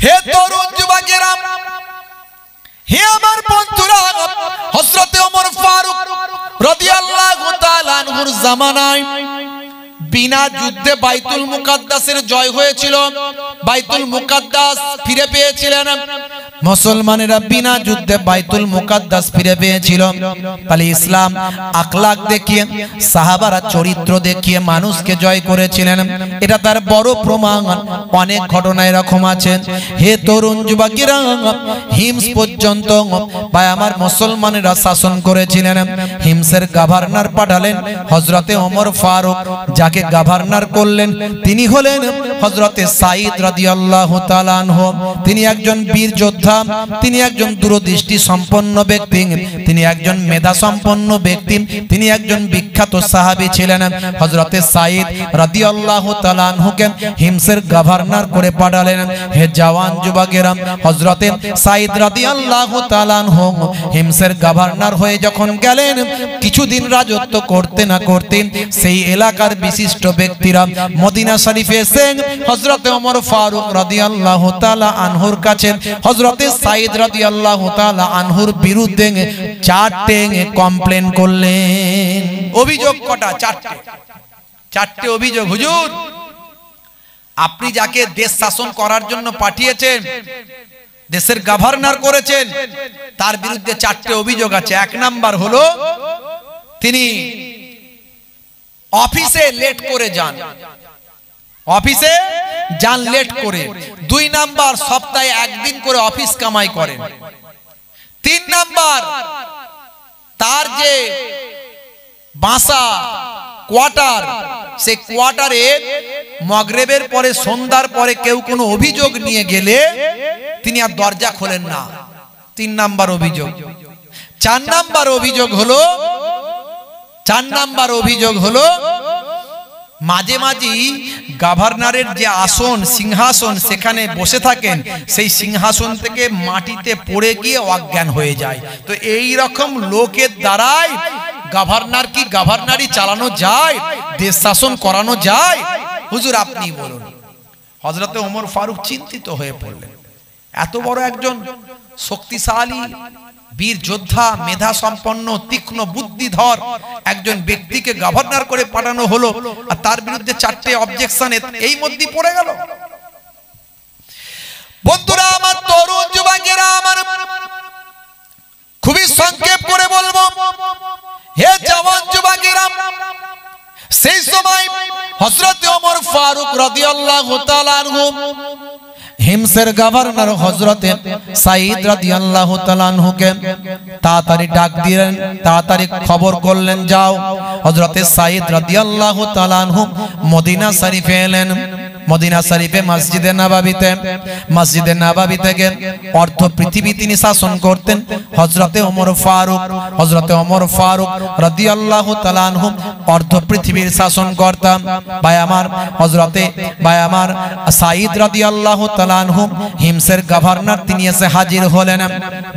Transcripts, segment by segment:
হে তরুণ যুবকেরা, হে আমার বন্ধুরা, হযরত ওমর ফারুক রাদিয়াল্লাহু তাআলা আনহুর জামানায় বিনা যুদ্ধে বাইতুল মুকাদ্দাসের জয় হয়েছিল। বাইতুল মুকাদ্দাস ফিরে পেয়েছিলেন মুসলমানেরা, বিনা যুদ্ধে বাইতুল মুকাদ্দাস ফিরে পেয়েছিল। তাহলে ইসলাম আখলাক দেখিয়ে, সাহাবারা চরিত্র দেখিয়ে মানুষকে জয় করেছিলেন, এটা তার বড় প্রমাণ। অনেক ঘটনা এরকম আছে। হে তরুণ যুবকেরা, হিমস পর্যন্ত ভাই আমার মুসলমানেরা শাসন করেছিলেন। হিমসের গভর্নর পাঠালেন হযরতে ওমর ফারুক। যাকে গভর্নর করলেন তিনি হলেন হযরতে সাঈদ রাদিয়াল্লাহু তাআলা আনহু। তিনি একজন বীর যোদ্ধা, তিনি একজন দূরদৃষ্টি সম্পন্ন ব্যক্তি, তিনি একজন মেধা সম্পন্ন ব্যক্তি, তিনি একজন বিখ্যাত সাহাবী ছিলেন। হযরতে সাঈদ রাদিয়াল্লাহু তাআলা আনহুকে হিমসের গভর্নর করে পাঠালেন। হে জওয়ান যুবকেরা, হযরতে সাঈদ রাদিয়াল্লাহু তাআলা আনহু হিমসের গভর্নর হয়ে যখন গেলেন, কিছুদিন রাজত্ব করতে না করতে সেই এলাকার বিশিষ্ট ব্যক্তিরা মদিনা শরীফে এসে হযরতে ওমর ফারুক রাদিয়াল্লাহু তাআলা আনহুর কাছে হযরতে সাঈদ রাদিয়াল্লাহু তাআলা আনহুর বিরুদ্ধে 4টে কমপ্লেন করলেন। অভিযোগ কটা? 4টে অভিযোগ। হুজুর, আপনি যাকে দেশ শাসন করার জন্য পাঠিয়েছেন, দেশের গভর্নর করেছেন, তার বিরুদ্ধে 4টে অভিযোগ আছে। 1 নাম্বার হলো তিনি অফিসে লেট করে যান, অফিসে যান লেট করে। 2 নাম্বার, সপ্তাহে 1 দিন করে অফিস কামাই করেন। 3 নাম্বার, তার যে বাসা কোয়ার্টার, সেই কোয়ার্টারে মাগরিবের পরে সন্ধ্যার পরে কেউ কোনো অভিযোগ নিয়ে গেলে তিনি আর দরজা খোলেন না। 3 নাম্বার অভিযোগ। 4 নাম্বার অভিযোগ হলো মাঝে মাঝে গভর্নরের যে আসন, সিংহাসন, সেখানে বসে থাকেন, সেই সিংহাসন থেকে মাটিতে পড়ে গিয়ে অজ্ঞান হয়ে যায়। তো এই রকম লোকের দ্বারাই গভর্নর কি গভর্নরই চালানো যায়? দেশ শাসন করানো যায়? হুজুর আপনি বলুন। হযরতে ওমর ফারুক চিন্তিত হয়ে পড়লেন। এত বড় একজন শক্তিশালী বীর যোদ্ধা, মেধা সম্পন্ন, তীক্ষ্ণ বুদ্ধিধর একজন ব্যক্তিকে গভর্নর করে পাঠানো হলো, আর তার বিরুদ্ধে 4টে অবজেকশন এই মধ্যে পড়ে গেল। বন্ধুরা আমার, তরুণ যুবকেরা আমার, খুবই সংক্ষেপ করে বলবো। হে জওয়ান যুবকেরা, সেই সময় হযরত ওমর ফারুক রাদিয়াল্লাহু তাআলা আনহু হিমসের গভর্নর হযরতে সাঈদ রাদিয়াল্লাহু তাআলা আনহুকে তাড়াতাড়ি ডাক দিলেন, তাড়াতাড়ি খবর করলেন, যাও। হযরতে সাঈদ রাদিয়াল্লাহু তাআলা আনহু মদিনা শরীফে এলেন। মদিনা শরীফে মসজিদে নববী থেকে অর্ধ পৃথিবী তিনি শাসন করতেন হযরতে ওমর ফারুক রাদিয়াল্লাহু তাআলা আনহু অর্ধ পৃথিবীর শাসন কর্তা। ভাই আমার, হযরতে সাঈদ রাদিয়াল্লাহু তাআলা আনহু হিমসের গভর্নর, তিনি এসে হাজির হলেন।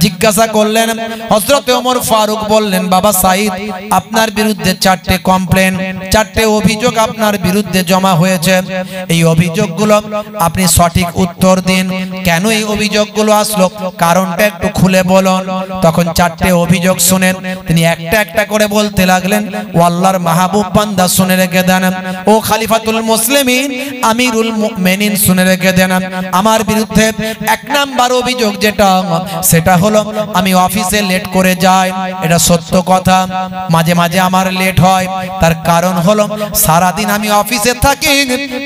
জিজ্ঞাসা করলেন, হযরতে ওমর ফারুক বললেন, বাবা সাঈদ, আপনার বিরুদ্ধে 4টে কমপ্লেন, 4টে অভিযোগ আপনার বিরুদ্ধে জমা হয়েছে। এই অভিযোগগুলো আপনি সঠিক উত্তর দিন। কেন এই অভিযোগগুলো আসলো, কারণটা একটু খুলে বলুন। তখন 4টে অভিযোগ শুনেন তিনি একটা একটা করে বলতে লাগলেন। ও আল্লাহর মাহবুব বান্দা, শুনে রেখে দেন। ও খলিফাতুল মুসলিমিন, আমিরুল মুমিনিন, শুনে রেখে দেন। আমার বিরুদ্ধে 1 নাম্বার অভিযোগ যেটা, সেটা হলো আমি অফিসে লেট করে যাই। এটা সত্য কথা, মাঝে মাঝে আমার লেট হয়। তার কারণ হলো সারাদিন আমি অফিসে থাকি,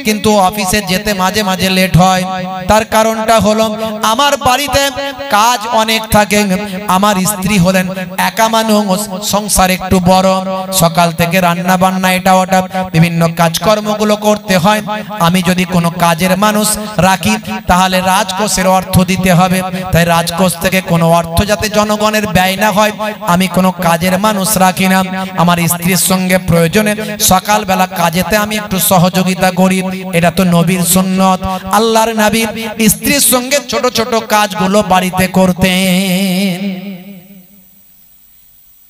কিন্তু অফিসে যেতে মাঝে মাঝে লেট হয়। তার কারণটা হলো আমার বাড়িতে কাজ অনেক থাকে। আমার স্ত্রী হলেন একা মানুষ, সংসার একটু বড়, সকাল থেকে রান্না বান্না এটা ওটা বিভিন্ন কাজকর্মগুলো করতে হয়। আমি যদি কোনো কাজের মানুষ রাখি তাহলে রাজকোষের অর্থ দিতে হবে। তাই রাজকোষ থেকে কোনো অর্থ যাতে জনগণের ব্যয় না হয়, আমি কোনো কাজের মানুষ রাখি না। আমার স্ত্রীর সঙ্গে প্রয়োজনে সকালবেলা কাজেতে আমি একটু সহযোগিতা করি। এটা তো নবীর সুন্নত। আল্লাহর নবী স্ত্রীর সঙ্গে ছোট ছোট কাজগুলো বাড়িতে করতেন।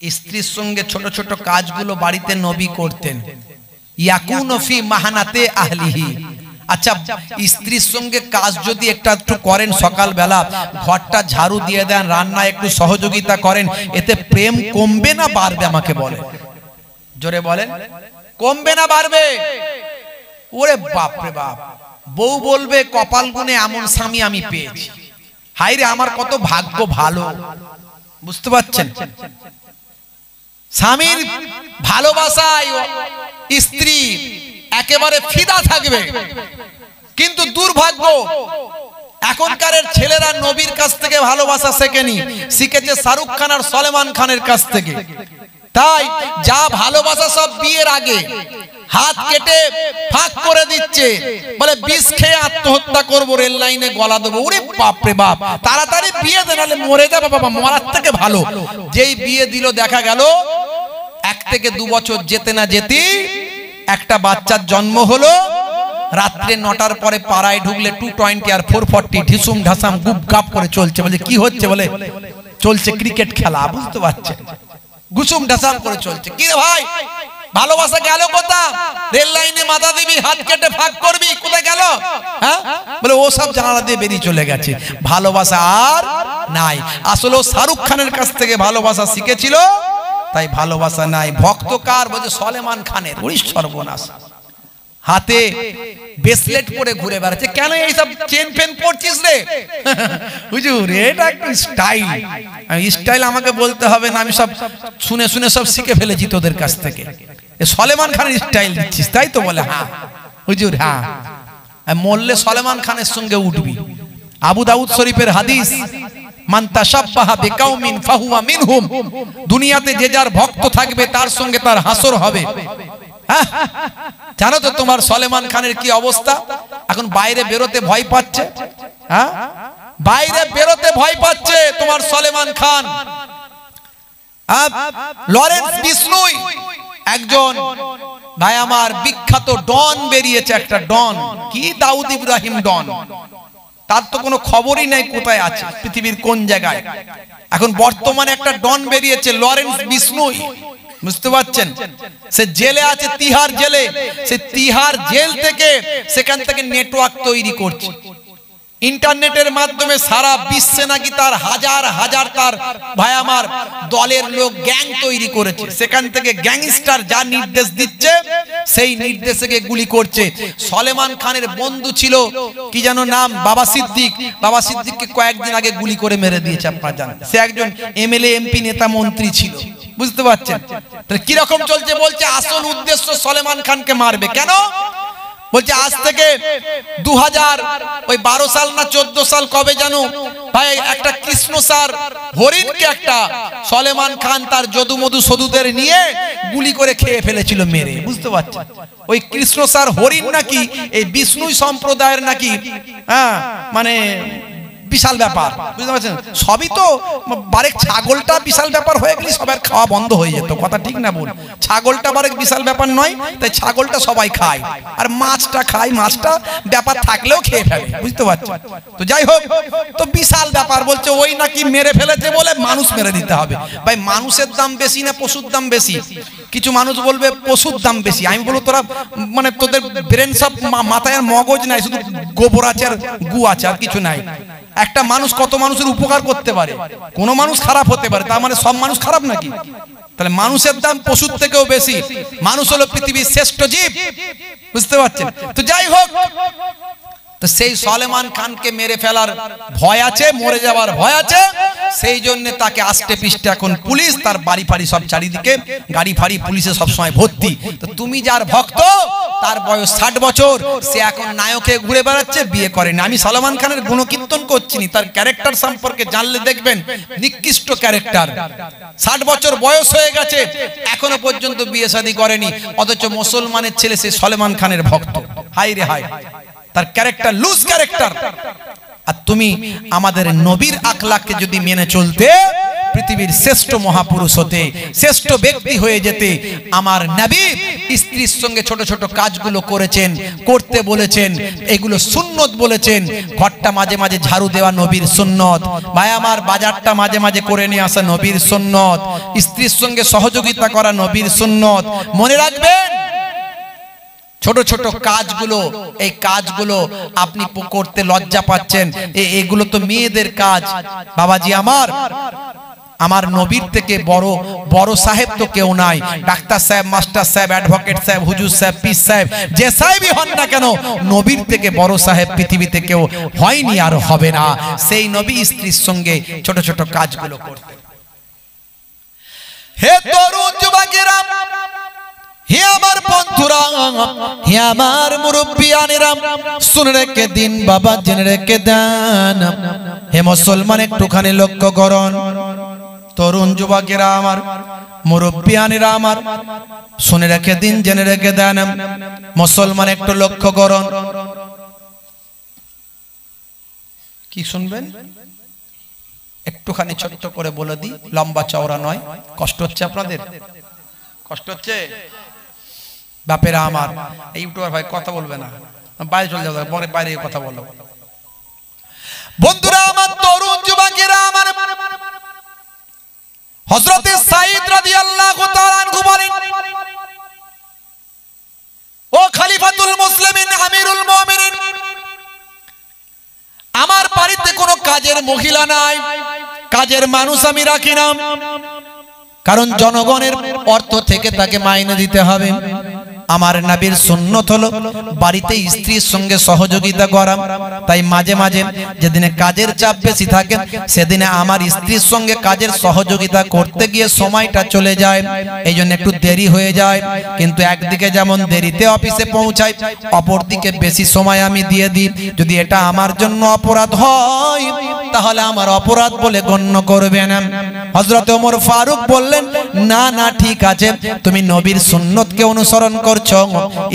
স্ত্রীর সঙ্গে ছোট ছোট কাজগুলো বাড়িতে নবী করতেন। ইয়াকুনু ফি মাহানাতে আহলিহি, আচ্ছা, স্ত্রীর সঙ্গে কাজ যদি একটু করেন, সকালবেলা ঘরটা ঝাড়ু দিয়ে দেন, রান্না একটু সহযোগিতা করেন, এতে প্রেম কমবে না বাড়বে? আমাকে বলেন, জোরে বলেন, কমবে না বাড়বে? ওরে বাপ রে বাপ, বউ বলবে কপাল গুনে এমন স্বামী আমি পেয়েছি, হাই রে আমার কত ভাগ্য ভালো। বুঝতে পারছেন? স্বামীর ভালোবাসায় স্ত্রী একেবারে ফিদা থাকবে, কিন্তু দুর্ভাগ্য এখনকার ছেলেরা নবীর কাছ থেকে ভালোবাসা শেখেনি, শিখেছে শাহরুখ খান আর সলমান খানের কাছ থেকে। তাই যা ভালোবাসা সব বিয়ের আগে হাত কেটে ফাঁক করে দিচ্ছে, বলে বিষ খেয়ে আত্মহত্যা করবো, রেল লাইনে গলা দেবো। ওরে বাপ রে বাপ, তাড়াতাড়ি বিয়ে দে নাহলে মরে যাবে বাবা, মরার থেকে ভালো। যেই বিয়ে দিল দেখা গেল 1 থেকে 2 বছর যেতে না যেতে একটা বাচ্চার জন্ম হলো। রাত্রে 9টার পরে পাড়ায় ঢুকলে 220 আর 440 ঢিসুম ঢাসাম গুপ গাপ করে চলছে। বলে কি হচ্ছে? বলে চলছে ক্রিকেট খেলা। বুঝতে পারছেন? গুসুম ঢাসাম করে চলছে। কি রে ভাই, ভালোবাসা গেল কোথা? রেল লাইনে মাথা দিবি, হাত কেটে ফাঁক করবি, কোথায় গেল? হ্যাঁ, বলে ও সব জানালা দিয়ে বেরিয়ে চলে গেছে। ভালোবাসা আর নাই। আসলে শাহরুখ খানের কাছ থেকে ভালোবাসা শিখেছিল, তাই ভালোবাসা নাই। ভক্ত কার? বলছে সলমান খানের। ওই সর্বনাশ, হাতে ব্রেসলেট পরে ঘুরে বেড়াচ্ছে। কেন এইসব চেন ফেন পড়ছিস রে? হুজুর এটা একটু স্টাইল। স্টাইল আমাকে বলতে হবে না, আমি সব শুনে শুনে সব শিখে ফেলেছি তোদের কাছ থেকে। সলমান খানের স্টাইল দিচ্ছিস তাই তো? বলে হ্যাঁ হুজুর, হ্যাঁ মরলে সলমান খানের সঙ্গে উঠবি। আবু দাউদ শরীফের হাদিস, মান তাশাব্বাহা বিকাউমিন ফাহুয়া মিনহুম। দুনিয়াতে যে যার ভক্ত থাকবে তার সঙ্গে তার হাসর হবে। জানো তো তোমার সলমান খানের কি অবস্থা? এখন বাইরে বেরোতে ভয় পাচ্ছে। হ্যাঁ, বাইরে বেরোতে ভয় পাচ্ছে তোমার সলমান খান। লরেন্স বিষ্ণুই একজন ভাই আমার বিখ্যাত ডন বেরিয়েছে, একটা ডন। কি দাউদ ইব্রাহিম ডন, তার তো কোনো খবরই নাই কোথায় আছে, পৃথিবীর কোন জায়গায়। এখন বর্তমানে একটা ডন বেরিয়েছে, লরেন্স বিষ্ণুই। বুঝতে পারছেন? সে জেলে আছে, তিহার জেলে। সে তিহার জেল থেকে সেখান থেকে নেটওয়ার্ক তৈরি করছে। ইন্টারনেটের মাধ্যমে সারা বিশ্বে নাকি তার হাজার হাজার তার ভাই আমার দলের লোক গ্যাং তৈরি করেছে। সেখান থেকে গ্যাংস্টার যা নির্দেশ দিচ্ছে সেই নির্দেশকে গুলি করছে। সলমান খানের বন্ধু ছিল কি যেন নাম, বাবা সিদ্দিক। বাবা সিদ্দিককে কয়েকদিন আগে গুলি করে মেরে দিয়েছে, আপনারা জানেন। সে একজন এমএলএ এমপি নেতা মন্ত্রী ছিল। বুঝতে পারছেন? তাহলে কিরকম চলছে? বলছে আসল উদ্দেশ্য সলমান খানকে মারবে। কেন? বলছে আজ থেকে 2012 সাল না 14 সাল কবে জানো ভাই, একটা কৃষ্ণসার হরিণকে একটা সলমান খান তার যদুমধু সদুদের নিয়ে গুলি করে খেয়ে ফেলেছিল, মেরে। বুঝতে পারছেন? ওই কৃষ্ণসার হরিণ নাকি এই বিষ্ণু সম্প্রদায়ের নাকি মানে বিশাল ব্যাপার। বুঝতে পারছেন? সবই তো বারেক ছাগলটা বিশাল ব্যাপার হয়ে গেলে সবার খাওয়া বন্ধ হয়ে যেত। কথা ঠিক না বল? ছাগলটা বারেক বিশাল ব্যাপার নয়, তাই ছাগলটা সবাই খায়। আর মাছটা খায়, মাছটা ব্যাপার থাকলেও খেয়ে ফেলে। বুঝতে পারছেন? তো যাই হোক, তো বিশাল ব্যাপার। বলছে ওই নাকি মেরে ফেলেছে বলে মানুষ মেরে দিতে হবে। ভাই মানুষের দাম বেশি না পশুর দাম বেশি? কিছু মানুষ বলবে পশুর দাম বেশি। আমি বলবো তোরা মানে তোদের ব্রেন সব মাথায় মগজ নাই, শুধু গোবর আছে আর গু আছে, আর কিছু নাই। একটা মানুষ কত মানুষের উপকার করতে পারে, কোন মানুষ খারাপ হতে পারে, তার মানে সব মানুষ খারাপ নাকি? তাহলে মানুষের দাম পশুর থেকেও বেশি। মানুষ হলো পৃথিবীর শ্রেষ্ঠ জীব। বুঝতে পারছেন? তো যাই হোক, তো সেই সলমান খানকে মেরে ফেলার ভয় আছে, মরে যাওয়ার ভয় আছে, সেই জন্য তাকে আস্তে পিষ্টে এখন পুলিশ, তার বাড়ি ফাড়ি সব চারিদিকে গাড়ি ফাড়ি পুলিশে সবসময় ভর্তি। তো তুমি যার ভক্ত, তার বয়স 60 বছর, সে এখন নায়কে ঘুরে বেড়াচ্ছে, বিয়ে করেনি। আমি সলমান খানের গুণকীর্তন করছি না, তার ক্যারেক্টার সম্পর্কে জানলে দেখবেন নিকৃষ্ট ক্যারেক্টার। 60 বছর বয়স হয়ে গেছে, এখনো পর্যন্ত বিয়ে শাদী করেনি, অথচ মুসলমানের ছেলে সে সলমান খানের ভক্ত। হাই রে হাই, তার ক্যারেক্টার লুজ ক্যারেক্টার। আর তুমি আমাদের নবীর আখলাককে যদি মেনে চলতে, পৃথিবীর শ্রেষ্ঠ মহাপুরুষ হতে, শ্রেষ্ঠ ব্যক্তি হয়ে যেতে। আমার নবী স্ত্রীর সঙ্গে ছোট ছোট কাজগুলো করেছেন, করতে বলেছেন, এগুলো সুন্নত বলেছেন। ঘরটা মাঝে মাঝে ঝাড়ু দেওয়া নবীর সুন্নত, ভাই আমার বাজারটা মাঝে মাঝে করে নিয়ে আসা নবীর সুন্নত, স্ত্রীর সঙ্গে সহযোগিতা করা নবীর সুন্নত। মনে রাখবেন, ছোট ছোট কাজগুলো, এই কাজগুলো আপনি করতে লজ্জা পাচ্ছেন, এগুলো তো মেয়েদের কাজ। বাবাজি আমার নবীর থেকে বড় বড় সাহেব তো কেউ নাই। ডাক্তার সাহেব, মাস্টার সাহেব, অ্যাডভোকেট সাহেব, হুজুর সাহেব, পীর সাহেব, যে সাহেবই হন না কেন, নবীর থেকে বড় সাহেব পৃথিবীতে কেউ হয়নি আর হবে না। সেই নবী স্ত্রীর সঙ্গে ছোট ছোট কাজগুলো করতেন। হে তরুণ যুবকেরা, হে আমার বন্ধুরা, হে আমার মুরব্বিয়ানেরা, শুনে রেখে দিন বাবা, জেনে রেখে দেন। হে মুসলমান, একটুখানি লক্ষ্য করুন। তরুণ যুবকেরা আমার, মুরব্বিয়ানেরা আমার, শুনে রেখে দিন, জেনে রেখে দেন। মুসলমান একটু লক্ষ্য করুন। কি শুনবেন? একটুখানি ছোট্ট করে বলে দিই, লম্বা চওড়া নয়। কষ্ট হচ্ছে আপনাদের? কষ্ট হচ্ছে? বাপেরা আমার, এই ইউটিউবার ভাই কথা বলবে না, বাইরে চলে যাবে, পরে বাইরে কথা বলো। বন্ধুরা আমার, তরুণ যুবকেরা আমার, হযরতে সাঈদ রাদিয়াল্লাহু তাআলা আনহু বলেন, ও খলিফাতুল মুসলিমিন, আমিরুল মুমিনিন, আমার বাড়িতে কোনো কাজের মহিলা নাই, কাজের মানুষ আমি রাখি না, কারণ জনগণের অর্থ থেকে তাকে মাইনে দিতে হবে। আমার নবীর সুন্নত হলো বাড়িতে স্ত্রীর সঙ্গে সহযোগিতা করা। তাই মাঝে মাঝে যেদিনে কাজের চাপ বেশি থাকে, সেদিনে আমার স্ত্রীর সঙ্গে কাজের সহযোগিতা করতে গিয়ে সময়টা চলে যায়, এই জন্য একটু দেরি হয়ে যায়। কিন্তু একদিকে যেমন দেরিতে অফিসে পৌঁছাই, অপরদিকে বেশি সময় আমি দিয়ে দিই। যদি এটা আমার জন্য অপরাধ হয়, তাহলে আমার অপরাধ বলে গণ্য করবেন। হযরত ওমর ফারুক বললেন, না না, ঠিক আছে, তুমি নবীর সুন্নতকে অনুসরণ করছো,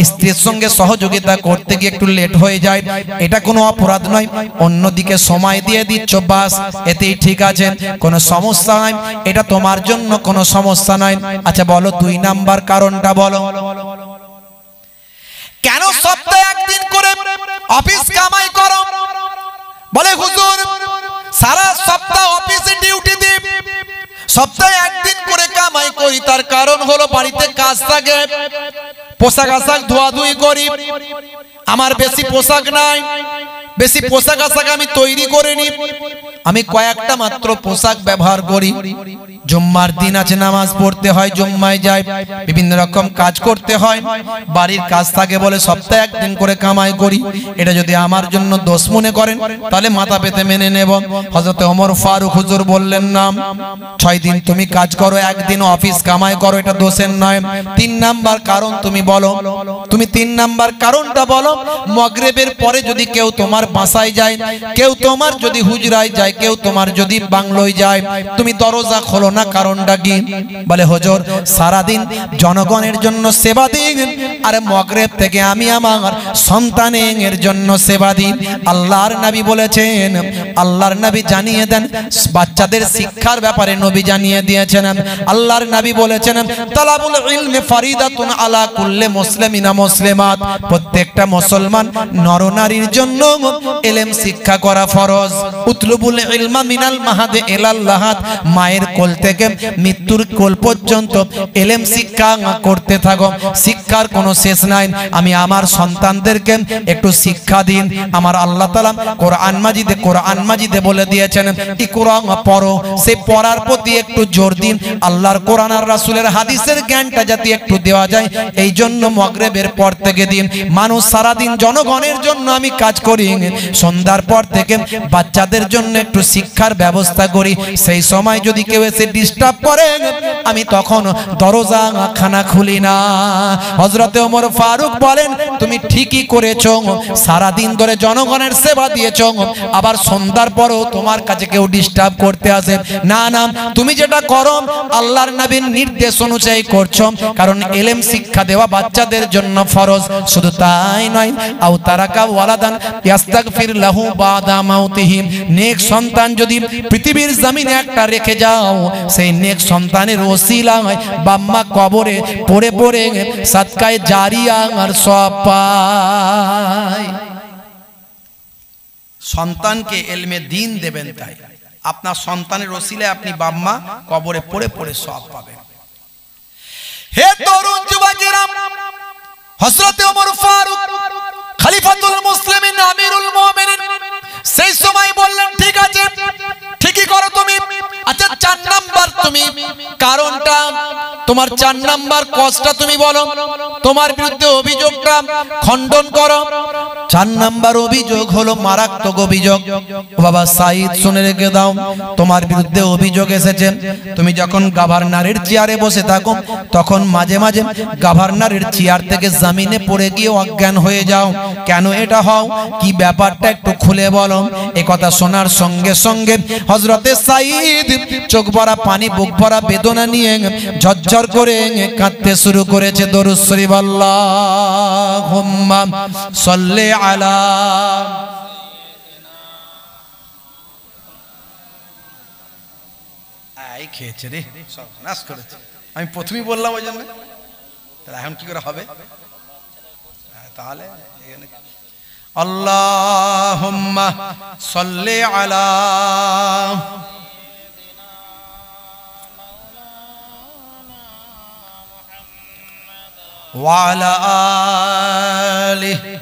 স্ত্রীর সঙ্গে সহযোগিতা করতে গিয়ে একটু লেট হয়ে যায়, এটা কোনো অপরাধ নয়, অন্যদিকে সময় দিয়ে দিচ্ছ, বাস, এতেই ঠিক আছে, কোনো সমস্যা নাই, এটা তোমার জন্য কোনো সমস্যা নাই। আচ্ছা বলো, 2 নাম্বার কারণটা বলো, কেন সপ্তাহে একদিন করে অফিস কামাই করো? বলে হুজুর, সারা সপ্তাহ অফিসে ডিউটি দিই, সপ্তাহে একদিন করে কামাই করি, তার কারণ হলো বাড়িতে কাজ থাকে, পোশাক আশাক ধোয়াধুয়ি করি, আমার বেশি পোশাক নাই, বেশি পোশাক আশাক আমি তৈরি করে নি, আমি কয়েকটা মাত্র পোশাক ব্যবহার করি। জুম্মার দিন আছে, নামাজ পড়তে হয়, জুম্মায় যাই, বিভিন্ন রকম কাজ করতে হয়, বাড়ির কাজ থাকে বলে সপ্তাহে একদিন করে কামাই করি। এটা যদি আমার জন্য দোষ মনে করেন, তাহলে মাথা পেতে মেনে নেব। হযরত ওমর ফারুক হুজুর বললেন, না, 6 দিন তুমি কাজ করো, একদিন অফিস কামাই করো, এটা দোষের নয়। 3 নাম্বার কারণ তুমি বলো, তুমি 3 নাম্বার কারণটা বলো। মাগরিবের পরে যদি কেউ তোমার বাসায় যায়, কেউ তোমার যদি হুজরায় যায়, কেউ তোমার যদি বাংলোয় যায়, তুমি দরজা খোলো না, কারণটা কি? বলে হুজুর, সারা দিন জনগণের জন্য সেবা দিই, আর মাগরিব থেকে আমি আমার সন্তানের জন্য সেবা দিই। আল্লাহর নবী বলেছেন, আল্লাহর নবী জানিয়ে দেন, বাচ্চাদের শিক্ষার ব্যাপারে নবী জানিয়ে দিয়েছেন, আল্লাহর নবী বলেছেন, তালাবুল ইলমি ফারিদাতুন আলা কুল্লি মুসলিমিনা মুসলিমাত, প্রত্যেকটা মুসলমান নরনারীর জন্য ইলম শিক্ষা করা ফরজ। উতলুবুল ইলমা মিনাল মাহাদ ইলাল লাহাদ, মায়ের কোল থেকে মৃত্যুর কোল পর্যন্ত ইলম শিক্ষা করতে থাকো, শিক্ষার কোনো শেষ নাই। আমি আমার সন্তানদেরকে একটু শিক্ষা দিন। আমার আল্লাহ তাআলা কোরআন মাজিদে বলে দিয়েছেন, ইকরা, পড়ো, সেই পড়ার প্রতি একটু জোর দিন। আল্লাহর কোরআন আর রাসূলের হাদিসের জ্ঞানটা যাতে একটু দেওয়া যায়, এই জন্য মাগরিবের পর থেকে দিন। মানুষ সারা দিন জনগণের জন্য আমি কাজ করি, সন্ধ্যার পর থেকে বাচ্চাদের জন্য একটু শিক্ষার ব্যবস্থা করি। সেই সময় যদি কেউ এসে ডিস্টার্ব করে, আমি তখন দরজা খানা খুলি না। হযরতে ওমর ফারুক বলেন, তুমি ঠিকই করেছো, সারা দিন ধরে জনগণের সেবা দিয়েছো, আবার সন্ধ্যার পরেও তোমার কাছে কেউ ডিস্টার্ব করতে আসে না, না, তুমি যেটা করো আল্লাহর নবীর নির্দেশ অনুযায়ী করছো, কারণ ইলম শিক্ষা দেওয়া বাচ্চাদের জন্য ফরজ। শুধু তাই নয়, আও তারাকা ওয়ালাদান ইস্তাগফির লাহু বাদা মাউতিহি, নেক সন্তান যদি পৃথিবীর জমিনে একটা রেখে যাও, সেই নেক সন্তানের ওসিলায় বাম্মা কবরে পড়ে পড়ে সাদকায়ে জারিয়া আর সওয়াব পায়। সন্তানকে ইলমে দ্বীন দেবেন, তাই আপনার সন্তানের ওসিলায় আপনি বাম্মা কবরে পড়ে পড়ে সওয়াব পাবেন। হে তরুণ যুবকেরা, হযরতে ওমর বললেন ঠিক আছে, ঠিকই করো তুমি। আচ্ছা 4 নাম্বার তুমি কারণটা, তোমার 4 নাম্বার কজটা তুমি বলো, তোমার বিরুদ্ধে অভিযোগটা খণ্ডন করো। 4 নাম্বার অভিযোগ হলো মারাত্মক অভিযোগ। বাবা সাইদ শুনে রেখে দাও, তোমার বিরুদ্ধে অভিযোগ এসেছে তুমি যখন গভর্নরের চেয়ারে বসে থাকো তখন মাঝে মাঝে গভর্নরের চেয়ার থেকে জমিনে পড়ে গিয়ে অজ্ঞান হয়ে যাও। কেন এটা হও, কি ব্যাপারটা একটু খুলে বলো। এই কথা শোনার সঙ্গে সঙ্গে হযরতে সাইদ চোখ ভরা পানি, বুক ভরা বেদনা নিয়ে ঝরঝর করে কাঁদতে শুরু করেছে। দরুদ শরীফ আল্লাহুম্মা সাল্লি আলা। এই খেয়েছে রে, সব নাশ করেছে। আমি প্রথমেই বললাম ওই জন্য, তাহলে এখন কি করে হবে? তাহলে আল্লাহুম্মা সাল্লি আলা ওয়া আলা আলিহি।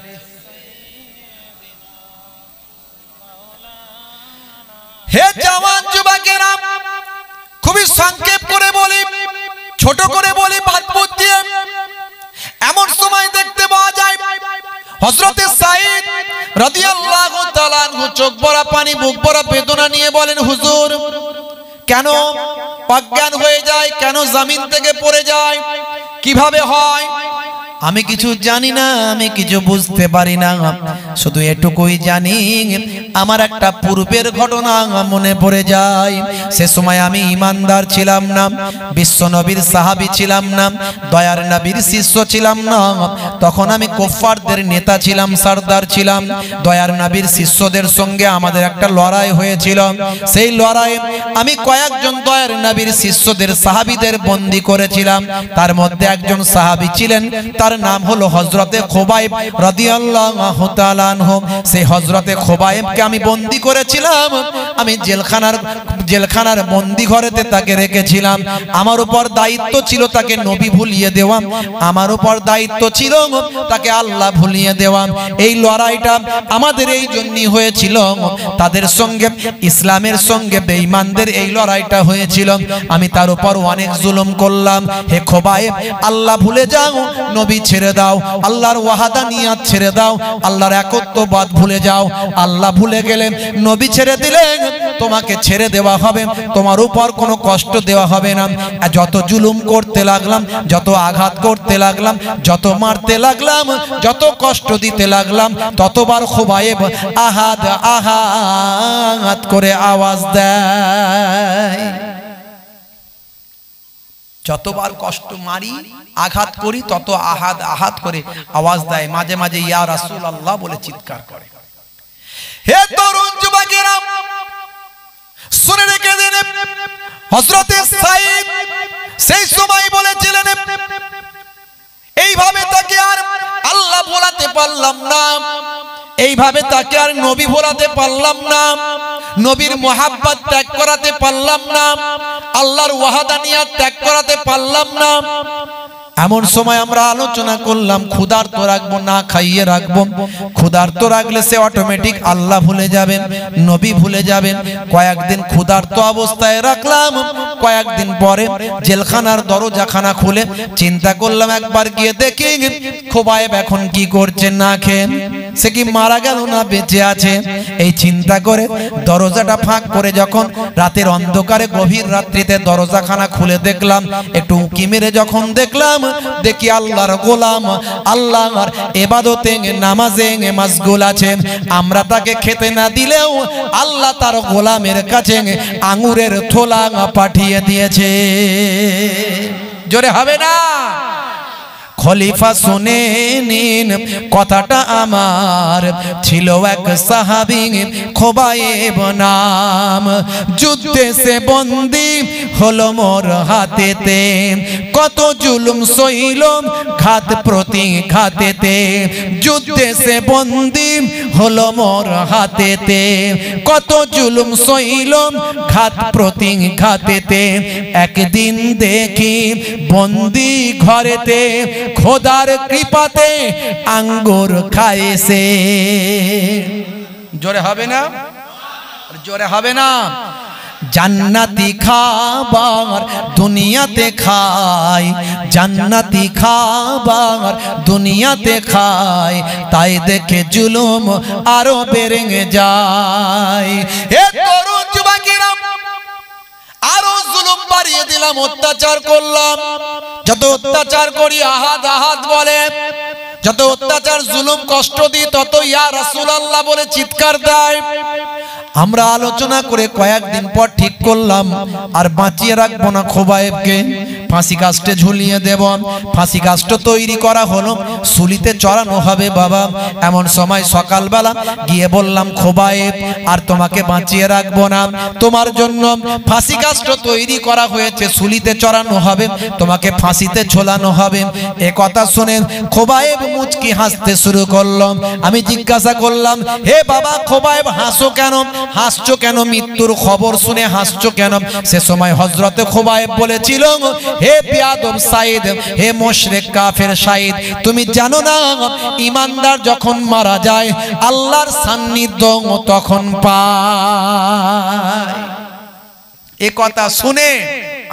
হে জওয়ান যুবকেরা, খুবই সংক্ষেপ করে বলি, ছোট করে বলি, বাদ দিয়ে এমন সময় দেখতে পাওয়া যায় হযরতে সাইদ রাদিয়াল্লাহু তাআলা আনহু চোখ ভরা পানি, বুক ভরা বেদনা নিয়ে বলেন, হুজুর কেন অজ্ঞান হয়ে যায়, কেন জমিন থেকে পড়ে যায়, কিভাবে হয়? আমি কিছু জানি না, আমি কিছু বুঝতে পারি না, শুধু এটুকুই জানি আমার একটা পূর্বের ঘটনা মনে পড়ে যায়। সে সময় আমি ঈমানদার ছিলাম না, বিশ্ব নবীর সাহাবী ছিলাম না, দয়ার নবীর শিষ্য ছিলাম না। তখন আমি কুফফারদের নেতা ছিলাম, সরদার ছিলাম। দয়ার নবীর শিষ্যদের সঙ্গে আমাদের একটা লড়াই হয়েছিল। সেই লড়াইয়ে আমি কয়েকজন দয়ার নবীর শিষ্যদের, সাহাবীদের বন্দী করেছিলাম। তার মধ্যে একজন সাহাবী ছিলেন, তার নাম হলো হযরতে খুবাইব রাদিয়াল্লাহু তাআলা আনহু। সেই হযরতে খুবাইবকে আমি বন্দী করেছিলাম। আমি জেলখানার বন্দী ঘরেতে তাকে রেখেছিলাম। আমার উপর দায়িত্ব ছিল তাকে নবী ভুলিয়ে দেওয়া, আমার উপর দায়িত্ব ছিল তাকে আল্লাহ ভুলিয়ে দেওয়া। এই লড়াইটা আমাদের এই জন্যই হয়েছিল, তাদের সঙ্গে, ইসলামের সঙ্গে বেঈমানদের এই লড়াইটা হয়েছিল। আমি তার উপর অনেক জুলুম করলাম। হে খুবাইব, আল্লাহ ভুলে যাও, নবী ছেড়ে দাও, আল্লাহর ওয়াহাদানিয়াত ছেড়ে দাও, আল্লাহর একত্ববাদ ভুলে যাও। আল্লাহ ভুলে গেলে, নবী ছেড়ে দিলেন, তোমাকে ছেড়ে দেওয়া হবে, তোমার উপর কোনো কষ্ট দেওয়া হবে না। যত জুলুম করতে লাগলাম, যত আঘাত করতে লাগলাম, যত মারতে লাগলাম, যত কষ্ট দিতে লাগলাম, ততবার খুবাইব আহাদ আহাদ করে আওয়াজ দেয়। যতবার কষ্ট মারি, আঘাত করি, তত আহাদ আহাদ করে আওয়াজ দেয়। মাঝে মাঝে ইয়া রাসূলুল্লাহ বলে চিৎকার করে। হে তরুণ যুবকেরা, শুনে রেখে দিন, হযরতে সাইদ সেই সময় বলেছিলেন, এইভাবে তাকে আর আল্লাহ ভোলাতে পারলাম না, এইভাবে তাকে আর নবী ভোলাতে পারলাম না, নবীর মুহাব্বত ত্যাগ করাতে পারলাম না, আল্লাহর ওয়াহাদানিয়াত ত্যাগ করাতে পারলাম না। এমন সময় আমরা আলোচনা করলাম, ক্ষুধার্ত রাখবো, না খাইয়ে রাখবো। ক্ষুধার্ত রাখলে সে অটোমেটিক আল্লাহ ভুলে যাবেন, নবী ভুলে যাবেন। কয়েকদিন ক্ষুধার্ত অবস্থায় রাখলাম, কয়েকদিন পরে জেলখানার দরজাখানা খুলে চিন্তা করলাম, একবার গিয়ে দেখি খুবাইব এখন কি করছে না খেয়ে, সে কি মারা গেল না বেঁচে আছে। এই চিন্তা করে দরজাটা ফাঁক করে যখন রাতের অন্ধকারে গভীর রাত্রিতে দরজাখানা খুলে দেখলাম, একটু উঁকি মেরে যখন দেখলাম, দেখি আল্লাহর গোলাম আল্লাহর ইবাদতে নামাজে মাশগুল আছে। আমরা তাকে খেতে না দিলেও আল্লাহ তার গোলামের কাছে আঙ্গুরের থোলা পাঠিয়ে দিয়েছে। জোরে হবে না? খলিফা শুনে নিন কথাটা আমার, ছিল এক সাহাবী খুবাইব নাম, যুদ্ধে সে বন্দী হলো মোর হাতেতে, কত জুলুম সইল ঘাত প্রতিঘাতেতে, যুদ্ধে সে বন্দী হলো মোর হাতেতে, কত জুলুম সইল ঘাত প্রতিঘাতেতে। একদিন দেখি বন্দী ঘরেতে খোদার কৃপাতে আঙ্গুর খায় সে। জোরে হবে না? জোরে হবে না। জান্নাতি খাবার দুনিয়াতে খাই, জান্নাতি খাবার দুনিয়াতে খাই, তাই দেখে জুলুম আরো বেড়ে যায়। হে তরুণ যুবকেরা, আরো জুলুম বাড়িয়ে দিলাম, অত্যাচার করলাম। যত অত্যাচার করি আহাদ আহাদ বলে, যত অত্যাচার জুলুম কষ্ট দিই তত ইয়া রাসূলুল্লাহ বলে চিৎকার দেয়। আমরা আলোচনা করে কয়েকদিন পর ঠিক করলাম আর বাঁচিয়ে রাখবো না খোবায়েবকে, ফাঁসি কাস্টে ঝুলিয়ে দেব। ফাঁসি কাস্ট তৈরি করা হলো, সুলিতে চড়ানো হবে বাবা। এমন সময় সকালবেলা গিয়ে বললাম, খোবায়েব আর তোমাকে বাঁচিয়ে রাখবো না, তোমার জন্য ফাঁসি কাস্ট তৈরি করা হয়েছে, সুলিতে চড়ানো হবে, তোমাকে ফাঁসিতে ঝোলানো হবে। এ কথা শুনে খোবায়েব মুচকি হাসতে শুরু করলো। আমি জিজ্ঞাসা করলাম, হে বাবা খোবায়েব, হাসো কেন, হাসছো কেন, মৃত্যুর খবর শুনে হাসছো কেন? সে সময় হযরতে খোবায়েব বলেছিল, হে বিয়াদব সাইদ, হে মুশরিক কাফের সাইদ, তুমি জানো না ঈমানদার যখন মারা যায় আল্লাহর সান্নিধ্য তখন পায়। এই কথা শুনে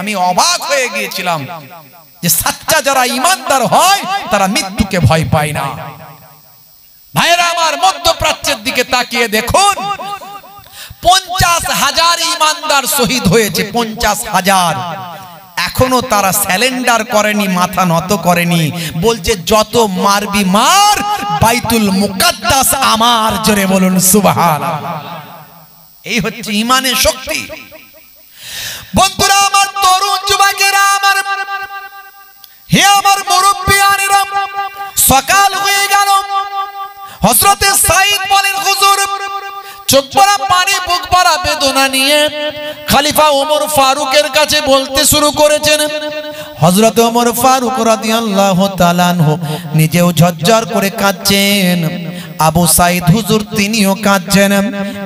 আমি অবাক হয়ে গিয়েছিলাম যে সচ্চা যারা ঈমানদার হয় তারা মৃত্যুকে ভয় পায় না। ভাইরা আমার, মধ্যপ্রাচ্যের দিকে তাকিয়ে দেখুন, 50,000 ঈমানদার শহীদ হয়েছে, 50,000। এখনো তারা স্যালেন্ডার করেনি, মাথা নত করেনি, বলছে যত মারবি মার, বাইতুল মুকাদ্দাস আমার। জোরে বলুন সুবহানাল্লাহ। এই হচ্ছে ঈমানের শক্তি। বন্ধুরা আমার, তরুণ যুবকেরা আমার, হে আমার মুরব্বিয়ানেরা, সকাল হয়ে গেল। হযরতে সাইদ বলেন, হুজুর, চোখ ভরা পানি, বুক ভরা বেদনা নিয়ে খলিফা ওমর ফারুকের কাছে বলতে শুরু করেছেন। হযরত ওমর ফারুক রাদিয়াল্লাহু তাআলা আনহু নিজেও ঝরঝর করে কাঁদছেন, আবু সাইদ হুজুর তিনিও কাঁদছেন।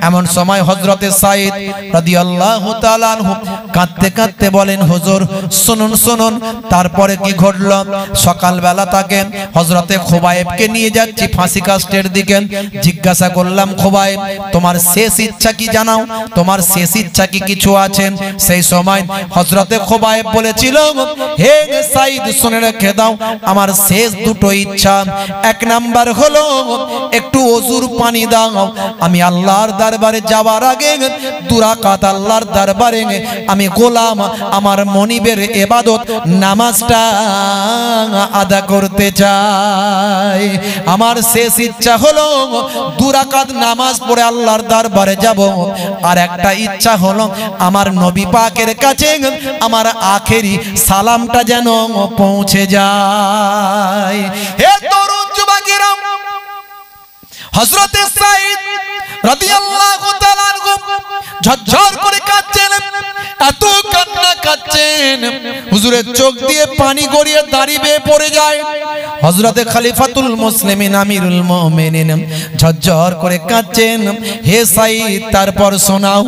এমন সময় হযরতে সাইদ রাদিয়াল্লাহু তাআলা আনহু কাঁদতে কাঁদতে বলেন, হুজুর শুনুন শুনুন। তারপরে কি ঘটল? সকালবেলা তাকে হযরতে খোবায়েবকে নিয়ে যাচ্ছি ফাঁসি কাস্টের দিকে। জিজ্ঞাসা করলাম, খোবায়েব তোমার শেষ ইচ্ছা কি জানাও, তোমার শেষ ইচ্ছা কি কিছু আছে? সেই সময় হযরতে খোবায়েব বলেছিল, হে সাইদ শুনে রেখে দাও, আমার শেষ দুটো ইচ্ছা। এক নাম্বার হলো একটু ওযুর পানি দাও, আমি আল্লাহর দরবারে যাওয়ার আগে 2 রাকাত আল্লাহর দরবারে আমি গোলাম আমার মনিবের ইবাদত নামাজটা আদা করতে চাই। আমার শেষ ইচ্ছা হলো 2 রাকাত নামাজ পড়ে আল্লাহর দরবারে যাব। আর একটা ইচ্ছা হলো আমার নবী পাকের কাছে আমার আখেরি সালামটা যেন পৌঁছে যায়। হে তরুণ যুবকেরা, হযরতে সাইদ রাদিয়াল্লাহু তাআলা আনহু ঝরঝর করে কাঁদছেন, এত কান্না কাঁদছেন, হুজুরের চোখ দিয়ে পানি গড়িয়ে দাঁড়িয়ে পড়ে যায়। হযরতে খলিফাতুল মুসলিমিন আমিরুল মুমিনিন ঝরঝর করে কাঁদছেন, হে সাইদ তারপর শোনাও।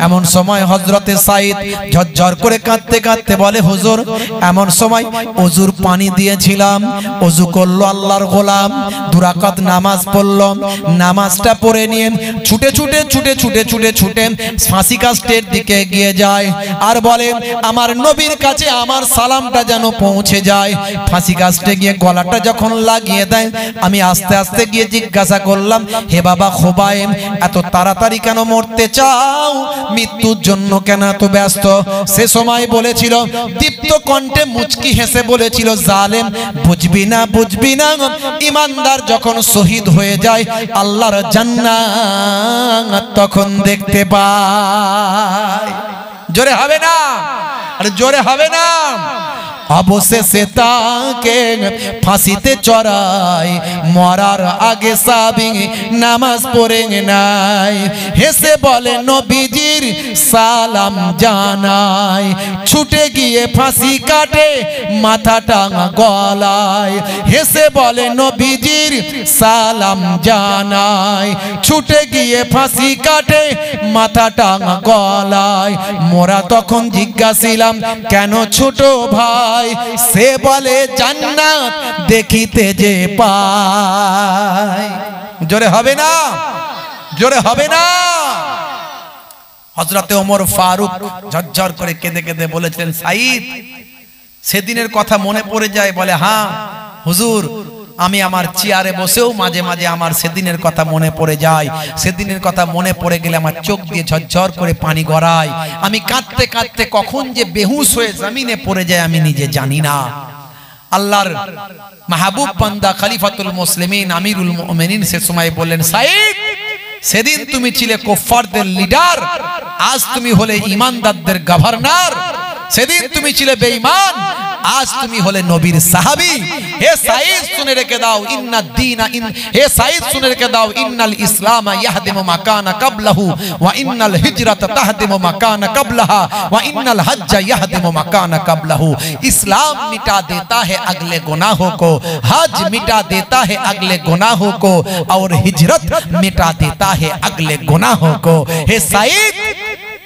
এমন সময় হযরতে সাইদ ঝরঝর করে কাঁদতে কাঁদতে বলে, হুজুর এমন সময় ওযুর পানি দিয়েছিলাম, ওযু করলো আল্লাহর গোলাম, 2 রাকাত নামাজ পড়লো, নামাজটা পড়ে নিয়ে ছুটে ছুটে ছুটে ছুটে ছুটে ছুটে ফাঁসি কাস্টের দিকে এগিয়ে যায় আর বলে, আমার নবীর কাছে আমার সালামটা যেন পৌঁছে যায়। ফাঁসি কাস্টে গিয়ে গলাটা যখন লাগিয়ে দেয়, আমি আস্তে আস্তে গিয়ে জিজ্ঞাসা করলাম, হে বাবা খোবায়েব, এত তাড়াতাড়ি কেন মরতে চাও? মৃত্যুর জন্য কেন এত ব্যস্ত? সে সময় বলেছিল, দীপ্ত কণ্ঠে মুচকি হেসে বলেছিল, জালেম বুঝবি না, বুঝবি না, ঈমানদার যখন শহীদ হয়ে যায় আল্লাহর জান্নাত তখন দেখতে পায়। জোরে হবে না? আরে জোরে হবে না? অবশেষে তাকে ফাঁসিতে চড়াই, মরার আগে সাবি নামাজ পড়ে নাই। হেসে বলে নবীজির সালাম জানাই, ছুটে গিয়ে ফাঁসি কাটে মাথাটা গলায়। হেসে বলে নবীজির সালাম জানাই, ছুটে গিয়ে ফাঁসি কাটে মাথাটা গলায়। মোরা তখন জিজ্ঞাসিলাম, কেন ছোট ভাই? সে বলে, জান্নাত দেখিতে যে পায়। জোরে হবে না? জোরে হবে না? হযরতে ওমর ফারুক ঝরঝর করে কেঁদে কেঁদে বলেছিলেন, সাঈদ সেদিনের কথা মনে পড়ে যায়? বলে, হ্যাঁ হুজুর, আমি আমার চেয়ারে বসেও মাঝে মাঝে আমার সেদিনের কথা মনে পড়ে যায়। সেদিনের কথা মনে পড়ে গেলে আমার চোখ দিয়ে ঝরঝর করে পানি গড়ায়। আমি কাঁদতে কাঁদতে কখন যে বেহুশ হয়ে জমিনে পড়ে যায় আমি নিজে জানি না। আল্লাহর মাহবুব বান্দা খলিফাতুল মুসলিমিন আমিরুল মুমিনিন সে সময় বললেন, সাঈদ সেদিন তুমি ছিলে কুফফারদের লিডার, আজ তুমি হলে ঈমানদারদের গভর্নর। সেদিন তুমি ছিলে বেঈমান, আজ তুমি হলে নবীর সাহাবী। হে সাঈদ শুনে রেখে দাও, হে সাঈদ শুনে রেখে দাও, ইন্নাল ইসলাম ইয়াহদিমু মা কানা ক্বাবলাহু ওয়া ইন্নাল হিজরাতা তাহদিমু মা কানা ক্বাবলাহা ওয়া ইন্নাল হজ্জা ইয়াহদিমু মা কানা ক্বাবলাহু। ইসলাম मिटा देता है अगले गुनाहों को, हज मिटा देता है अगले गुनाहों को, और हिजरत मिटा देता है अगले गुनाहों को। हे साईद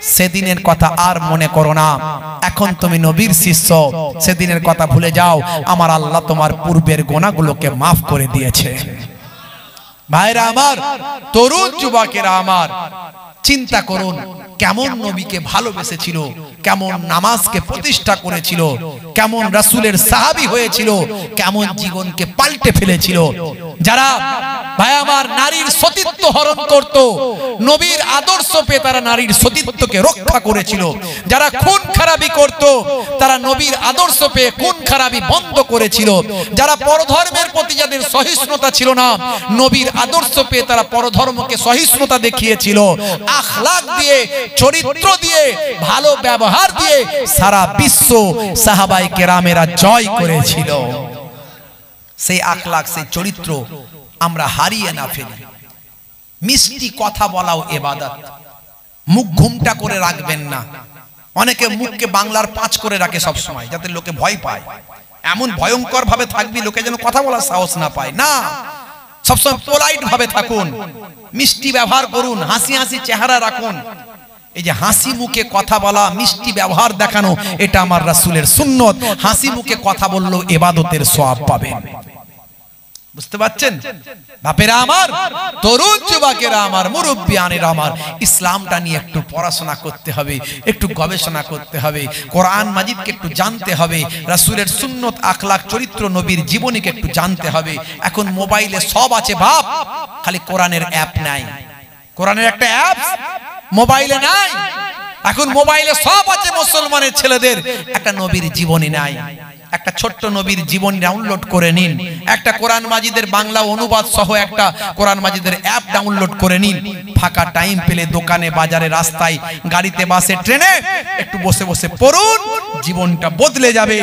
সেদিনের কথা আর মনে করো না, এখন তুমি নবীর শিষ্য, সেদিনের কথা ভুলে যাও। আমার আল্লাহ তোমার পূর্বের গুনাহগুলোকে মাফ করে দিয়েছে। ভাইরা আমার, তরুণ যুবকেরা আমার, চিন্তা করুন কেমন নবীকে ভালোবেসেছিল, কেমন নামাজকে প্রতিষ্ঠা করেছিল, কেমন রাসূলের সাহাবী হয়েছিল, কেমন জীবনকে পাল্টে ফেলেছিল। যারা ভাই আমার নারীর সতীত্ব হরণ করত, নবীর আদর্শ পেয়ে তারা নারীর সতীত্বকে রক্ষা করেছিল। যারা খুন খারাপি করত, তারা নবীর আদর্শ পেয়ে খুন খারাপি বন্ধ করেছিল। যারা পরধর্মের প্রতি যাদের সহিষ্ণুতা ছিল না, নবীর আদর্শ পেয়ে তারা পরধর্মকে সহিষ্ণুতা দেখিয়েছিল। আখলাক দিয়ে, চরিত্র দিয়ে, ভালো ব্যবহার দিয়ে সারা বিশ্ব সাহাবায়ে কেরামেরা জয় করেছিল। সেই আখলাক, সেই চরিত্র আমরা হারিয়ে না ফেলি। মিষ্টি কথা বলাও ইবাদত, মুখ ঘুমটা করে রাখবেন না। অনেকে মুখকে বাংলার 5 করে রাখে সব সময়, যাতে লোকে ভয় পায়। এমন ভয়ঙ্কর ভাবে থাকবি লোকে যেন কথা বলার সাহস না পায়। না, সবসময় পোলাইট ভাবে থাকুন, মিষ্টি ব্যবহার করুন, হাসি হাসি চেহারা রাখুন। এই যে হাসি মুখে কথা বলা, মিষ্টি ব্যবহার দেখানো, এটা আমার রাসূলের সুন্নত। হাসি মুখে কথা বললেও ইবাদতের সওয়াব পাবেন। বুঝতে পারছেন বাপেরা আমার, তরুণ যুবকেরা আমার, মুরব্বিয়ানেরা আমার, ইসলামটা নিয়ে একটু পড়াশোনা করতে হবে, একটু গবেষণা করতে হবে, কোরআন মাজিদকে একটু জানতে হবে, রাসূলের সুন্নত, আখলাক, চরিত্র, নবীর জীবনীকে একটু জানতে হবে। এখন মোবাইলে সব আছে বাপ, খালি কোরআনের অ্যাপ নাই। কোরআনের একটা অ্যাপ মোবাইলে নাই। এখন মোবাইলে সব আছে মুসলমানের ছেলেদের, একটা নবীর জীবনী নাই। একটা ছোট্ট নবীর জীবনী ডাউনলোড করে নিন, একটা কোরআন মাজিদের বাংলা অনুবাদ সহ একটা কোরআন মাজিদের অ্যাপ ডাউনলোড করে নিন। ফাঁকা টাইম পেলে দোকানে, বাজারে, রাস্তায়, গাড়িতে, বাসে, ট্রেনে একটু বসে বসে পড়ুন, জীবনটা বদলে যাবে,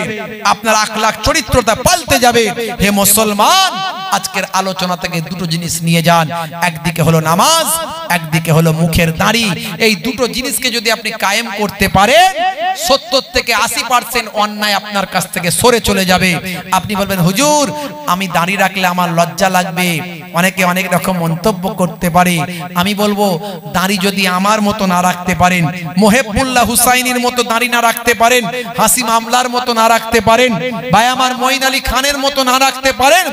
আপনার আখলাক চরিত্রটা পাল্টে যাবে। হে মুসলমান, আজকের আলোচনা থেকে দুটো জিনিস নিয়ে যান, একদিকে হলো নামাজ, একদিকে হলো মুখের দাড়ি। এই দুটো জিনিসকে যদি আপনি কায়েম করতে পারেন, 70 থেকে 80% অন্যায় আপনার কাছ থেকে সরে চলে যাবে। আপনি বলবেন, হুজুর আমি দাড়ি রাখলে আমার লজ্জা লাগবে, অনেকে অনেক রকম মন্তব্য করতে পারে। আমি বলবো, দাড়ি যদি আমার মতো না রাখতে পারেন, মোহেবুল্লাহ হুসাইনের মতো দাড়ি না রাখতে পারেন, হাসিম আমলার মতো না রাখতে পারেন, ভাই আমার মঈন আলী খানের মতো না রাখতে পারেন,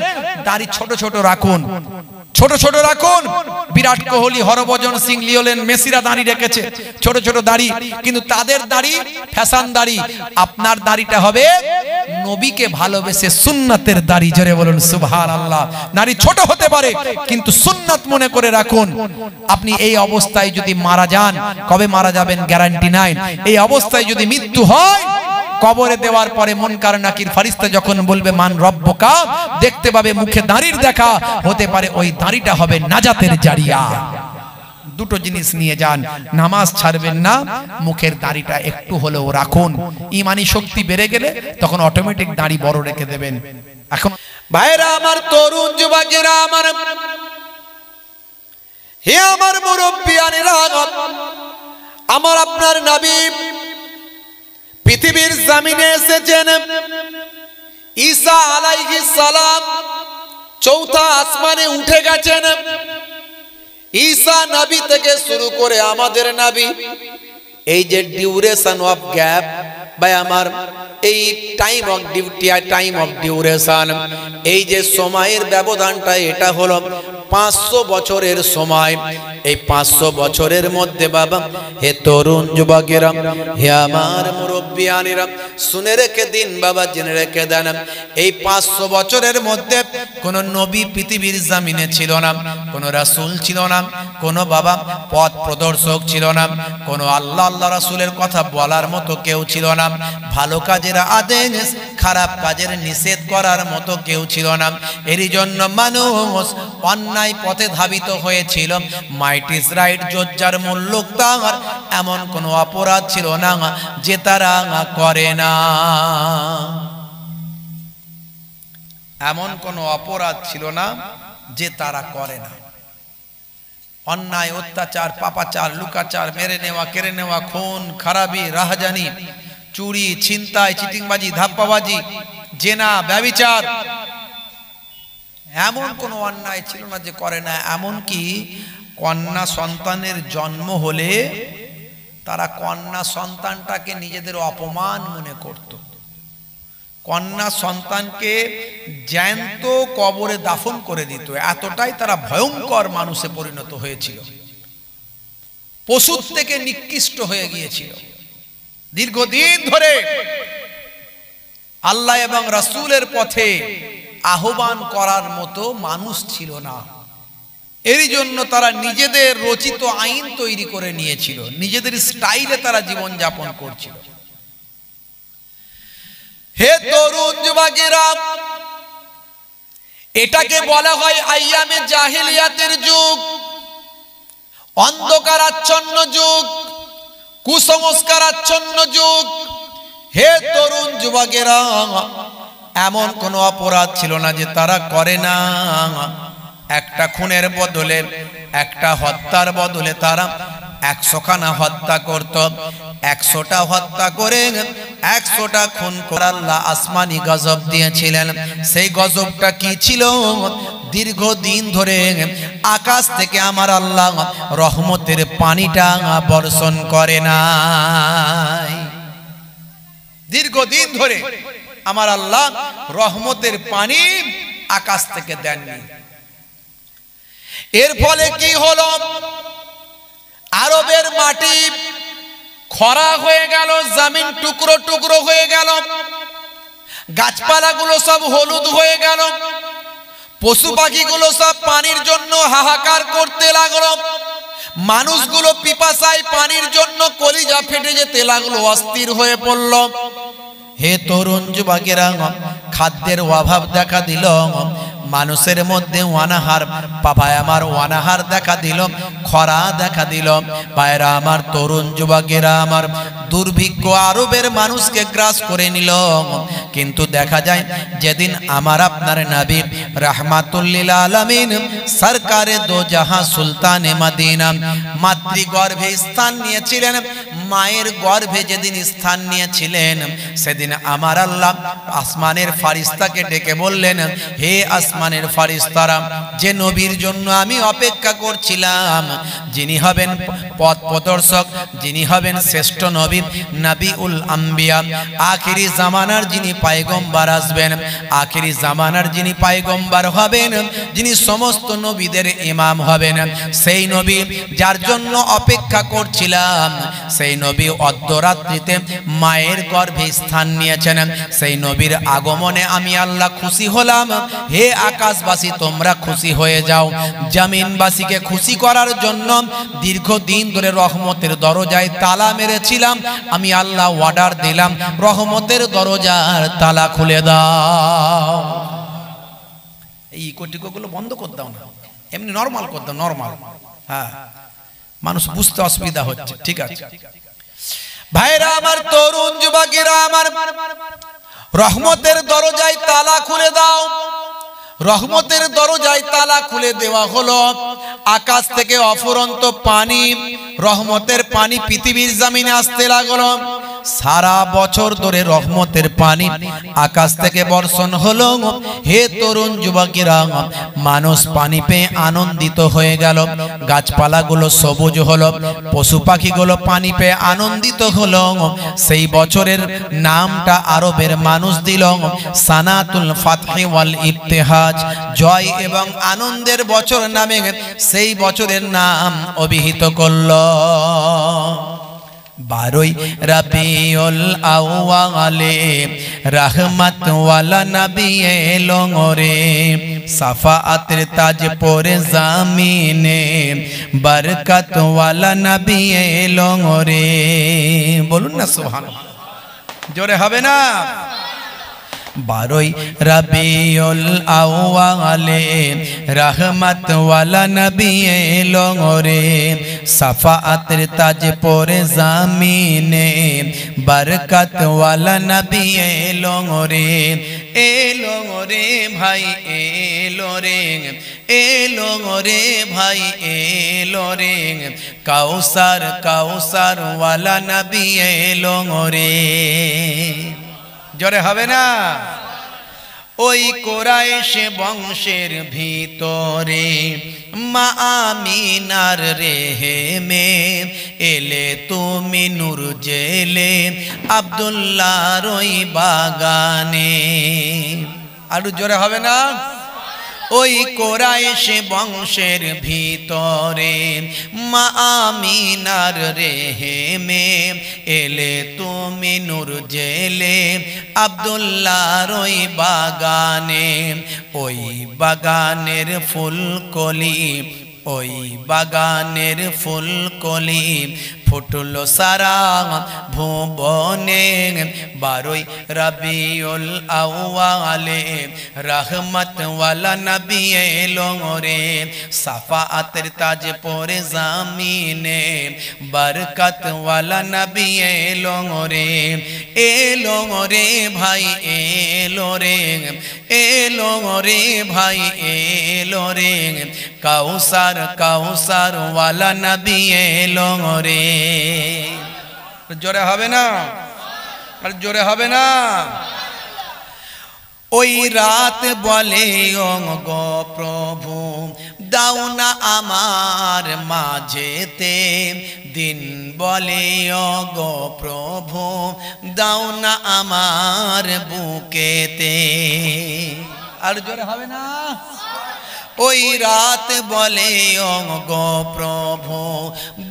দাড়ি ছোট ছোট রাখুন, ছোট ছোট রাখুন। বিরাট কোহলি, হরভজন সিং, লিওনেল মেসিরা দাড়ি রেখেছে, ছোট ছোট দাড়ি, কিন্তু তাদের দাড়ি ফ্যাশন দাড়ি। আপনার দাড়িটা হবে নবীকে ভালোবেসে সুন্নাতের দাড়ি। জোরে বলুন সুবহানাল্লাহ। দাড়ি ছোট হতে পারে কিন্তু সুন্নাত মনে করে রাখুন। আপনি এই অবস্থায় যদি মারা যান, কবে মারা যাবেন গ্যারান্টি নাই। এই অবস্থায় যদি মৃত্যু হয়, কবরে দেওয়ার পরে মুনকার নাকির ফেরেশতা যখন বলবে মান রব্বুকা, দেখতে পাবে মুখে দাড়ির দেখা, হতে পারে ওই দাড়িটা হবে নাজাতের জারিয়া। দুটো জিনিস নিয়ে যান, নামাজ ছাড়বেন না, মুখের দাড়িটা একটু হলেও রাখুন। ঈমানি শক্তি বেড়ে গেলে তখন অটোমেটিক দাড়ি বড় রেখে দেবেন। এখন ভাইরা আমার, তরুণ যুবকেরা আমার, হে আমার মুরব্বিয়ানেরা, আমার আপনার নবী পৃথিবীর জমিনে এসেছেন। ঈসা আলাইহিস সালাম চৌথা আসমানে উঠে গেছেন। ঈসা নবী থেকে শুরু করে আমাদের নবী, এই যে ডিউরেশন অফ গ্যাপ, ভাই আমার, এই টাইম অফ ডিউটি আর টাইম অফ ডিউরেশন, এই যে সময়ের ব্যবধানটা, এটা হলো 500 বছরের সময়। এই 500 বছরের মধ্যে বাবা, হে তরুণ যুবকেরা, হে আমার মুরব্বিয়ানেরা, শুনে রেখে দিন বাবা, জেনে রেখে দেন, এই 500 বছরের মধ্যে কোন নবী পৃথিবীর জমিনে ছিল না, কোন রাসূল ছিল না, কোন বাবা পথ প্রদর্শক ছিল না, কোন আল্লাহ রাসূলের কথা বলার মতো কেউ ছিল না, ভালো কাজের আদেশ খারাপ কাজের নিষেধ করার মতো কেউ ছিল না। এরই জন্য মানুষ অন্যায় পথে ধাবিত হয়েছিল। মাইট ইজ রাইট, জজ্জার মুল্লুক তার, এমন কোনো অপরাধ ছিল না যে তারা করে না, এমন কোনো অপরাধ ছিল না যে তারা করে না। অন্যায়, অত্যাচার, পাপাচার, লুকাচার, মেরে নেওয়া, কেড়ে নেওয়া, খুন খারাপি, রাহাজানি, চুরি, ছিনতাই, চিটিংবাজি, ধাপ্পাবাজি, জেনা, ব্যভিচার, এমন কোনো অন্যায় ছিল না যে করে না। এমনকি কন্যা সন্তানের জন্ম হলে তারা কন্যা সন্তানটাকে নিজেদের অপমান মনে করত। কন্যা সন্তানকে জ্যান্ত কবরে দাফন করে দিত, এতটাই তারা ভয়ঙ্কর মানুষে পরিণত হয়েছিল, পশুর থেকে নিকৃষ্ট হয়ে গিয়েছিল। দীর্ঘদিন ধরে আল্লাহ এবং রাসূলের পথে আহ্বান করার মতো মানুষ ছিল না। এরই জন্য তারা নিজেদের রচিত আইন তৈরি করে নিয়েছিল, নিজেদের স্টাইলে তারা জীবন যাপন করছিল। হে তরুণ যুবকেরা, এটাকে বলা হয় আইয়ামে জাহিলিয়াতের যুগ, অন্ধকারাচ্ছন্ন যুগ, কুসংস্কারাচ্ছন্ন যুগ। হে তরুণ যুবকেরা, এমন কোনো অপরাধ ছিল না যে তারা করে না। একটা খুনের বদলে, একটা হত্যার বদলে তারা 100খানা হত্যা করত। 100টা হত্যা করে 100টা খুন করে আল্লাহ আসমানি গজব দিয়েছিলেন। সেই গজবটা কি ছিল? দীর্ঘদিন ধরে আকাশ থেকে আমার আল্লাহ রহমতের পানিটা বর্ষণ করে নাই। দীর্ঘদিন ধরে আমার আল্লাহ রহমতের পানি আকাশ থেকে দেননি। এর ফলে কি হলো? আরবের মাটি খরা হয়ে গেল, জমিন টুকরো টুকরো হয়ে গেল, গাছপালাগুলো সব হলুদ হয়ে গেল, পশু পাখিগুলো সব পানির জন্য হাহাকার করতে লাগলো, মানুষগুলো পিপাসায় পানির জন্য কলিজা ফেটে যেতে লাগলো, অস্থির হয়ে পড়ল। হে তরুণ যুবকেরা, খাদ্যের অভাব দেখা দিল, মানুষের মধ্যে অনাহার, পাপায় আমার অনাহার দেখা দিল, খরা দেখা দিল। ভাইরা আমার, তরুণ যুবকেরা আমার, দুর্ভিক্ষ আরবের মানুষকে গ্রাস করে নিল। কিন্তু দেখা যায় যেদিন আমার আপনার নবী রাহমাতুল লিল আলামিন সরকারে দো জাহাঁ সুলতানে মদিনা মাতৃগর্ভে স্থান নিয়েছিলেন, মায়ের গর্ভে যেদিন স্থান নিয়েছিলেন, সেদিন আমার আল্লাহ আসমানের ফারিস্তাকে ডেকে বললেন, হে আসমানের ফারিস্তারা, যে নবীর জন্য আমি অপেক্ষা করছিলাম, যিনি হবেন পথ প্রদর্শক, যিনি হবেন শ্রেষ্ঠ নবী, নবিউল আম্বিয়া, আখিরি জামানার যিনি পয়গম্বর আসবেন, আখিরি জামানার যিনি পয়গম্বর হবেন, যিনি সমস্ত নবীদের ইমাম হবেন, সেই নবী যার জন্য অপেক্ষা করছিলাম, সেই নবী অর্ধরাত্রিতে মায়ের গর্ভে স্থান নিয়েছেন। সেই নবীর আগমনে আমি আল্লাহ খুশি হলাম। হে আকাশবাসী, তোমরা খুশি হয়ে যাও। জমিনবাসীকে খুশি করার জন্য দীর্ঘদিন ধরে রহমতের দরজায় তালা মেরেছিলাম, আমি আল্লাহ অর্ডার দিলাম, রহমতের দরজার তালা খুলে দাও। এই ইকোটিকোগুলো বন্ধ করে দাও না, এমনি নরমাল করে দাও, নরমাল। হ্যাঁ, মানুষ বুঝতে অসুবিধা হচ্ছে, ঠিক আছে। ভাইরা আমার, তরুণ যুবকেরা আমার, রহমতের দরজায় তালা খুলে দাও। রহমতের দরজায় তালা খুলে দেওয়া হলো। আকাশ থেকে অফুরন্ত পানি, রহমতের পানি পৃথিবীর জমিনে আসতে লাগলো। সারা বছর ধরে রহমতের পানি আকাশ থেকে বর্ষণ হলো। হে তরুণ যুবকেরা, মানুষ পানি পেয়ে আনন্দিত হয়ে গেল, গাছপালাগুলো সবুজ হলো, পশু পাখিগুলো পানি পেয়ে আনন্দিত হলো। সেই বছরের নামটা আরবের মানুষ দিল সানাতুল ফাতহি ওয়াল ইবতিহাজ, জয় এবং আনন্দের বছর নামে সেই বছরের নাম অভিহিত করল। 12 রবিউল আউয়ালে রহমত ওয়ালা নবী এলো রে, সাফাআতের তাজ পরে জামিনে বরকত ওয়ালা নবী এলো রে। বলুন না সুবহানাল্লাহ, জোরে হবে না? 12 রবিউল আউয়ালে রহমত ওয়ালা নবী এলো রে, সাফাআতের তাজ পরে জামিনে বরকত ওয়ালা নবী এলো রে। এলো রে ভাই এলো রে, এলো রে ভাই এলো রে, কাউসার কাউসার ওয়ালা নবী এলো রে। জোরে হবে না? ওই কুরাইশ বংশের ভিতরে মা আমিনার রেহেমে এলে তুমি নূর জেলে আব্দুল্লাহর ওই বাগানে। আরো জোরে হবে না? ওই কুরাইশ বংশের ভিতরে মা আমিনার রেহেমে এলে তুমি নূর জেলে আব্দুল্লাহর ওই বাগানে। ওই বাগানের ফুলকলি, ওই বাগানের ফুলকলি ফুটলো সারা ভুবনে। 12 রবিউল আউয়ালে রহমত ওয়ালা নবী এলো রে, সাফাআতের তাজ পরে জামিনে বরকত ওয়ালা নবী এলো রে। এলো রে ভাই এলো রে, এলো রে ভাই এলো রে, কাউসার কাউসার ওয়ালা নবী এলো রে। জোরে হবে না? আর জোরে হবে না? ওই রাত বলে ও গো প্রভু দাও না আমার মাঝেতে, দিন বলে ও গো প্রভু দাও না আমার বুকেতে। আর জোরে হবে না? ওই রাত বলে ও গো প্রভু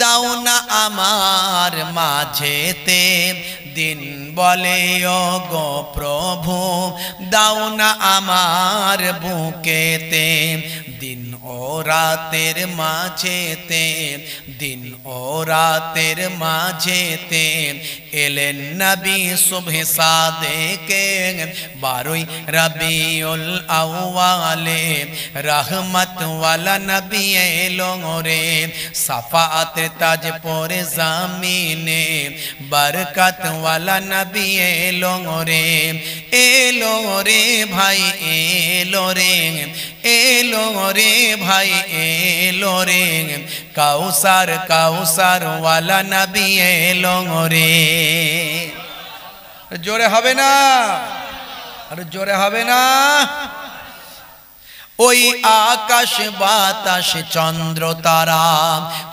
দাও না আমার মাঝেতে, দিন বলে ও গো প্রভু দাও না আমার বুকেতে। দিন ও রাতের মাঝেতে, দিন ও রাতের মাঝেতে এলেন নবী সুবহে সাদেকে। 12 রবিউল আউয়ালে রহমত ওয়ালা নবী এলো রে, সাফাআতের তাজ পরে জামিনে বরকত ওয়ালা নবী এলো রে। এলো রে ভাই এলো রে, এলো রে ভাই এলো রে, কাউসার কাউসার ওয়ালা নবী এলো রে। জোরে হবে না? আর জোরে হবে না? ওই আকাশ বাতাস চন্দ্র তারা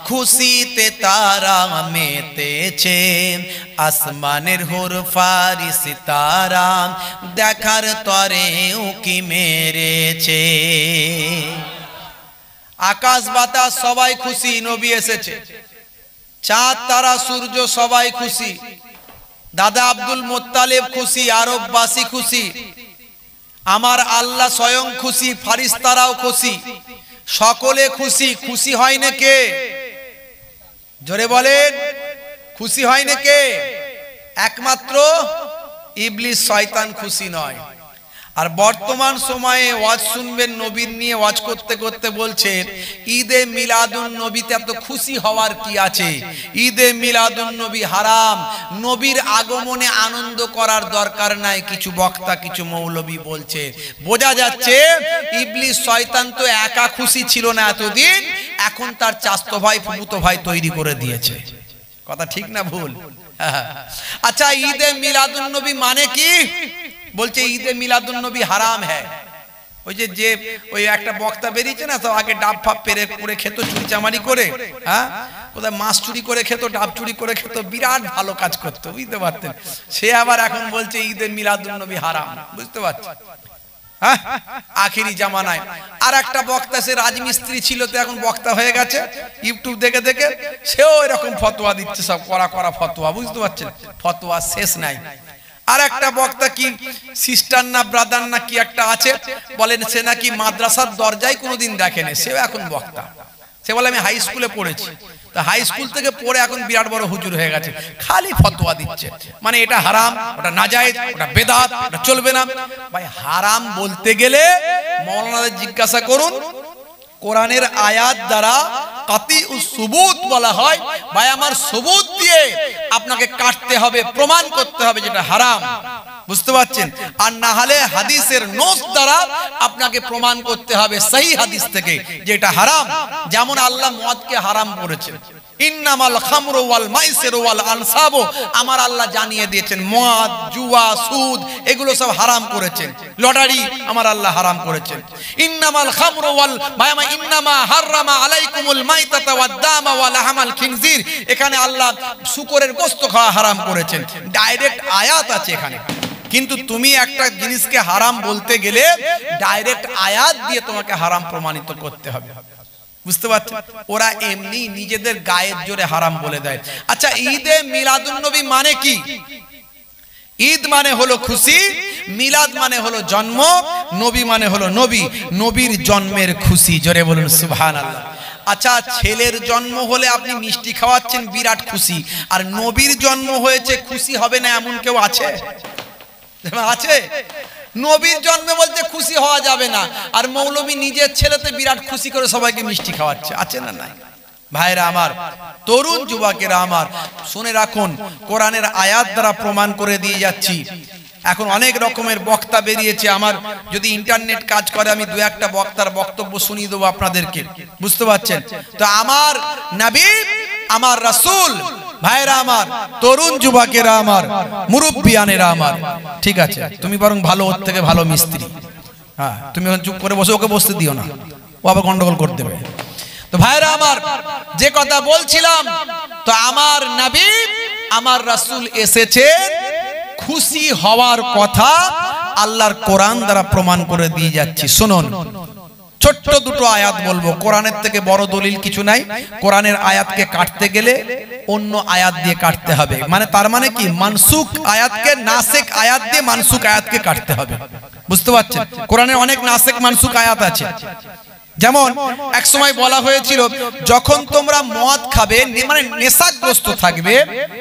খুশিতে তারা মেতেছে, আসমানের হুর ফারিস তারা দেখার তরে উকি মেরেছে। আকাশ বাতাস সবাই খুশি, নবী এসেছে। চাঁদ তারা সূর্য সবাই খুশি, দাদা আব্দুল মুত্তালিব খুশি, আরববাসী খুশি, আমার আল্লাহ স্বয়ং খুশি, ফারিস্তারাও খুশি, সকলে খুশি। খুশি হয় না কে? জোরে বলেন, খুশি হয় না কে? একমাত্র ইবলিস শয়তান খুশি নয়। আর বর্তমান সময়ে ওয়াজ শুনবেন, নবীর নিয়ে ওয়াজ করতে করতে বলছেন ঈদে মিলাদুন নবীতে এত খুশি হওয়ার কি আছে? ঈদে মিলাদুন নবী হারাম, নবীর আগমনে আনন্দ করার দরকার নাই, কিছু বক্তা কিছু মৌলবী বলছে। বোঝা যাচ্ছে ইবলিস শয়তান তো একা খুশি ছিল না এতদিন, এখন তার চাস্তো ভাই ফুফুতো ভাই তৈরি করে দিয়েছে। কথা ঠিক না ভুল? আচ্ছা, ঈদে মিলাদুন নবী মানে কি? বলছে ঈদে মিলাদুন নবী হারাম হ্যায়। ওই একটা বক্তা বেরিয়েছে না, তো আগে ডাব ফাপ পেরে করে খেত, চুরি চামারি করে, হ্যাঁ, কোথায় মাছ চুরি করে খেত, ডাব চুরি করে খেত, বিরাট ভালো কাজ করতো, বুঝতে পারতেন? সে আবার এখন বলছে ঈদে মিলাদুন নবী হারাম, বুঝতে পারছেন? হ্যাঁ, আখিরি জামানায়। আর একটা বক্তা, সে রাজমিস্ত্রি ছিল, তো এখন বক্তা হয়ে গেছে, ইউটিউব দেখে দেখে সেও এরকম ফতোয়া দিচ্ছে, সব করা করা ফতোয়া, বুঝতে পারছেন? ফতোয়া শেষ নাই। আর একটা বক্তা কি সিস্টার না ব্রাদার না কি একটা আছে, বলেন সে নাকি মাদ্রাসার দরজায় কোনোদিন দেখেনি, সেও এখন বক্তা। সে বলে আমি হাই স্কুলে পড়েছি, তো হাই স্কুল থেকে পড়ে এখন বিরাট বড় হুজুর হয়ে গেছে, খালি ফতোয়া দিচ্ছে, মানে এটা হারাম, ওটা নাজায়েজ, ওটা বেদাত, ওটা চলবে না। ভাই, হারাম বলতে গেলে মাওলানাদের জিজ্ঞাসা করুন, কোরআনের আয়াত দ্বারা কাতিউস সুবুত বলা হয়, ভাই আমার সবুত দিয়ে আপনাকে কাটতে হবে, প্রমাণ করতে হবে যেটা হারাম, বুঝতে পারছেন? আর না হলে হাদিসের নোস দ্বারা আপনাকে প্রমাণ করতে হবে সহি হাদিস থেকে যে এটা হারাম। যেমন আল্লাহ মদকে হারাম করেছেন, ইন্নামাল খামরু ওয়াল মাইসিরু ওয়াল আনসাবু, আমার আল্লাহ জানিয়ে দিয়েছেন মদ, জুয়া, সুদ এগুলো সব হারাম করেছেন। লটারি আমার আল্লাহ হারাম করেছেন। ইন্নামাল খামরু ওয়াল মাইমা ইন্নামা হারামা আলাইকুমুল মাইতাতা ওয়াদ দামা ওয়া লাহমাল খিনজির, এখানে আল্লাহ শুকরের গোশত খাওয়া হারাম করেছেন, ডাইরেক্ট আয়াত আছে এখানে। কিন্তু তুমি একটা জিনিসকে হারাম বলতে গেলে ডাইরেক্ট আয়াত দিয়ে তোমাকে হারাম প্রমাণিত করতে হবে, বুঝতে পারছেন? ওরা এমনি নিজেদের গায়ের জোরে হারাম বলে দেয়। আচ্ছা, ঈদে মিলাদুন নবী মানে কি? ঈদ মানে হলো খুশি, মিলাদ মানে হলো জন্ম, নবী মানে হলো নবী, নবীর জন্মের খুশি, জোরে বলুন সুবহানাল্লাহ। আচ্ছা, ছেলের জন্ম হলে আপনি মিষ্টি খাওয়াচ্ছেন, বিরাট খুশি, আর নবীর জন্ম হয়েছে খুশি হবে না এমন কেউ আছে? আছে? নবীর জন্মে বলতে খুশি হওয়া যাবে না, আর মৌলবী নিজের ছেলেতে বিরাট খুশি করে সবাইকে মিষ্টি খাওয়াচ্ছে, আছে না নাই? ভাইরা আমার, তরুণ যুবকেরা আমার, শুনে রাখুন, কোরআনের আয়াত দ্বারা প্রমাণ করে দিয়ে যাচ্ছি। এখন অনেক রকমের বক্তা বেরিয়েছে, আমার যদি ইন্টারনেট কাজ করে আমি দু একটা বক্তার বক্তব্য শুনিয়ে দেবো আপনাদেরকে, বুঝতে পারছেন? তো আমার নবী, আমার রাসূল, ভাইরা আমার, তরুণ যুবকেরা আমার, মুরব্বিয়ানেরা আমার, ঠিক আছে, তুমি বরং ভালো, ওর থেকে ভালো মিস্ত্রি, হ্যাঁ, তুমি চুপ করে বসে, ওকে বসতে দিও না, ও আবার গন্ডগোল করে দেবে। তো ভাইরা আমার, যে কথা বলছিলাম, তো আমার নবী, আমার রাসূল এসেছে, খুশি হওয়ার কথা আল্লাহর কোরআন দ্বারা প্রমাণ করে দিয়ে যাচ্ছি। শুনুন, ছোট্ট দুটো আয়াত বলবো, কোরআনের থেকে বড় দলিল কিছু নাই। কোরআনের আয়াতকে কাটতে গেলে অন্য আয়াত দিয়ে কাটতে হবে, মানে তার মানে কি, মানসুখ আয়াতকে নাসেখ আয়াত দিয়ে মানসুখ আয়াতকে কাটতে হবে, বুঝতে পারছেন? কোরআনের অনেক নাসেখ মানসুখ আয়াত আছে। যেমন এক সময় বলা হয়েছিল, যখন তোমরা মদ খাবে, মানে নেশাগ্রস্ত থাকবে,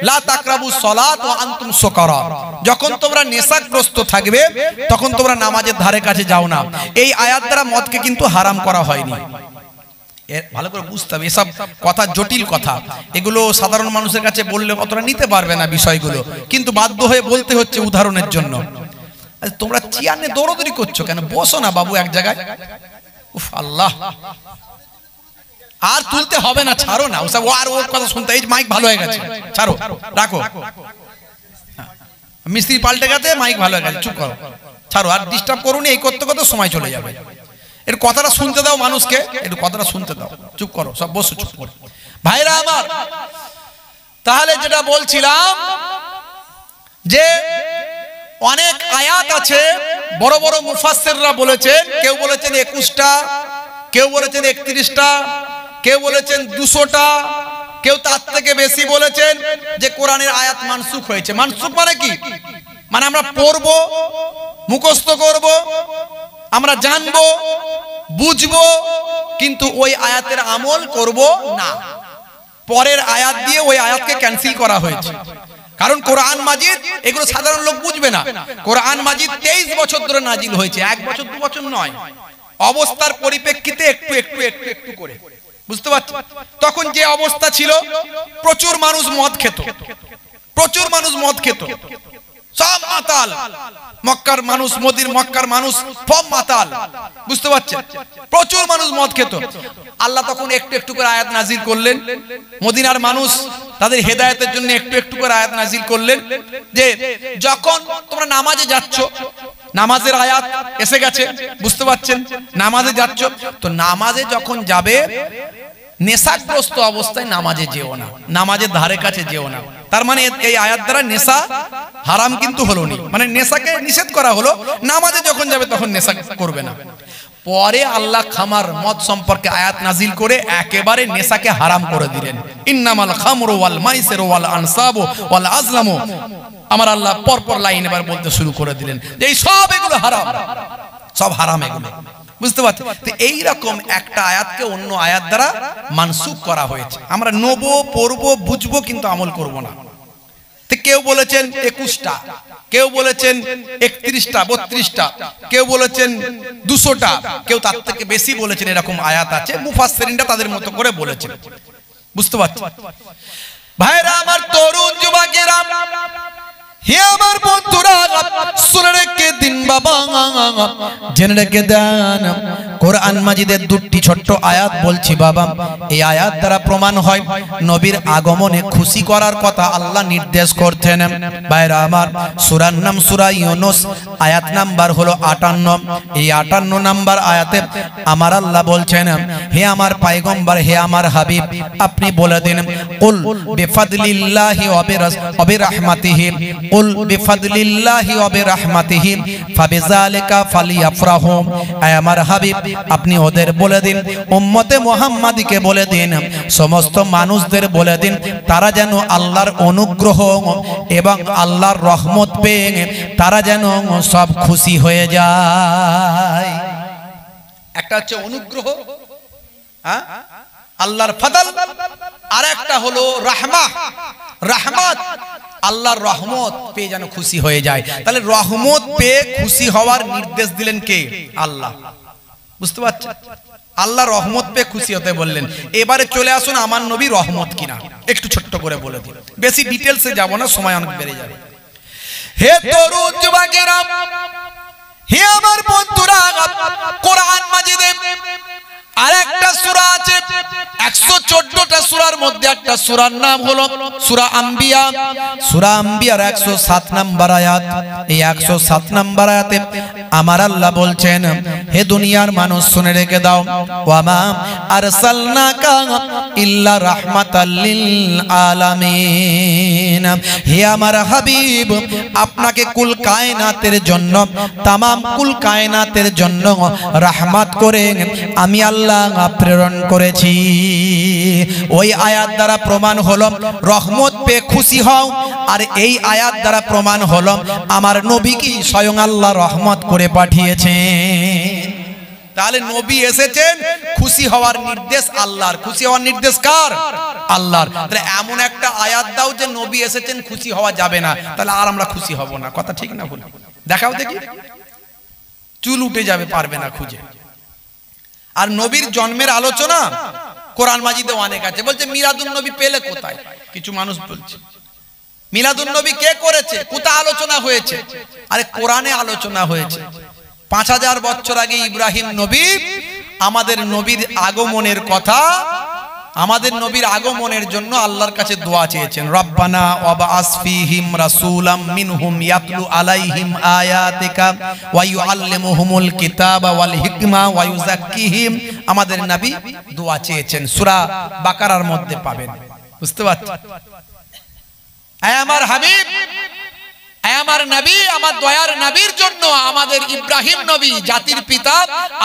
লা তাকরাবুস সালাত ওয়া আনতুম সুকারা, যখন তোমরা নেশাগ্রস্ত থাকবে তখন তোমরা নামাজের ধারে কাছে যাও না। এই আয়াত দ্বারা মদকে কিন্তু হারাম করা হয়নি। ভালো করে বুঝতে হবে, এসব কথা জটিল কথা, এগুলো সাধারণ মানুষের কাছে বললে অতটা নিতে পারবে না বিষয়গুলো, কিন্তু বাধ্য হয়ে বলতে হচ্ছে উদাহরণের জন্য। তোমরা চিয়ানে দৌড়দৌড়ি করছো কেন? বসো না বাবু এক জায়গায়। উফ আল্লাহ, আর তুলতে হবে না, ছাড়ো না ওসব, আর ওর কথা শুনতে, এই মাইক ভালো হয়ে গেছে, ছাড়ো, রাখো, মিস্ত্রি পাল্টে গেছে, মাইক ভালো হয়ে গেছে, চুপ করো, ছাড়ো, আর ডিস্টার্ব করুন, এই করতে করতে সময় চলে যাবে। এর কথাটা শুনতে দাও মানুষকে, একটু কথাটা শুনতে দাও, চুপ করো, সব বসো, চুপ করো। ভাইরা আমার, তাহলে যেটা বলছিলাম যে অনেক আয়াত আছে, বড় বড় মুফাসসিররা বলেছেন, কেউ বলেছেন 21টা, কেউ বলেছেন 31টা, কেউ বলেছেন 200টা, কেউ তার থেকে বেশি বলেছেন যে কোরআনের আয়াত মানসুখ হয়েছে। মানসুখ মানে কি? মানে আমরা পড়বো, মুখস্থ করব, আমরা জানবো, বুঝবো, কিন্তু ওই আয়াতের আমল করব না। পরের আয়াত দিয়ে ওই আয়াতকে ক্যান্সেল করা হয়েছে। কারণ কোরআন মাজিদ এগুলো সাধারণ লোক বুঝবে না। কোরআন মাজিদ 23 বছর ধরে নাজিল হয়েছে, 1 বছর 2 বছর নয়, অবস্থার পরিপ্রেক্ষিতে একটু একটু একটু একটু করে, বুঝতে পারছেন? তখন যে অবস্থা ছিল, প্রচুর মানুষ মদ খেত, প্রচুর মানুষ মদ খেত, সব মাতাল, মক্কার মানুষ, মক্কার মানুষ ফম মাতাল, বুঝতে পারছেন, প্রচুর মানুষ মদ খেত। আল্লাহ তখন একটু একটু করে আয়াত নাজিল করলেন, মদিনার মানুষ তাদের হেদায়েতের জন্য একটু একটু করে আয়াত নাজিল করলেন যে যখন তোমরা নামাজে যাচ্ছ, নামাজের আয়াত এসে গেছে, বুঝতে পারছেন, নামাজে যাচ্ছ তো নামাজে যখন যাবে নেশাগ্রস্ত অবস্থায় নামাজে যেও না, নামাজের ধারে কাছে যেও না। তার মানে এই আয়াত দ্বারা নেশা হারাম কিন্তু হলো নি, মানে নেশাকে নিষেধ করা হলো, নামাজে যখন যাবে তখন নেশা করবে না। পরে আল্লাহ খামার মদ সম্পর্কে আয়াত নাজিল করে একেবারে নেশাকে হারাম করে দিলেন। ইন্নামাল খামরু ওয়াল মাইসিরু ওয়াল আনসাবু ওয়াল আজলামু, আমার আল্লাহ পরপর লাইন এবার বলতে শুরু করে দিলেন যে এই সব এগুলো হারাম, সব হারাম এগুলো, বুঝতে পারছেন। তো এইরকম একটা আয়াতকে অন্য আয়াত দ্বারা মানসুখ করা হয়েছে। আমরা নেবো, পড়বো, বুঝবো, কিন্তু আমল করব না। তো কেউ বলেছেন 21টা, কেউ বলেছেন 31টা, 32টা, কেউ বলেছেন 200টা, কেউ তার থেকে বেশি বলেছেন। এরকম আয়াত আছে, মুফাসসিরিনরা তাদের মতো করে বলেছেন, বুঝতে পারছেন। ভাইরা আমার, তরুণ যুবকেরা, হে আমার বন্ধুরা, শুনে রেখে দিন বাবা, জেনে রেখে দেন, কোরআন মাজিদের দুটি ছোট্ট আয়াত বলছি বাবা। এই আয়াত দ্বারা প্রমাণ হয় নবীর আগমনে খুশি করার কথা আল্লাহ নির্দেশ করতেন। ভাইরা আমার, সূরার নাম সূরা ইউনূস, আয়াত নাম্বার হলো 58। এই 58 নাম্বার আয়াতে আমার আল্লাহ বলছেন, হে আমার পয়গম্বর, হে আমার হাবিব, আপনি বলে দিন, কুল বিফাদলিল্লাহি ওয়া বিরহমাতিহি, কুল বিফাদলিল্লাহি ওয়া বিরহমাতিহি ফাবিযালিকা ফালিয়াফরাহু। হে আমার হাবিব, আপনি ওদের বলে দিন, উম্মতে মুহাম্মাদীকে বলে দিন, সমস্ত মানুষদের বলে দিন, তারা যেন আল্লাহর অনুগ্রহ এবং আল্লাহর রহমত পেয়ে তারা যেন সব খুশি হয়ে যায়। একটা হচ্ছে অনুগ্রহ, আল্লাহর ফজল, আর একটা হলো রাহমাত, রাহমাত, আল্লাহর রহমত পেয়ে যেন খুশি হয়ে যায়। তাহলে রহমত পেয়ে খুশি হওয়ার নির্দেশ দিলেন কে? আল্লাহ, বুঝতে পারছেন। আল্লাহ রহমত পেয়ে খুশি হতে বললেন। এবারে চলে আসুন আমার নবী রহমত কিনা, একটু ছোট্ট করে বলে দিন, বেশি ডিটেলসে যাব না, সময় অনেক বেড়ে যাবে। হে তরুণ যুবকেরা, হে আমার বন্ধুরা, কোরআন মাজিদে আরেকটা সূরা আছে, 114টা সূরার মধ্যে একটা সূরার নাম হলো সূরা আম্বিয়া। সূরা আম্বিয়ার 107 নাম্বার আয়াত। এই 107 নাম্বার আয়াতে আমার আল্লাহ বলছেন, হে দুনিয়ার মানুষ শুনে রেখে দাও, ওয়া মা আরসালনাকা ইল্লা রাহমাতাল লিল আলামিন। হে আমার হাবিব, আপনাকে কুল কায়নাতের জন্য, तमाम কুল কায়নাতের জন্য রহমত করে আমি আল্লাহ প্রেরণ করেছি। ওই আয়াত দ্বারা প্রমাণ হলো রহমত পেয়ে খুশি হও, আর এই আয়াত দ্বারা প্রমাণ হলো আমার নবীকে স্বয়ং আল্লাহ রহমত করে পাঠিয়েছেন। তাহলে নবী এসেছেন, খুশি হওয়ার নির্দেশ আল্লাহর। খুশি হওয়ার নির্দেশ কার? আল্লাহর। তাহলে এমন একটা আয়াত দাও যে নবী এসেছেন, খুশি হওয়া যাবে না, তাহলে আর আমরা খুশি হব না। কথা ঠিক না ভুল? দেখাও দেখি, চুল উঠে যাবে, পারবে না খুঁজে। আর নবীর জন্মের আলোচনা কোরআন মাজিদে অনেক আছে। বলছে মিলাদুন নবী পেলে কোথায়? কিছু মানুষ বলছে মিলাদুন নবী কে করেছে, কোথায় আলোচনা হয়েছে? আরে কোরআনে আলোচনা হয়েছে। 5000 বছর আগে ইব্রাহিম নবী আমাদের নবীর আগমনের কথা, আমাদের নবীর আগমনের জন্য আল্লাহর কাছে দোয়া চেয়েছেন, রব্বানা ওয়াবআস ফীহিম রাসূলাম মিনহুম ইয়াতলু আলাইহিম আয়াতিকা ওয়া ইউআল্লিমুহুমুল কিতাবা ওয়াল হিকমা ওয়া ইউযাক্কিহিম। আমাদের নবী দোয়া চেয়েছেন, সূরা বাকারার মধ্যে পাবেন, বুঝতে পারছেন। হে আমার হাবিব, হে আমার নবী, আমার দয়ার নবীর জন্য আমাদের ইব্রাহিম নবী জাতির পিতা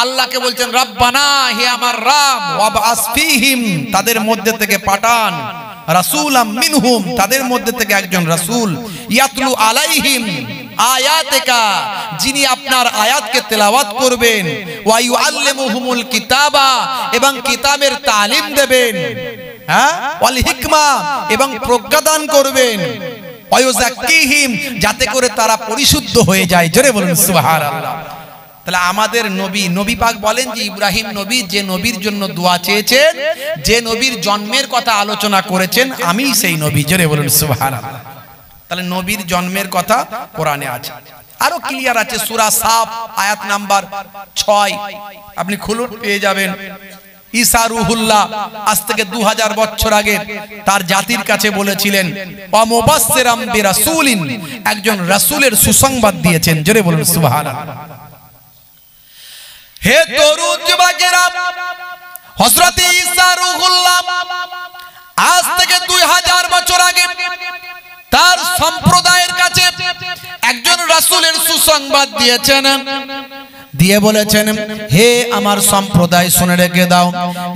আল্লাহকে বলছেন, রব্বানা, হে আমার রব, ওয়াবআস ফীহিম, তাদের মধ্যে থেকে পাঠান, রাসূলাম মিনহুম, তাদের মধ্যে থেকে একজন রাসূল, ইয়াতলু আলাইহিম আয়াতিকা, যিনি আপনার আয়াতকে তেলাওয়াত করবেন, ওয়া ইউআল্লিমুহুমুল কিতাবা, এবং কিতাবের তালিম দেবেন, হ্যাঁ, ওয়াল হিকমা, এবং প্রজ্ঞাদান করবেন, ওয়া ইউযাক্কিহিম, যাতে করে তারা পরিশুদ্ধ হয়ে যায়। জোরে বলুন সুবহানাল্লাহ। তাহলে আমাদের নবী, নবী পাক বলেন যে ইব্রাহিম নবী যে নবীর জন্য দোয়া চেয়েছেন, যে নবীর জন্মের কথা আলোচনা করেছেন, আমি সেই নবী। জোরে বলুন সুবহানাল্লাহ। তাহলে নবীর জন্মের কথা কোরআনে আছে। আরো ক্লিয়ার আছে সূরা সাফ আয়াত নাম্বার 6 আপনি খুলুন পেয়ে যাবেন। ঈসা রুহুল্লাহ আজ থেকে 2000 বছর আগে তার জাতির কাছে বলেছিলেন ওয়া মুবাশশিরাম বিরাসূলিন, একজন রাসূলের সুসংবাদ দিয়েছেন। জোরে বলুন সুবহানাল্লাহ। হে তরুণ যুবকেরা, হযরত ঈসা রুহুল্লাহ আজ থেকে 2000 বছর আগে তার সম্প্রদায়ের কাছে একজন রাসূলের সুসংবাদ দিয়েছেন, দিয়ে বলেছেন হে আমার সম্প্রদায় শুনে রেখে দাও,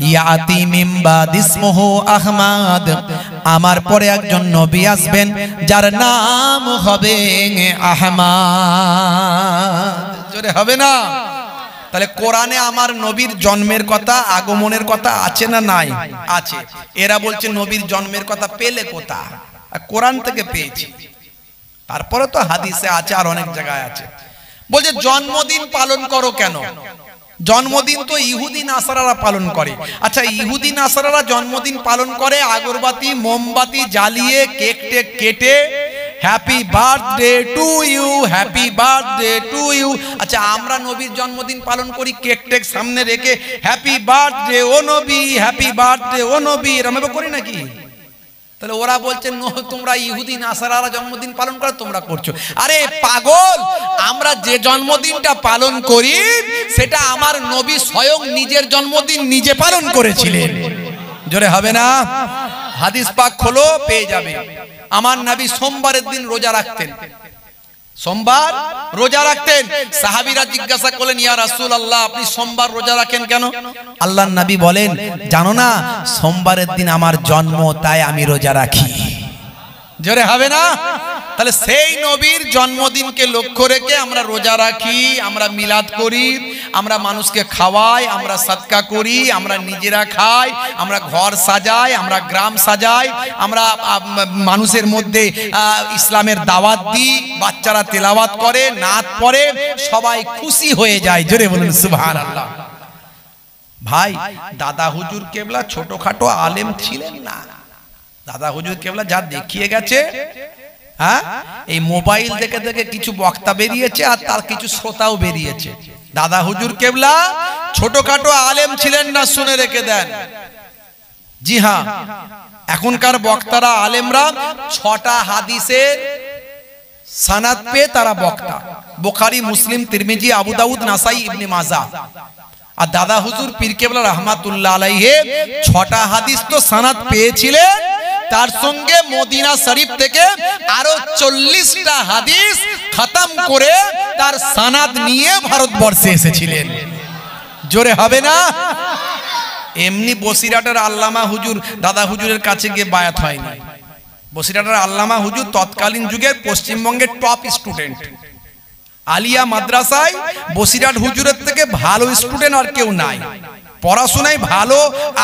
ইয়াতি মিন বাদ ইসমুহু আহমদ, আমার পরে একজন নবী আসবেন যার নাম হবে আহমদ। জোরে হবে না? তাহলে কোরআনে আমার নবীর জন্মের কথা, আগমনের কথা আছে না নাই? আছে। এরা বলছে নবীর জন্মের কথা পেলে কোথা? কোরআন থেকে পেয়েছি। তারপরে তো হাদিসে আছে, আর অনেক জায়গায় আছে। বলছে জন্মদিন পালন করো কেন? জন্মদিন তো ইহুদি নাসারারা পালন করে। আচ্ছা, ইহুদি নাসারারা জন্মদিন পালন করে আগরবাতি মোমবাতি জ্বালিয়ে কেক টেক কেটে happy birthday to you, happy birthday to you. আচ্ছা, আমরা নবীর জন্মদিন পালন করি কেক টেক সামনে রেখে হ্যাপি বার্থডে ও নবী, হ্যাপি বার্থডে ও নবী, এরকম করি নাকি? তাহলে ওরা বলছে তোমরা ইহুদি নাসারারা জন্মদিন পালন করো, তোমরা করছো। আরে পাগল, আমরা যে জন্মদিনটা পালন করি সেটা আমার নবী স্বয়ং নিজের জন্মদিন নিজে পালন করেছিলেন। জোরে হবে না? হাদিস পাক খোলো পেয়ে যাবে। আমার নবী সোমবারের দিন রোজা রাখতেন, সোমবার রোজা রাখতেন। সাহাবীরা জিজ্ঞাসা করলেন ইয়া রাসূলুল্লাহ আপনি সোমবার রোজা রাখেন কেন? আল্লাহর নবী বলেন জানো না সোমবারের দিন আমার জন্ম, তাই আমি রোজা রাখি। জোরে হবে না? তাহলে সেই নবীর জন্মদিনকে লক্ষ্য রেখে আমরা রোজা রাখি, আমরা মিলাদ করি, আমরা মানুষকে খাওয়াই, আমরা সাদকা করি, আমরা নিজেরা খাই, আমরা ঘর সাজাই, আমরা গ্রাম সাজাই, আমরা মানুষের মধ্যে ইসলামের দাওয়াত দিই, বাচ্চারা তেলাওয়াত করে, নাত পড়ে, সবাই খুশি হয়ে যায়। জোরে বলুন সুবহানাল্লাহ। ভাই, দাদা হুজুর কেবলা ছোটখাটো আলেম ছিলেন না। দাদা হুজুর কেবলা যা দেখিয়ে গেছে, হ্যাঁ, এই মোবাইল দেখে দেখে কিছু বক্তা বেরিয়েছে আর তার কিছু শ্রোতাও বেরিয়েছে। দাদা হুজুর কেবলা ছোটখাটো আলেম ছিলেন না, শুনে রেখে দেন। জি হ্যাঁ, এখনকার বক্তারা আলেমরা 6টা হাদিসের সনদ পে তারা বক্তা, বুখারী মুসলিম তিরমিজি আবু দাউদ নাসাই ইবনে মাজাহ। আর দাদা হুজুর পীর কেবলা রহমাতুল্লাহ আলাইহি 6টা হাদিস তো সনদ পেয়েছিলেন, তার সঙ্গে মদিনা শরীফ থেকে আরো 40টা হাদিস খতম করে তার সনদ নিয়ে ভারতবর্ষে এসেছিলেন। জোরে হবে না? এমনি বসিরহাটের আল্লামা হুজুর দাদা হুজুরের কাছে গিয়ে বায়াত হয়নি। বসিরহাটের আল্লামা হুজুর তৎকালীন যুগের পশ্চিমবঙ্গের টপ স্টুডেন্ট। আলিয়া মাদ্রাসায় বসিরহাট হুজুরের থেকে ভালো স্টুডেন্ট আর কেউ নাই, পড়াশোনায় ভালো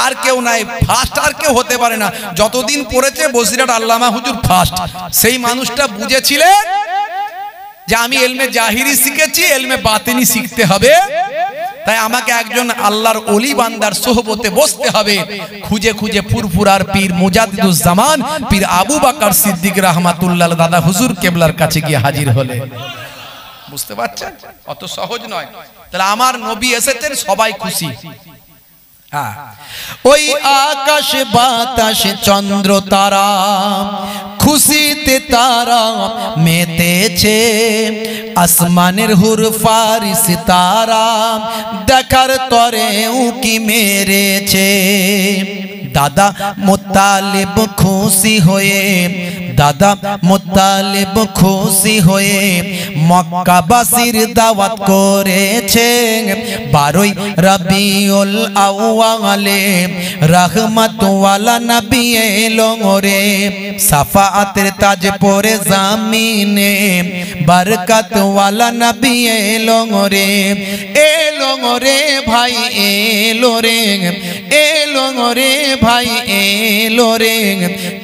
আর কেউ নাই, ফার্স্ট আর কেউ হতে পারে না। যতদিন পড়েছে বসিরহাট আল্লামা হুজুর ফার্স্ট। সেই মানুষটা বুঝেছিলেন যে আমি এলমে জাহিরি শিখেছি, এলমে বাতিনি শিখতে হবে, তাই আমাকে একজন আল্লাহর ওলি বান্দার সোহবতে বসতে হবে। খুঁজে খুঁজে ফুরফুরার পীর মুজাদ্দিদুজ জামান পীর আবু বকর সিদ্দিক রাহমাতুল্লাহ দাদা হুজুর কেবলার কাছে গিয়ে হাজির হলেন। বুঝতে পারছেন? অত সহজ নয়। তাহলে আমার নবী এসেছেন, সবাই খুশি। ওই আকাশ বাতাস চন্দ্র তারা খুশিতে তারা মেতেছে, আসমানের হুর ফারিস তারা দেখার তরে উকি মেরেছে। দাদা মুত্তালিব খুশি হয়ে, দাদা মুত্তালিব খুশি হয়ে মক্কাবাসীর দাওয়াত করেছে। 12ই রবিউল আউয়ালে রহমত ওয়ালা নবী এলো রে, সাফাআতের তাজ পরে জামিনে বরকত ওয়ালা নবী এলো রে। এলো রে ভাই এলো রে, এলো রে ভাই এলো রে,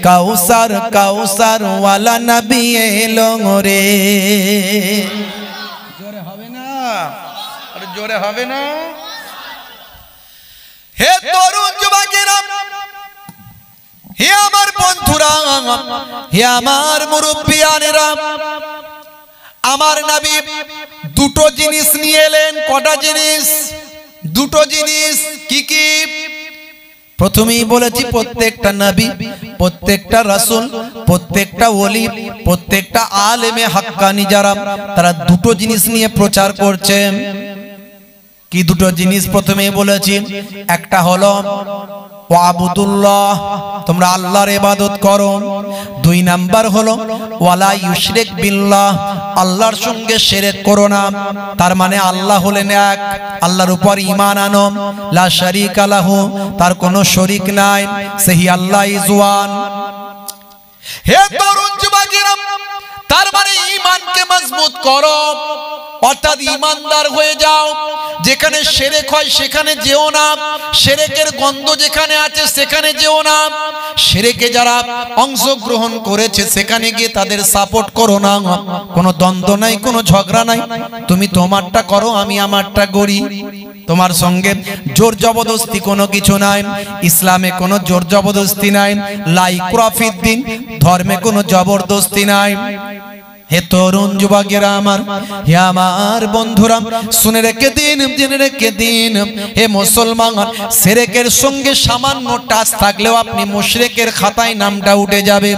কাউসার কাউসার ওয়ালা নবী এলো রে। জোরে হবে না? আরে জোরে হবে না? হে তরুণ যুবকেরা, হে আমার বন্ধুরা, হে আমার মুরব্বিয়ানেরা, আমার নবী দুটো জিনিস নিয়ে এলেন। কটা জিনিস? দুটো জিনিস। কি কি? প্রথমেই বলেছি প্রত্যেকটা নবী, প্রত্যেকটা রাসূল, প্রত্যেকটা ওলি, প্রত্যেকটা আলেমে হাক্কানি যারা, তারা দুটো জিনিস নিয়ে প্রচার করছেন। কি দুটো জিনিস? প্রথমেই বলেছি একটা হলো ওয়াবুদুল্লাহ, তোমরা আল্লাহর ইবাদত করো। দুই নাম্বার হলো ওয়ালা ইউশরিক বিল্লাহ, আল্লাহর সঙ্গে শিরক করো না। তার মানে আল্লাহ হলেন এক, আল্লাহর উপর ঈমান আনো। লা শারীকা লাহু, তার কোনো শরীক নাই, সেই আল্লাহ ইজ ওয়ান। হে তরুণ যুবকেরা, তার মানে ঈমানকে মজবুত করো, অর্থাৎ ঈমানদার হয়ে যাও। যেখানে শিরক হয় সেখানে যেও না, শিরকের গন্ধ যেখানে আছে সেখানে যেও না। শিরকে যারা অংশগ্রহণ করেছে সেখানে গিয়ে তাদের সাপোর্ট করো না। কোনো দ্বন্দ্ব নাই, কোনো ঝগড়া নাই, তুমি তোমারটা করো, আমি আমারটা করি। তোমার সঙ্গে জোর জবরদস্তি কোনো কিছু নাই। ইসলামে কোনো জোর জবরদস্তি নাই। লা ইকরাহ ফিদ্দিন, ধর্মে কোনো জবরদস্তি নাই। হে তরুণ যুবকেরা আমার, হে আমার বন্ধুরা, শুনে রেখে দিন, জেনে রেখে দিন, হে মুসলমান, শিরকের সঙ্গে সামান্য টাচ থাকলেও আপনি মুশরিকের খাতায় নামটা উঠে যাবে।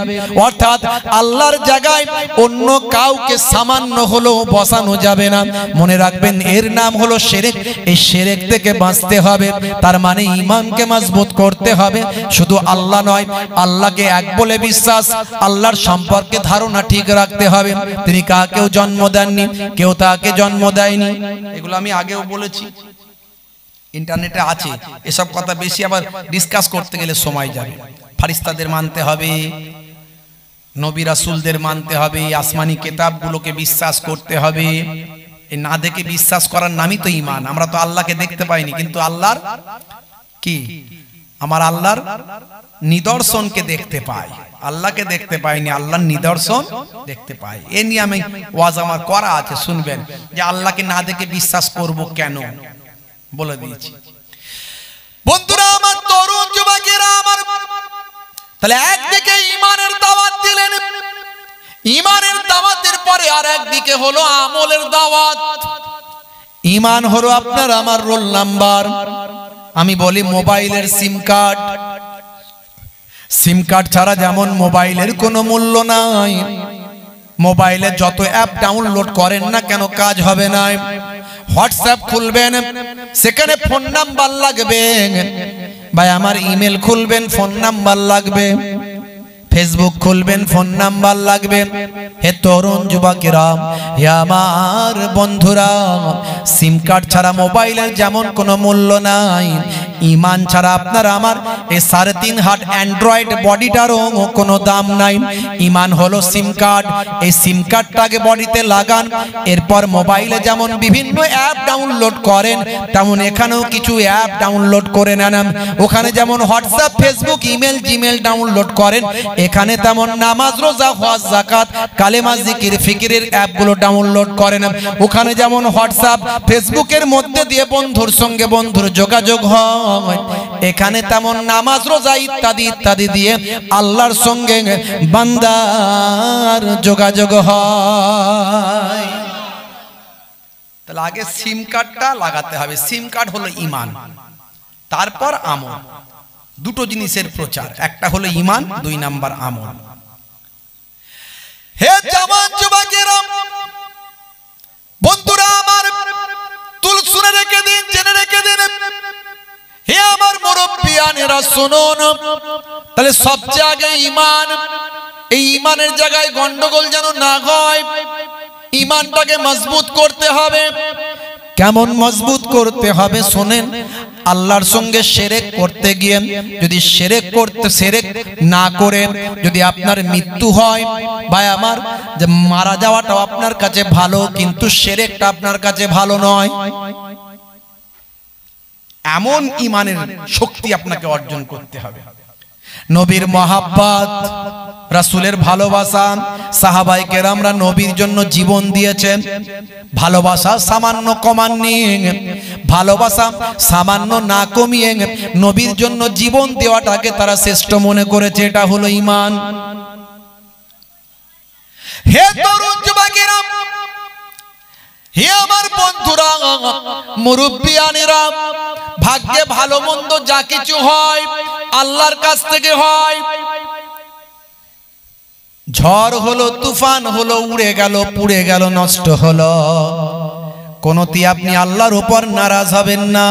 অর্থাৎ আল্লাহর জায়গায় অন্য কাউকে সামান্য হলেও বসানো যাবে না। মনে রাখবেন এর নাম হলো শিরক। এই শিরক থেকে বাঁচতে হবে, তার মানে ঈমানকে মজবুত করতে হবে। শুধু আল্লাহ নয়, আল্লাহকে এক বলে বিশ্বাস, আল্লাহর সম্পর্কে ধারণা ঠিক রাখতে হবে। তিনি কাকেও জন্ম দেননি, কেউ তাকে জন্ম দেয়নি। এগুলো আমি আগেও বলেছি, ইন্টারনেটে আছে। এসব কথা বেশি আবার ডিসকাস করতে গেলে সময় যাবে। ফারিস্তাদের মানতে হবে, নবী রাসূলদের মানতে হবে, আসমানি কিতাবগুলোকে বিশ্বাস করতে হবে। এই না দেখে বিশ্বাস করার নামই তো ঈমান। আমরা তো আল্লাহকে দেখতে পাইনি, কিন্তু আল্লাহর কি, আমার আল্লাহর নিদর্শনকে দেখতে পাই। আল্লাহকে দেখতে পাইনি, আল্লাহর নিদর্শন দেখতে পাই। এ নিয়ে আমি ওয়াজ আমার করা আছে, শুনবেন। যে আল্লাহকে না দেখে বিশ্বাস করব কেন, বলে দিয়েছি। বন্ধুরা আমার, তরুণ যুবকেরা আমার, তাহলে একদিকে ঈমানের দাওয়াত দিলেন, ঈমানের দাওয়াতের পরে আর একদিকে হলো আমলের দাওয়াত। ঈমান হলো আপনার আমার রোল নাম্বার। আমি বলি মোবাইলের সিম কার্ড। সিম কার্ড ছাড়া যেমন মোবাইলের কোনো মূল্য নাই, মোবাইলে যত অ্যাপ ডাউনলোড করেন না কেন কাজ হবে না। হোয়াটসঅ্যাপ খুলবেন, সেখানে ফোন নাম্বার লাগবে। ভাই আমার ইমেল খুলবেন, ফোন নাম্বার লাগবে। ফেসবুক খুলবেন, ফোন নাম্বার লাগবে। হে তরুণ যুবকেরা, হে আমার বন্ধুরা, সিম কার্ড ছাড়া মোবাইলের যেমন কোনো মূল্য নাই, ঈমান ছাড়া আপনার আমার এই 3.5 হাত অ্যান্ড্রয়েড বডিটারও কোনো দাম নাই। ঈমান হলো সিম কার্ড। এই সিম কার্ডটাকে বডিতে লাগান, এরপর মোবাইলে যেমন বিভিন্ন অ্যাপ ডাউনলোড করেন, তেমন এখানেও কিছু অ্যাপ ডাউনলোড করে নেন। ওখানে যেমন WhatsApp, Facebook, email, Gmail download করেন, এখানে তেমন নামাজ, রোজা, হজ, যাকাত, কালেমা, জিকির, ফিকিরের অ্যাপগুলো ডাউনলোড করেন। ওখানে যেমন হোয়াটসঅ্যাপ, ফেসবুকের মধ্যে দিয়ে বন্ধুর সঙ্গে বন্ধুর যোগাযোগ হয়, এখানে তেমন নামাজ, রোজা ইত্যাদি ইত্যাদি দিয়ে আল্লাহর সঙ্গে বান্দার যোগাযোগ হয়। তাহলে আগে সিম কার্ডটা লাগাতে হবে। সিম কার্ড হলো ঈমান, তারপর আমল। দুটো জিনিসের প্রচার, একটা হলো ঈমান, 2 নাম্বার আমল। হে জওয়ান যুবকেরা, বন্ধুরা আমার, তুল শুনে রেখে দিন, জেনে রেখে দিন। হে আমার মুরব্বিয়ানেরা শুনুন, তাহলে সবচেয়ে আগে ঈমান। এই ঈমানের জায়গায় গন্ডগোল যেন না হয়, ঈমানটাকে মজবুত করতে হবে। কেমন মজবুত করতে হবে শোনেন। আল্লাহর সঙ্গে শিরক করতে গিয়ে যদি শিরক না করে যদি আপনার মৃত্যু হয়, ভাই আমার, যে মারা যাওয়াটাও আপনার কাছে ভালো, কিন্তু শিরকটা আপনার কাছে ভালো নয়। এমন ঈমানের শক্তি আপনাকে অর্জন করতে হবে। নবীর মহাব্বত, রাসূলের ভালোবাসা, সাহাবায়ে কেরামরা নবীর জন্য জীবন দিয়েছেন। ভালোবাসা সামান্য কমাননি, ভালোবাসা সামান্য না কমিয়ে নবীর জন্য জীবন দেওয়াটাকে তারা শ্রেষ্ঠ মনে করেছে। এটা হলো ঈমান। হে তরুণ যুবকেরা, হে আমার বন্ধুরা, মুরব্বিয়ানেরা, ভাগ্যে ভালো মন্দ যা কিছু হয় আল্লাহর কাছ থেকে হয়। ঝড় হলো, তুফান হলো, উড়ে গেল, পুড়ে গেল, নষ্ট হলো, কোনটি আপনি আল্লাহর উপর নারাজ হবেন না,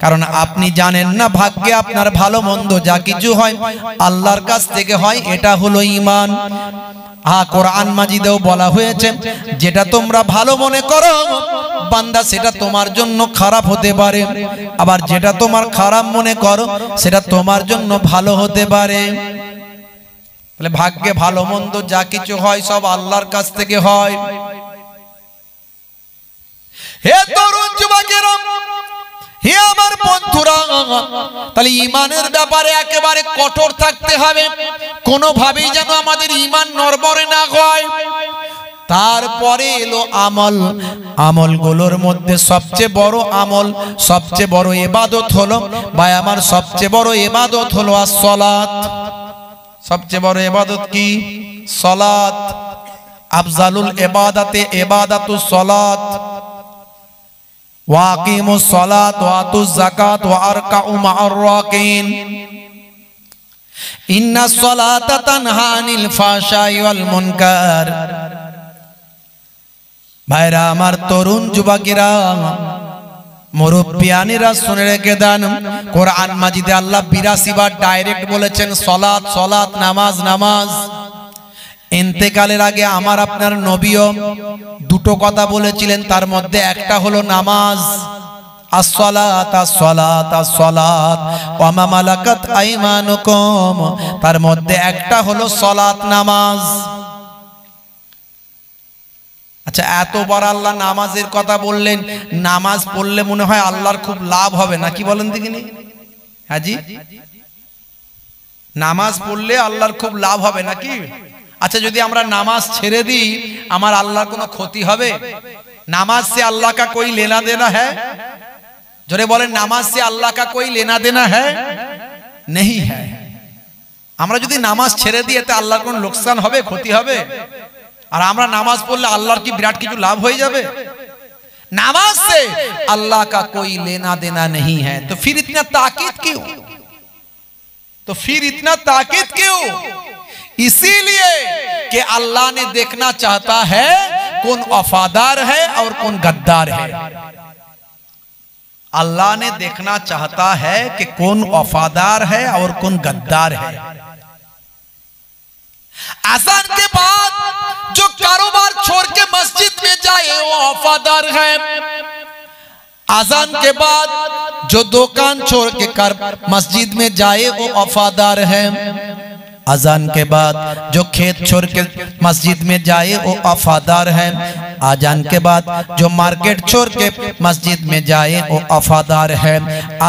কারণ আপনি জানেন না ভাগ্যে আপনার ভালো মন্দ যা কিছু হয় আল্লাহর কাছ থেকে হয়। এটা হলো ঈমান। কোরআন মাজিদেও বলা হয়েছে, যেটা তোমরা ভালো মনে করো বান্দা সেটা তোমার জন্য খারাপ হতে পারে, আবার যেটা তোমার খারাপ মনে করো সেটা তোমার জন্য ভালো হতে পারে। তাহলে ভাগ্যে ভালো মন্দ যা কিছু হয় সব আল্লাহর কাছ থেকে হয়। হে তরুণ যুবকেরা, হে আমার বন্ধুরা, তাহলে ঈমানের ব্যাপারে একেবারে কঠোর থাকতে হবে, কোনোভাবেই যেন আমাদের ঈমান নড়বড়ে না হয়। তারপরে এলো আমল। আমলগুলোর মধ্যে সবচেয়ে বড় আমল, সবচেয়ে বড় ইবাদত হলো, ভাই আমার সবচেয়ে বড় ইবাদত হলো as-সালাত। সবচেয়ে বড় ইবাদত কি? সালাত। আফজালুল ইবাদাতে ইবাদাতুস সালাত। ওয়াকিমুস সালাত ওয়া আতুজ যাকাত ওয়া আরকাউ মা'আর রাকিন। ইন্নাস সালাতা তানহা আনিল ফাহশাই ওয়াল মুনকার। ভাইরা আমার, তরুণ যুবকেরা, মুরব্বিয়ানেরা শুনে রেখে দেন, কোরআন মাজিদে আল্লাহ 82 বার ডাইরেক্ট বলেছেন সালাত, সালাত, নামাজ, নামাজ। ইন্তেকালের আগে আমার আপনার নবীও দুটো কথা বলেছিলেন, তার মধ্যে একটা হলো নামাজ। as-salat as-salat as-salat ওয়া মা মালাকাত আইমানুকুম, তার মধ্যে একটা হলো সালাত, নামাজ। আচ্ছা, এতবার আল্লাহ নামাজের কথা বললেন, নামাজ পড়লে মনে হয় আল্লাহর খুব লাভ হবে নাকি বলেন দেখিনি? হাজি, নামাজ পড়লে আল্লাহর খুব লাভ হবে নাকি? আচ্ছা, যদি আমরা নামাজ ছেড়ে দিই আমার আল্লাহর কোনো ক্ষতি হবে? নামাজ से अल्लाह का कोई लेना देना है? जोरे बोलें, नामाज से अल्लाह का कोई लेना देना है? नहीं है। আমরা যদি নামাজ ছেড়ে দিই এতে আল্লাহর কোনো লোকসান হবে, ক্ষতি হবে? আর আমরা নামাজ পড়লে আল্লাহর কি বিরাট কিছু লাভ হয়ে যাবে? नामाज से अल्लाह का कोई लेना देना नहीं है, तो फिर इतना ताकीद क्यों? तो फिर इतना ताकीद क्यों? इसीलिए कि अल्लाह ने देखना चाहता है कौन वफादार है और कौन गद्दार है। अल्लाह ने देखना चाहता है कि कौन वफादार है और कौन गद्दार है। अज़ान के बाद जो कारोबार छोड़ के मस्जिद में जाए वो वफादार है। अज़ान के बाद जो दुकान छोड़ के मस्जिद में जाए वो वफादार है। अज़ान के बाद जो खेत छोड़ के मस्जिद में जाए वो वफादार है। अज़ान के बाद जो मार्केट छोड़ के मस्जिद में जाए वो वफादार है।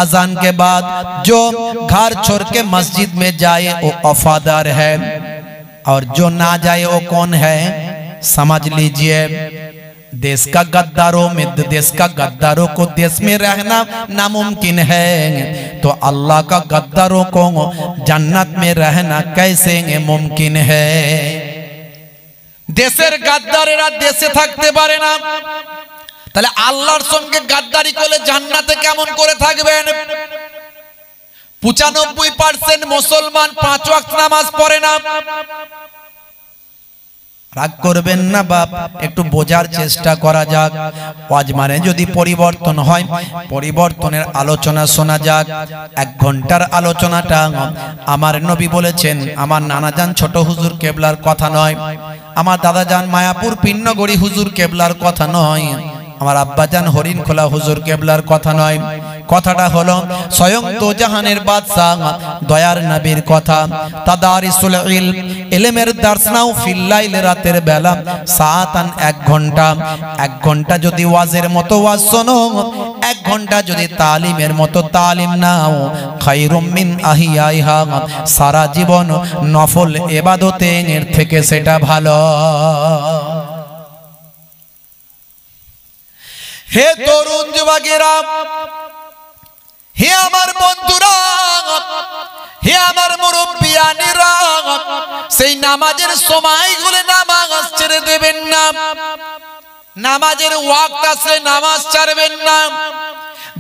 अज़ान के बाद जो घर छोड़ के मस्जिद में जाए वो वफादार है। और जो ना जाए वो कौन है? समझ लीजिए, देश का गद्दारों में, देश का गद्दारों को देश में रहना नामुमकिन है, तो अल्लाह का गद्दारों को जन्नत में रहना कैसे मुमकिन है? देशेर गद्दारेरा देशे থাকতে পারে না, তাহলে আল্লাহর সঙ্গে গাদ্দারি করলে জান্নাতে কেমন করে থাকবেন? 95% মুসলমান 5 ওয়াক্ত নামাজ পড়ে না। রাগ করবেন না বাপ, একটু বোঝার চেষ্টা করা যাক। ওয়াজ মানে যদি পরিবর্তন হয়, পরিবর্তনের আলোচনা শোনা যাক। 1 ঘন্টার আলোচনাটা আমার নবী বলেছেন, আমার নানাজান ছোট হুজুর কেবলার কথা নয়, আমার দাদাজান মায়াপুর পিন্নগড়ি হুজুর কেবলার কথা নয়, আমার আব্বাজান হরিণখোলা হুজুর কেবলার কথা নয়। কথাটা হলো স্বয়ং দোজাহানের বাদশা দয়ার নবীর কথা। তাদারিসুল ইলম, ইলমের দার্স নাও ফিল লাইল, রাতের বেলা সাআতান 1 ঘন্টা। 1 ঘন্টা যদি ওয়াজের মতো ওয়াজ শোনো, 1 ঘন্টা যদি তালিমের মতো তালিম নাও, খায়রুম মিন আহিয়াইহা, সারা জীবন নফল ইবাদতের থেকে সেটা ভালো। হে তরুণ যুবকেরা, হে আমার বন্ধুরা, হে আমার মুরব্বিয়ানেরা, সেই নামাজের সময়গুলো নামাজ ছেড়ে দেবেন না। নামাজের ওয়াক্ত আসলে নামাজ ছাড়বেন না।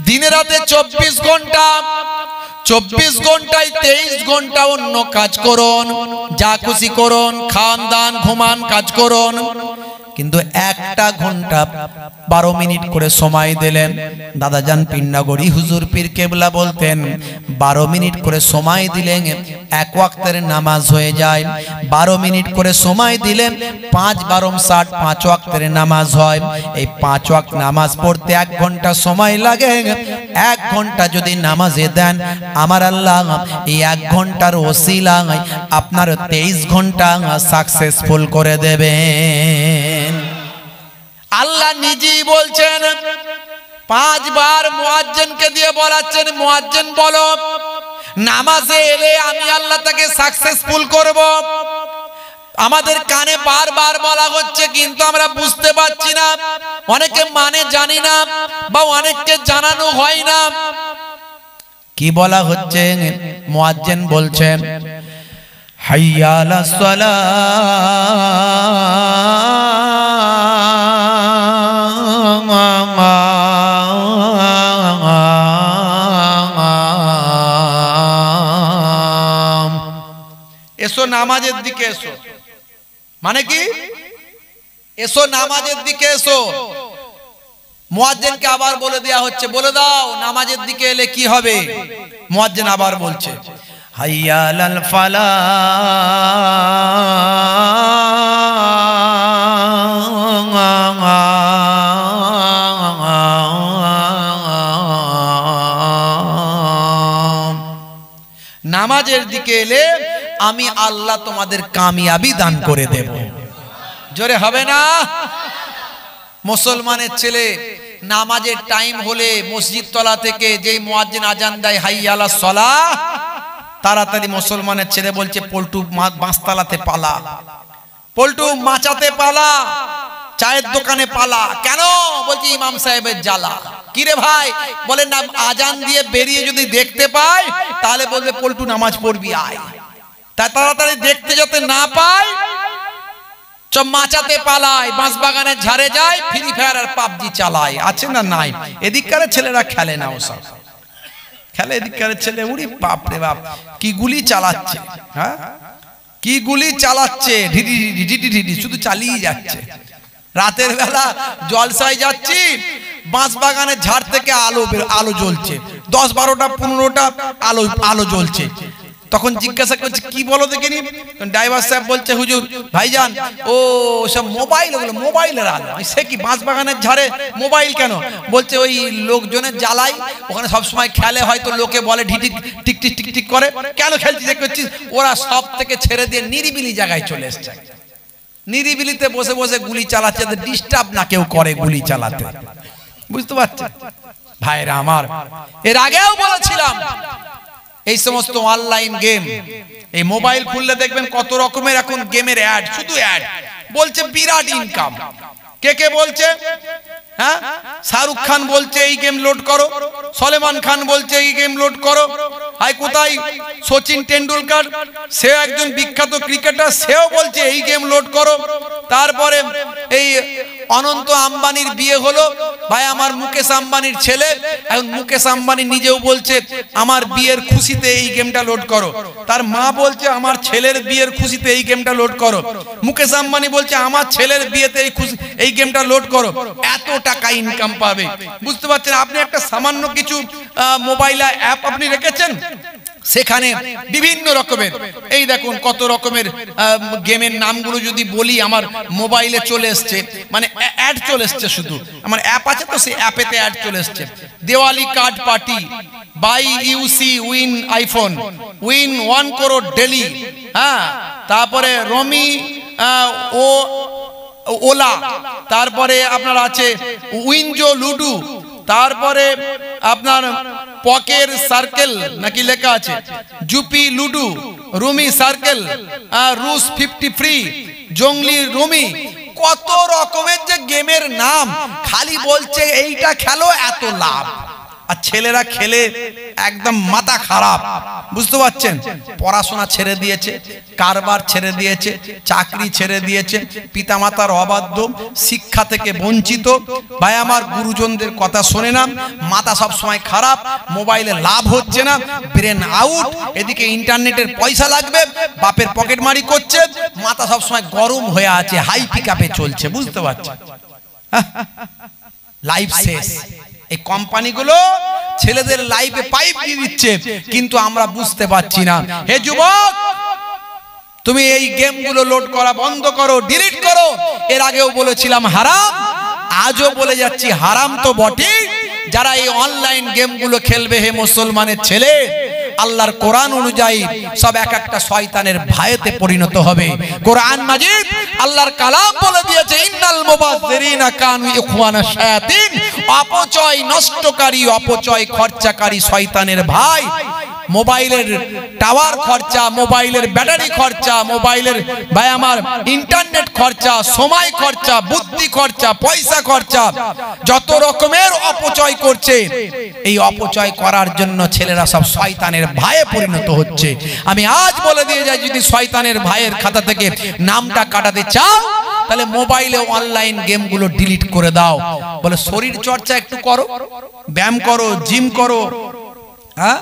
দিনে রাতে 24 ঘন্টা, 24 ঘন্টায় 23 ঘন্টা অন্য কাজ করুন, যা খুশি করুন, খান দান ঘুমান কাজ করুন, কিন্তু একটা ঘন্টা 12 মিনিট করে সময় দিলেন। দাদাজান পিন্নাগড়ি হুজুর পীর কেবলা বলতেন 12 মিনিট করে সময় দিলেন এক ওয়াক্তের নামাজ হয়ে যায়। 12 মিনিট করে সময় দিলেন 5 12 60 5 ওয়াক্তের নামাজ হয়। এই 5 ওয়াক্ত নামাজ পড়তে 1 ঘন্টা সময় লাগে। 1 ঘন্টা যদি নামাজে দেন, আমার আল্লাহ এই 1 ঘন্টার ওসিলায় আপনার 23 ঘন্টা সাকসেসফুল করে দেবেন। আল্লাহ নিজেই বলছেন, 5 বার মুয়াজ্জিনকে দিয়ে বলাচ্ছেন, মুয়াজ্জিন বলো নামাজে এলে আমি আল্লাহ তাকে সাকসেসফুল করব। আমাদের কানে বারবার বলা হচ্ছে, কিন্তু আমরা বুঝতে পারছি না, অনেকে মানে জানি না, বা অনেককে জানানো হয় না। কি বলা হচ্ছে? মুয়াজ্জিন বলছেন হাইয়া আলাস সালাহ, এসো নামাজের দিকে এসো। মানে কি? এসো নামাজের দিকে এসো। মুয়াজ্জিনকে আবার বলে দেয়া হচ্ছে, বলে দাও নামাজের দিকে এলে কি হবে। মুয়াজ্জিন আবার বলছে হাইয়া আলাল ফালাহ, নামাজের দিকে এলে আমি আল্লাহ তোমাদের কামিয়াবি দান করে দেব। জোরে হবে না? মুসলমানের ছেলে নামাজের টাইম হলে মসজিদ তলা থেকে যেই মুয়াজ্জিন আজান দেয় হাইয়া আলাস সালাহ, তাড়াতাড়ি মুসলমানের ছেলে বলছে পল্টু বাঁশতলাতে পালা, পল্টু মাচাতে পালা, চায়ের দোকানে পালা। কেন? বলছে ইমাম সাহেবের জ্বালা। কি রে ভাই? বলেন না আজান দিয়ে বেরিয়ে যদি দেখতে পায় তাহলে বলবে পল্টু নামাজ পড়বি আয়। তা তাড়াতাড়ি দেখতে যাতে না পায় মাচাতে পালায়, বাঁশ বাগানের ঝাড়ে যায়, ফ্রি ফায়ার আর পাবজি চালায়। আছে না নাই? এদিককার ছেলেরা খেলে না, ওসব খেলে। এদিককার ছেলে উড়ি বাপ রে বাপ কি গুলি চালাচ্ছে, হ্যাঁ কি গুলি চালাচ্ছে, ঢিডি ঢিডি ঢিডি শুধু চালিয়ে যাচ্ছে। রাতের বেলা জলসায় যাচ্ছি, বাঁশ বাগানের ঝাড় থেকে আলো জ্বলছে, 10 12টা 15টা আলো জ্বলছে। তখন জিজ্ঞাসা করছে কি বলো দেখিনি? ড্রাইভার সাহেব বলছে হুজুর ভাইজান ও সব মোবাইল, ওগুলো মোবাইলের আলো। সে কি বাঁশ বাগানের ঝাড়ে মোবাইল কেন? বলছে ওই লোকজনের জ্বালাই, ওখানে সবসময় খেলে, হয়তো লোকে বলে ঢিটি টিক টিক টিক টিক করে। কেন খেলছিস করছিস? ওরা সব থেকে ছেড়ে দিয়ে নিরিবিলি জায়গায় চলে এসছে, নিরিবিলিতে বসে বসে গুলি চালাচ্ছে, ডিস্টার্ব না কেউ করে গুলি চালাতে। বুঝতে পারছেন ভাইরা আমার? এর আগেও বলেছিলাম এই সমস্ত অনলাইন গেম, এই মোবাইল খুললে দেখবেন কত রকমের এখন গেমের অ্যাড, শুধু অ্যাড। বলছে বিরাট ইনকাম। কে কে বলছে? হ্যাঁ, শাহরুখ খান বলছে এই গেম লোড করো, সলমান খান বলছে এই গেম লোড করো। হাই কোথায় সচিন টেন্ডুলকার, সে একজন বিখ্যাত ক্রিকেটার, সেও বলছে এই গেম লোড করো। তারপরে এই অনন্ত আম্বানির বিয়ে হলো, ভাই আমার মুকেশ আম্বানির ছেলে, এখন মুকেশ আম্বানি নিজেও বলছে আমার বিয়ের খুশিতে এই গেমটা লোড করো। তার মা বলছে আমার ছেলের বিয়ের খুশিতে এই গেমটা লোড করো। মুকেশ আম্বানি বলছে আমার ছেলের বিয়েতে এই গেমটা লোড করো। এত টাকা ইনকাম পাবে। বুঝতে পারছেন? আপনি একটা সামান্য কিছু মোবাইলে অ্যাপ আপনি রেখেছেন, সেখানে বিভিন্ন রকমের এই দেখুন কত রকমের গেমের নামগুলো যদি বলি আমার মোবাইলে চলে এসছে, মানে অ্যাড চলে এসছে। শুধু আমার অ্যাপ আছে তো, সেই অ্যাপেতে অ্যাড চলে এসছে। Diwali card party, buy UC win iPhone, win 1 crore daily. হ্যাঁ, তারপরে রমি ও ওলা, তারপরে আপনার আছে উইনজো লুডু, তারপরে আপনার পকের সার্কেল নাকি লেখা আছে, জুপি লুডু, রুমি সার্কেল, রুস 50 ফ্রি, জঙ্গলি রুমি। কত রকমের যে গেমের নাম, খালি বলছে এইটা খেলো এত লাভ। আর ছেলেরা খেলে একদম মাথা খারাপ, বুঝতে পারছেন? পড়াশোনা ছেড়ে দিয়েছে, কারবার ছেড়ে দিয়েছে, চাকরি ছেড়ে দিয়েছে, পিতামাতার অবাধ্য, শিক্ষা থেকে বঞ্চিত। ভাই আমার, গুরুজনদের কথা শোনে না, মাথা সব সময় খারাপ, মোবাইলে লাভ হচ্ছে না, ব্রেন আউট, এদিকে ইন্টারনেটের পয়সা লাগবে, বাপের পকেটমারি করছে, মাথা সব সময় গরম হয়ে আছে, হাই পিকআপে চলছে, বুঝতে পারছেন? লাইফ শেষ। এই কোম্পানিগুলো ছেলেদের লাইফে পাইপ দিয়ে দিচ্ছে, কিন্তু আমরা বুঝতে পারছি না। হে যুবক, তুমি এই গেমগুলো লোড করা বন্ধ করো, ডিলিট করো। এর আগেও বলেছিলাম হারাম, আজও বলে যাচ্ছি হারাম তো বটেই। যারা এই অনলাইন গেমগুলো খেলবে, হে মুসলমানের ছেলে, আল্লাহর কোরআন অনুযায়ী সব এক একটা শয়তানের ভাইতে পরিণত হবে। কোরআন মাজিদ আল্লাহর কালাম বলে দিয়েছে, ইন্নাল মুবাযযিরিনা কানু ইখওয়ানাশ শায়াতিন, অপচয় নষ্টকারী, অপচয় খরচাকারী শয়তানের ভাই। মোবাইলের টাওয়ার খরচা, মোবাইলের ব্যাটারি খরচা, মোবাইলের ভাই আমার ইন্টারনেট খরচা, সময় খরচা, বুদ্ধি খরচা, পয়সা খরচা, যত রকমের অপচয় করছে। এই অপচয় করার জন্য ছেলেরা সব শয়তানের ভাইয়ে পরিণত হচ্ছে। আমি আজ বলে দিয়ে যাই, যদি শয়তানের ভাইয়ের খাতা থেকে নামটা কাটাতে চাও, তাহলে মোবাইলে অনলাইন গেমগুলো ডিলিট করে দাও। বলে শরীর চর্চা একটু করো, ব্যায়াম করো, জিম করো, হ্যাঁ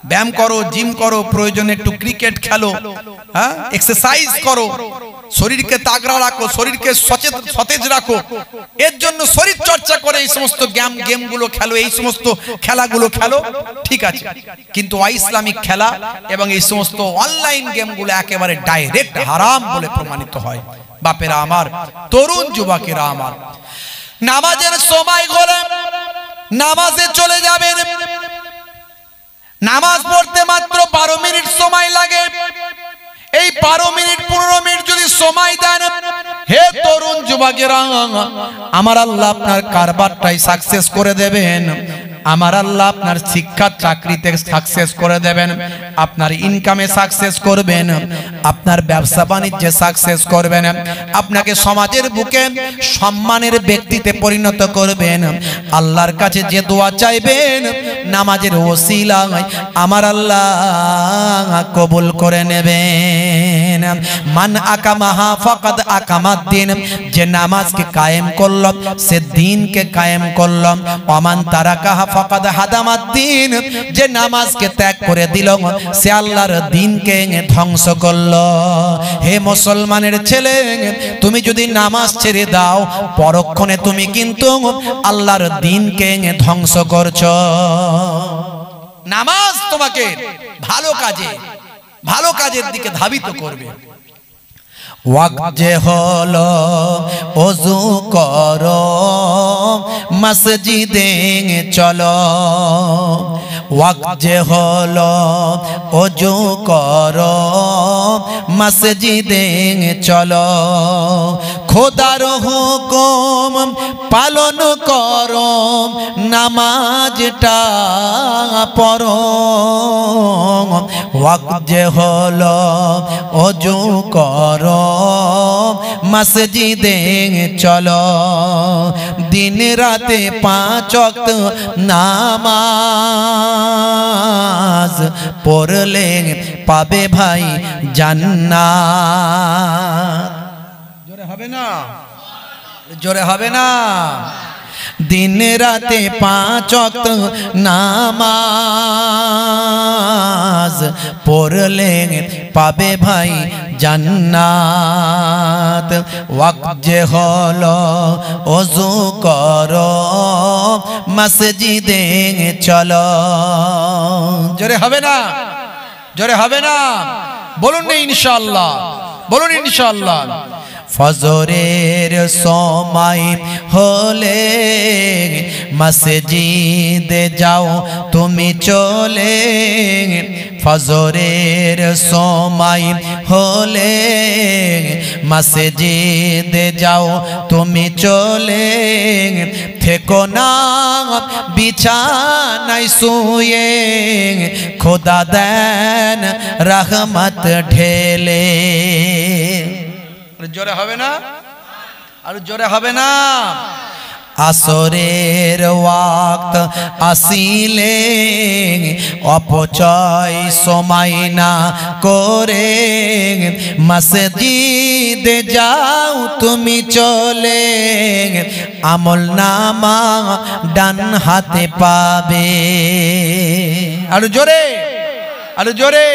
ব্যায়াম করো, জিম করো, প্রয়োজনে একটু ক্রিকেট খেলো, হ্যাঁ এক্সারসাইজ করো, শরীরকে তাগড়া রাখো, শরীরকে সতেজ রাখো। এর জন্য শরীর চর্চা করে এই সমস্ত গেমগুলো খেলো, এই সমস্ত খেলাগুলো খেলো, ঠিক আছে। কিন্তু অইসলামিক খেলা এবং এই সমস্ত অনলাইন গেমগুলো একেবারে ডাইরেক্ট হারাম বলে প্রমাণিত হয়। বাপেরা আমার, তরুণ যুবকেরা আমার, নামাজের সময় হলে নামাজে চলে যাবেন। নামাজ পড়তে মাত্র 12 মিনিট সময় লাগে। এই 12 মিনিট 15 মিনিট যদি সময় দেন, হে তরুণ যুবকেরা, আমার আল্লাহ আপনার কারবারটাই সাকসেস করে দেবেন। আমার আল্লাহ আপনার শিক্ষা চাকরিতে সাকসেস করে দেবেন, আপনার ইনকামে সাকসেস করবেন, আপনার ব্যবসা বাণিজ্যে সাকসেস করবেন, আপনাকে সমাজের বুকে সম্মানের ব্যক্তিতে পরিণত করবেন। আল্লাহর কাছে যে দোয়া চাইবেন নামাজের ওসিলায় আমার আল্লাহ কবুল করে নেবেন। মান আকামাহা ফাকাদ আকামাদ্দিন, যে নামাজকে কায়েম করল সে দ্বীনকে কায়েম করল। ওমান তারাকাহা ফাকাদ হাদামাদ্দিন, যে নামাজকে ত্যাগ করে দিল সে আল্লাহর দ্বীনকে ধ্বংস করল। হে মুসলমানের ছেলে, তুমি যদি নামাজ ছেড়ে দাও, পরক্ষণে তুমি কিন্তু আল্লাহর দ্বীনকে ধ্বংস করছো। নামাজ তোমাকে ভালো কাজের দিকে ধাবিত করবে। ওয়াক্ত যে হলো ওযু করো, মসজিদে চলো। ওয়াক্ত যে হলো ওযু করো, মসজিদে চলো। খোদার হুকুম পালন করো, নামাজটা পড়ো। ওয়াক্ত যে হলো ওযু করো, মসজিদে চলো। দিন রাতে 5 ওয়াক্ত নামাজ পড়লে পাবে ভাই জান্নাত। জোরে হবে না? জোরে হবে না? दिन राते 5 वक्त नामाज पढ़ले पाबे भाई जन्नात। वक्त जे हलो ओजू करो मस्जिदे चलो। जोरे हबे ना, जोरे हबे ना, बोलुन ना इंशाअल्लाह, बोलुन इंशाअल्लाह। फजरेर समय होले मस्जिदे जाओ तुमी चले। फजरेर समय होले मस्जिदे जाओ तुमी चले। থেকো না বিছানায় শুয়ে, খোদা দেন রহমত ঢেলে। জোরে হবে না? আর জোরে হবে না? আসরের ওয়াক্ত আসিলে অপচয় সময় না করে মসজিদে যাও তুমি চলে, আমল নামা ডান হাতে পাবে। আরো জোরে, আরো জোরে।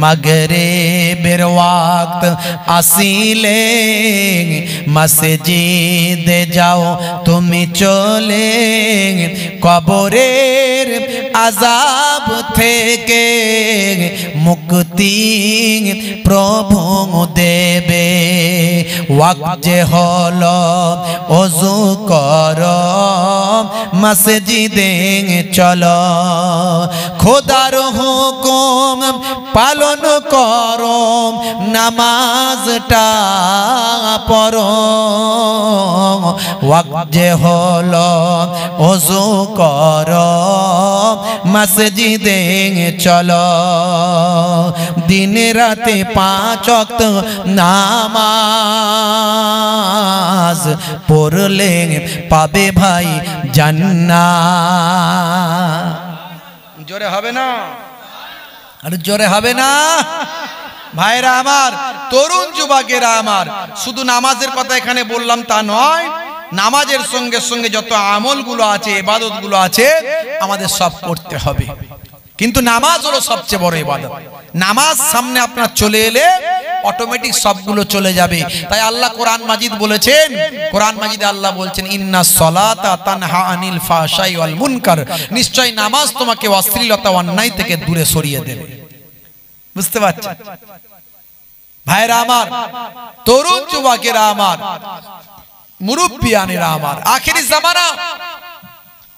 মাগরিবের ওয়াক্ত আসিলে মসজিদে যাও তুমি চলে, কবরের আযাব থেকে মুক্তি প্রভু দেবে। ওয়াক্ত যে হলো ওযু করো মসজিদে চলো, খোদার হুকুম পালন করো নামাজটা পড়ো। ওয়াক্ত যে হলো ওযু করো মসজিদে চলো, দিন রাতে 5 ওয়াক্ত নামাজ পড়লে পাবে ভাই জান্নাত। জোরে হবে না? আর জোরে হবে না? ভাইরা আমার, তরুণ যুবকেরা আমার, শুধু নামাজের কথা এখানে বললাম তা নয়, নামাজের সঙ্গে সঙ্গে যত আমলগুলো আছে, ইবাদতগুলো আছে, আমাদের সব করতে হবে। কিন্তু নামাজ হলো সবচেয়ে বড় ইবাদত। নামাজ সামনে আপনার চলে এলে অটোমেটিক সবগুলো চলে যাবে। তাই আল্লাহ কোরআন মাজিদ বলেছেন, কোরআন মাজিদে আল্লাহ বলছেন ইন্নাস সালাতা তানহা আনিল ফাহশাই ওয়াল মুনকার, নিশ্চয় নামাজ তোমাকে অশ্লীলতা অন্যায় থেকে দূরে সরিয়ে দেবে। বুঝতে পারছেন ভাইরা আমার, তরুণ যুবকেরা আমার, মুরব্বিয়ানেরা আমার, আখিরি জামানা,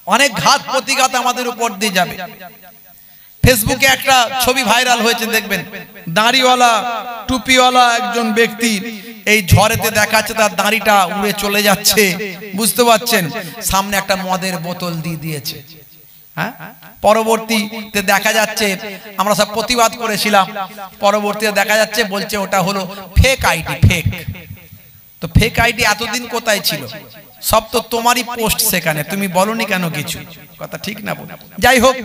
অনেক ঘাত প্রতিঘাত আমাদের উপর দিয়ে যাবে। ফেসবুকে একটা ছবি ভাইরাল হয়েছে, দেখবেন দাড়িওয়ালা টুপিওয়ালা একজন ব্যক্তি এই ঝড়েতে দেখাচ্ছে তার দাড়িটা উড়ে চলে যাচ্ছে। বুঝতে পারছেন, সামনে একটা মদের বোতল দিয়ে দিয়েছে। হ্যাঁ, পরবর্তীতে দেখা যাচ্ছে, আমরা সব প্রতিবাদ করেছিলাম, পরবর্তীতে দেখা যাচ্ছে বলছে ওটা হলো ফেক আইডি। ফেক তো ফেক আইডি এতদিন কোথায় ছিল? সব তো তোমারই পোস্ট, সেখানে তুমি বলনি কেন কিছু? কথা ঠিক না? যাই হোক,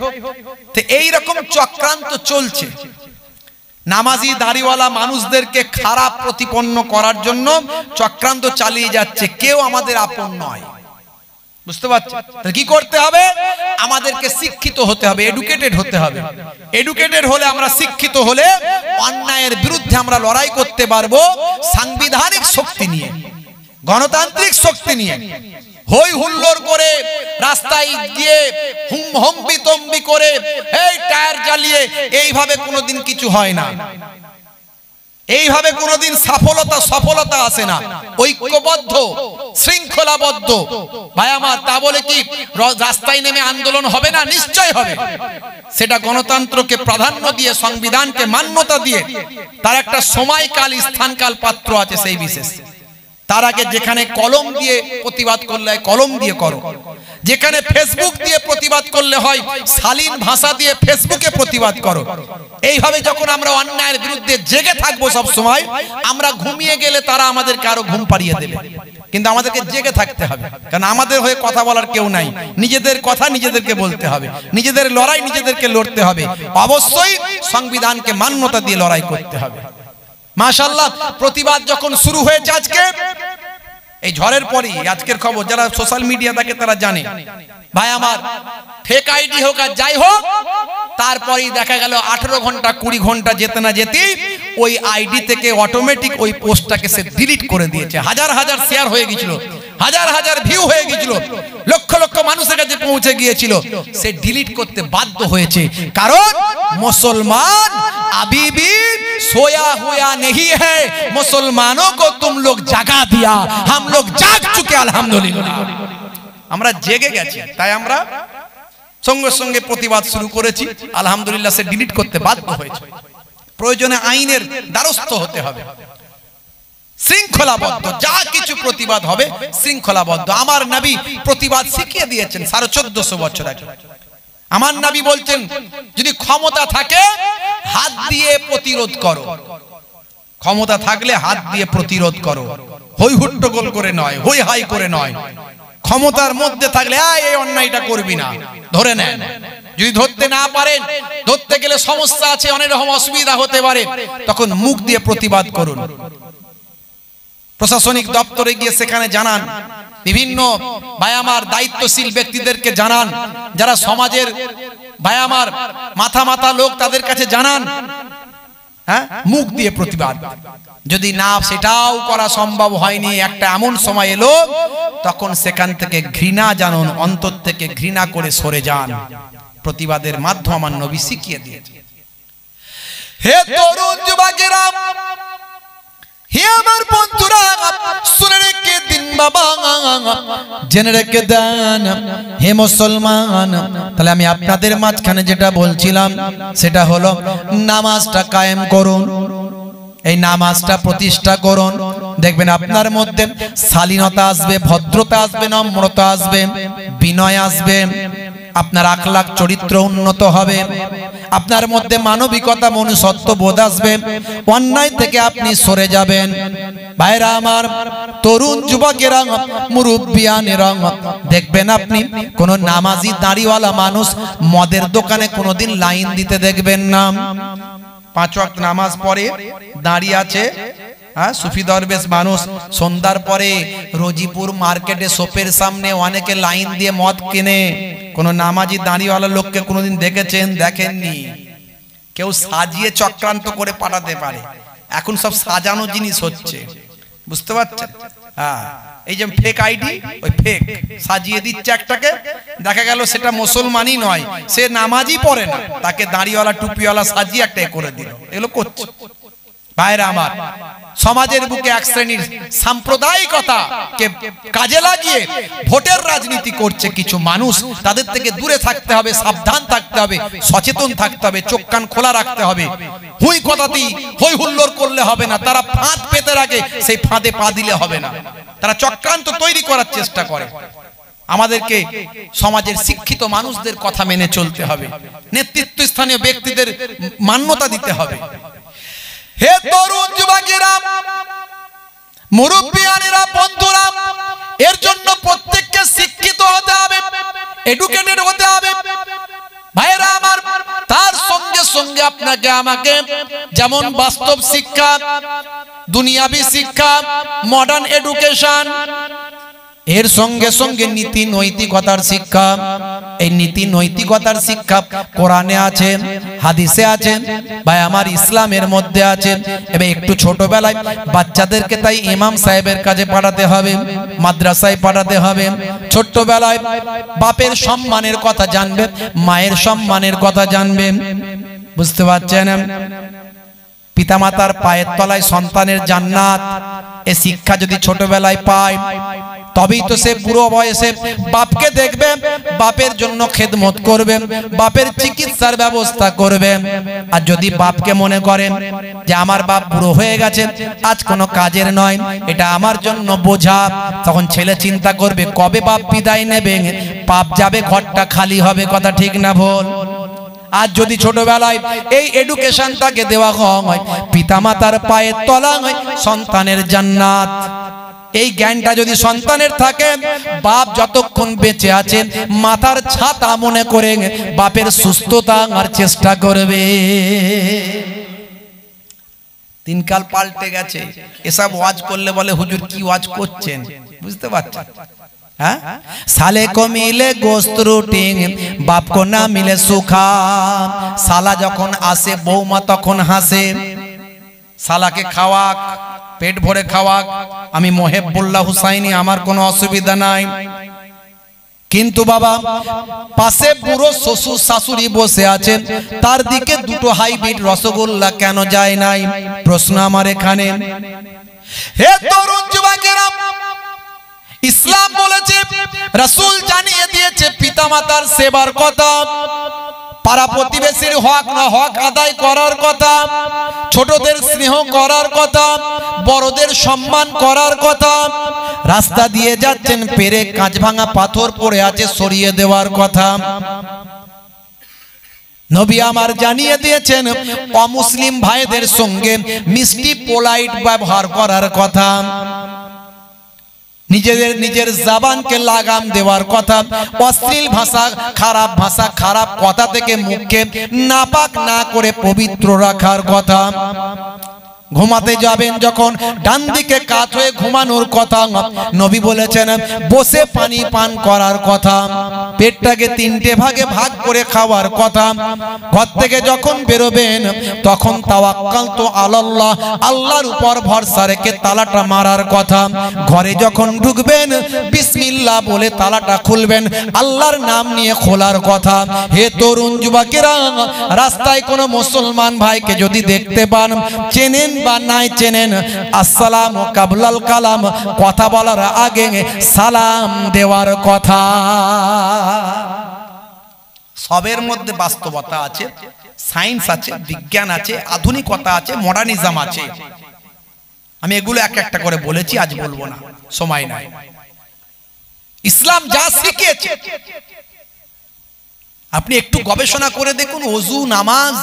তো এইরকম চক্রান্ত চলছে। নামাজি দাড়িওয়ালা মানুষদেরকে খারাপ প্রতিপন্ন করার জন্য চক্রান্ত চালিয়ে যাচ্ছে। কেউ আমাদের আপন নয়। বুঝতে পারছেন? কি করতে হবে? আমাদেরকে শিক্ষিত হতে হবে, এডুকেটেড হতে হবে। এডুকেটেড হলে, আমরা শিক্ষিত হলে অন্যায়ের বিরুদ্ধে আমরা লড়াই করতে পারবো সাংবিধানিক শক্তি নিয়ে, গণতান্ত্রিক শক্তি নিয়ে। হই হুল্লোড় করে রাস্তায় গিয়ে হম্বি তম্বি করে এই টায়ার জ্বালিয়ে এইভাবে কোনোদিন কিছু হয় না। এইভাবে কোনোদিন সফলতা আসে না। ঐক্যবদ্ধ, শৃঙ্খলাবদ্ধ ভাই আমার, তা বলে কি রাস্তায় নেমে আন্দোলন হবে না? নিশ্চয় হবে। সেটা গণতন্ত্রকে প্রাধান্য দিয়ে, সংবিধানকে মান্যতা দিয়ে, তার একটা সময়কাল, স্থানকাল, পাত্র আছে সেই বিশেষ। তার আগে যেখানে কলম দিয়ে প্রতিবাদ করলে হয় কলম দিয়ে করো, যেখানে ফেসবুক দিয়ে প্রতিবাদ করলে হয় শালীন ভাষা দিয়ে ফেসবুকে প্রতিবাদ করো। এইভাবে যখন আমরা অন্যায়ের বিরুদ্ধে জেগে থাকবো সব সময়, আমরা ঘুমিয়ে গেলে তারা আমাদেরকে আরো ঘুম পাড়িয়ে দেবে। কিন্তু আমাদেরকে জেগে থাকতে হবে, কারণ আমাদের হয়ে কথা বলার কেউ নাই। নিজেদের কথা নিজেদেরকে বলতে হবে, নিজেদের লড়াই নিজেদেরকে লড়তে হবে। অবশ্যই সংবিধানকে মান্যতা দিয়ে লড়াই করতে হবে। মাশাআল্লাহ, প্রতিবাদ যখন শুরু হয়েছে আজকে, এই ঝড়ের পরেই আজকের খবর, যারা সোশ্যাল মিডিয়া দেখে তারা জানে। ভাই আমার, ফেক আইডি হোক আর যাই হোক, তারপরেই দেখা গেল 18 ঘন্টা 20 ঘন্টা যেতে না যেতেই ওই আইডি থেকে অটোমেটিক ওই পোস্টটাকে সে ডিলিট করে দিয়েছে। হাজার হাজার শেয়ার হয়ে গিয়েছিল, হাজার হাজার ভিউ হয়ে গিয়েছিল, লক্ষ লক্ষ মানুষের কাছে পৌঁছে গিয়েছিল। সে ডিলিট করতে বাধ্য হয়েছে, কারণ মুসলমান अभी भी सोया हुआ नहीं है, मुसलमानों को तुम लोग जगा दिया, हम लोग जाग चुके अल्हम्दुलिल्लाह। আমরা জেগে গেছি, তাই আমরা সঙ্গে সঙ্গে প্রতিবাদ শুরু করেছি। আলহামদুলিল্লাহ, সে ডিলিট করতে বাধ্য হয়েছে। প্রয়োজনে আইনের দ্বারস্থ হতে হবে, শৃঙ্খলাবদ্ধ। যা কিছু প্রতিবাদ হবে শৃঙ্খলাবদ্ধ। আমার নবী প্রতিবাদ শিখিয়ে দিয়েছেন 1450 বছর আগে। আমার নবী বলছেন, যদি ক্ষমতা থাকে হাত দিয়ে প্রতিরোধ করো, ক্ষমতা থাকলে হাত দিয়ে প্রতিরোধ করো, হই হুট্টগোল করে নয়, হই হাই করে নয়। ক্ষমতার মধ্যে থাকলে এই অন্যায়টা করবি না, ধরে নেন। যদি ধরতে না পারেন, ধরতে গেলে সমস্যা আছে, অনেক রকম অসুবিধা হতে পারে, তখন মুখ দিয়ে প্রতিবাদ করুন। প্রশাসনিক দপ্তরে গিয়ে সেখানে জানান, বিভিন্ন ভাই আমার দায়িত্বশীল ব্যক্তিদেরকে জানান, যারা সমাজের ভাই আমার মাথা লোক, তাদের কাছে জানান। হ্যাঁ, মুখ দিয়ে প্রতিবাদ। যদি না সেটাও করা সম্ভব হয়নি, একটা এমন সময় এলো তখন সেখান থেকে ঘৃণা জানুন, অন্তর থেকে ঘৃণা করে সরে যান। প্রতিবাদের মাধ্যম আমার নবী শিখিয়ে দিয়েছে। হে তরুণ যুবকেরা, হে আমার বন্ধুরা, শুনে রেখে দিন বাবা, জেনে রেখে দেন হে মুসলমান। তাহলে আমি আপনাদের মাঝখানে যেটা বলছিলাম সেটা হলো নামাজটা কায়েম করুন, এই নামাজটা প্রতিষ্ঠা করুন। দেখবেন আপনার মধ্যে শালীনতা আসবে, ভদ্রতা আসবে, নম্রতা আসবে, বিনয় আসবে, আপনার আখলাক চরিত্র উন্নত হবে, আপনার মধ্যে মানবিকতা মনুষ্যত্ব বোধ আসবে, অন্যায় থেকে আপনি সরে যাবেন। ভাইরা আমার, তরুণ যুবকেরা, মুরব্বিয়ানেরা, দেখবেন আপনি কোন নামাজি দাড়িওয়ালা মানুষ মদের দোকানে কোনোদিন লাইন দিতে দেখবেন না। 5 ওয়াক্ত নামাজ পড়ে দাঁড়িয়ে আছে, সুফি দরবেশ মানুষ, সন্ধ্যার পরে রোজিপুর মার্কেটে শপের সামনে অনেকে লাইন দিয়ে মদ কিনে। কোন নামাজি দাঁড়িওয়ালা লোককে কোনোদিন দেখেছেন? দেখেননি। কেউ সাজিয়ে চক্রান্ত করে পাঠাতে পারে, এখন সব সাজানো জিনিস হচ্ছে, বুঝতে পারছেন? হ্যাঁ, এই যে ফেক আইডি, ওই ফেক সাজিয়ে দিচ্ছে একটাকে, দেখা গেল সেটা মুসলমানই নয়, সে নামাজই পড়ে না, তাকে দাঁড়িওয়ালা টুপিওয়ালা সাজিয়ে একটা করে দিল। এগুলো করছে। ভাইরা আমার, সমাজের বুকে এক শ্রেণীর সাম্প্রদায়িকতাকে কাজে লাগিয়ে ভোটের রাজনীতি করছে কিছু মানুষ। তাদের থেকে দূরে থাকতে হবে, সাবধান থাকতে হবে, সচেতন থাকতে হবে, চোখ কান খোলা রাখতে হবে। হুই কথাতেই হই হুল্লোড় করলে হবে না, তারা ফাঁদ পেতে রাখে, সেই ফাঁদে পা দিলে হবে না। তারা চক্রান্ত তৈরি করার চেষ্টা করে। আমাদেরকে সমাজের শিক্ষিত মানুষদের কথা মেনে চলতে হবে, নেতৃত্ব স্থানীয় ব্যক্তিদের মান্যতা দিতে হবে। হে তরুণ যুবকেরা, মুরব্বিয়ানেরা, বন্ধুরা, এর জন্য প্রত্যেককে শিক্ষিত হতে হবে, এডুকেটেড হতে হবে। ভাইরা আমার, তার সঙ্গে সঙ্গে আপনাকে আমাকে যেমন বাস্তব শিক্ষা, দুনিয়াবি শিক্ষা, মডার্ন এডুকেশন, এর সঙ্গে সঙ্গে নীতি নৈতিকতার শিক্ষা। এই নীতি নৈতিকতার শিক্ষা কোরআনে আছে, হাদিসে আছে, ভাই আমার ইসলামের মধ্যে আছে। এবার একটু ছোটবেলায় বাচ্চাদেরকে তাই ইমাম সাহেবের কাছে পাঠাতে হবে, মাদ্রাসায় পাঠাতে হবে। ছোট্টবেলায় বাপের সম্মানের কথা জানবে, মায়ের সম্মানের কথা জানবে, বুঝতে পারছেন? পিতামাতার পায়ের তলায় সন্তানের জান্নাত, এ শিক্ষা যদি ছোটবেলায় পায়, তবেই তো সে বুড়ো বয়সে বাপকে দেখবে, বাপের জন্য খেদমত করবে, বাপের চিকিৎসার ব্যবস্থা করবে। আর যদি বাপকে মনে করেন যে আমার বাপ বুড়ো হয়ে গেছে, আজ কোনো কাজের নয়, এটা আমার জন্য বোঝা, তখন ছেলে চিন্তা করবে কবে বাপ বিদায় নেবে, বাপ যাবে, ঘরটা খালি হবে। কথা ঠিক না ভুল? আজ যদি ছোটবেলায় এই এডুকেশনটাকে দেওয়া হয়, পিতামাতার পায়ের তলায় সন্তানের জান্নাত, এই জ্ঞানটা যদি সন্তানের থাকে, বাপ যতক্ষণ বেঁচে আছে মাথার ছাতা মনে করে বাপের সুস্থতা আর চেষ্টা করবে। দিনকাল পাল্টে গেছে, এসব ওয়াজ করলে বলে হুজুর কি ওয়াজ করছেন, বুঝতে পারছেন? হ্যাঁ, সালে কো মিলে গোস্ত রুটি, বাপ কো না মিলে সুখা। সালা যখন আসে বৌমা তখন হাসে, সালাকে খাওয়াক, পেট ভরে খাওয়াক, আমি মোহেবুল্লাহ হুসাইনি, আমার কোনো অসুবিধা নাই। কিন্তু বাবা পাশে বুড়ো শ্বশুর শাশুড়ি বসে আছেন, তার দিকে দুটো হাইব্রিড রসগোল্লা কেন যায় নাই? প্রশ্ন আমার এখানে। হে তরুণ যুবকেরা, ইসলাম বলেছে, রাসূল জানিয়ে দিয়েছে পিতামাতার সেবার কথা, পাড়া প্রতিবেশীর হক না হক আদায় করার কথা, ছোটদের স্নেহ করার কথা, বড়দের সম্মান করার কথা। রাস্তা দিয়ে যাচ্ছেন, পেরে কাঁচ ভাঙা পাথর পড়ে আছে, সরিয়ে দেওয়ার কথা। নবী আমার জানিয়ে দিয়েছেন অমুসলিম ভাইদের সঙ্গে মিষ্টি পোলাইট ব্যবহার করার কথা। নিজের জবানকে লাগাম দেওয়ার কথা, অশ্লীল ভাষা, খারাপ কথা থেকে মুখকে নাপাক না করে পবিত্র রাখার কথা। ঘুমাতে যাবেন যখন ডান দিকে কাত হয়ে ঘুমানোর কথা। নবী বলেছেন বসে পানি পান করার কথা। পেটটাকে 3টে ভাগে ভাগ করে খাওয়ার কথা। ঘর থেকে যখন বেরোবেন তখন তাওয়াক্কালতু আলাল্লাহ, আল্লাহর উপর ভরসা রেখে তালাটা মারার কথা। ঘরে যখন ঢুকবেন বিসমিল্লাহ বলে তালাটা খুলবেন, আল্লাহর নাম নিয়ে খোলার কথা। হে তরুণ যুবকেরা, রাস্তায় কোনো মুসলমান ভাইকে যদি দেখতে পান, চেনেন বা নাই চেনেন, আসসালামু কাবলাল কালাম, কথা বলার আগে সালাম দেওয়ার কথা। সবের মধ্যে বাস্তবতা আছে, সায়েন্স আছে, বিজ্ঞান আছে, আধুনিকতা আছে, মডার্নিজম আছে। আমি এগুলো এক একটা করে বলেছি, আজ বলবো না, সময় নাই। ইসলাম যা শিখিয়েছে আপনি একটু গবেষণা করে দেখুন। ওযু, নামাজ,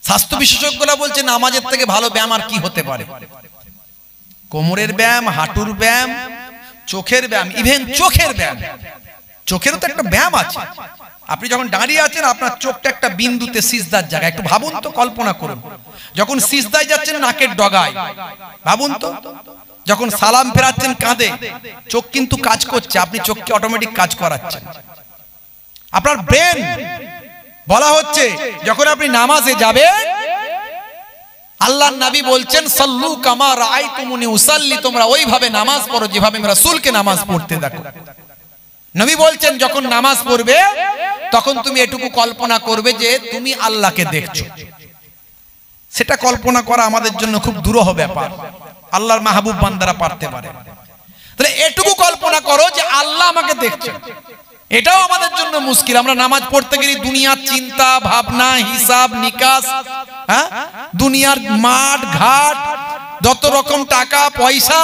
স্বাস্থ্য বিশেষজ্ঞরা বলছে নামাজের থেকে ভালো ব্যায়াম আর কি হতে পারে। কোমরের ব্যায়াম, হাঁটুর ব্যায়াম, চোখের ব্যায়াম, ইভেন চোখের ব্যায়াম, চোখেরও তো একটা ব্যায়াম আছে। আপনি যখন দাঁড়িয়ে আছেন আপনার চোখটা একটা বিন্দুতে, সিজদার জায়গায়। একটু ভাবুন তো, কল্পনা করুন, যখন সিজদায় যাচ্ছেন নাকের ডগায়, ভাবুন তো, যখন সালাম ফেরাচ্ছেন কাঁধে, চোখ কিন্তু কাজ করছে, আপনি চোখকে অটোমেটিক কাজ করাচ্ছেন। আপনার ব্রেন, বলা হচ্ছে যখন আপনি নামাজে যাবেন, আল্লাহর নবী বলছেন সাল্লু কামা রাআইতুমুনি উসাল্লি, তোমরা ওইভাবে নামাজ পড়ো যেভাবে আমি রাসূলকে নামাজ পড়তে দেখো। নবী বলছেন যখন নামাজ পড়বে তখন তুমি এটুকু কল্পনা করবে যে তুমি আল্লাহকে দেখছো। সেটা কল্পনা করা আমাদের জন্য খুব দুরূহ ব্যাপার, আল্লাহর মাহবুব বান্দারা পারতে পারে। তাহলে এটুকু কল্পনা করো যে আল্লাহ আমাকে দেখছে, এটাও আমাদের জন্য মুশকিল। আমরা নামাজ পড়তে গেলে দুনিয়ার চিন্তা ভাবনা, হিসাব নিকাশ, দুনিয়ার মাঠ ঘাট, যত রকম টাকা পয়সা,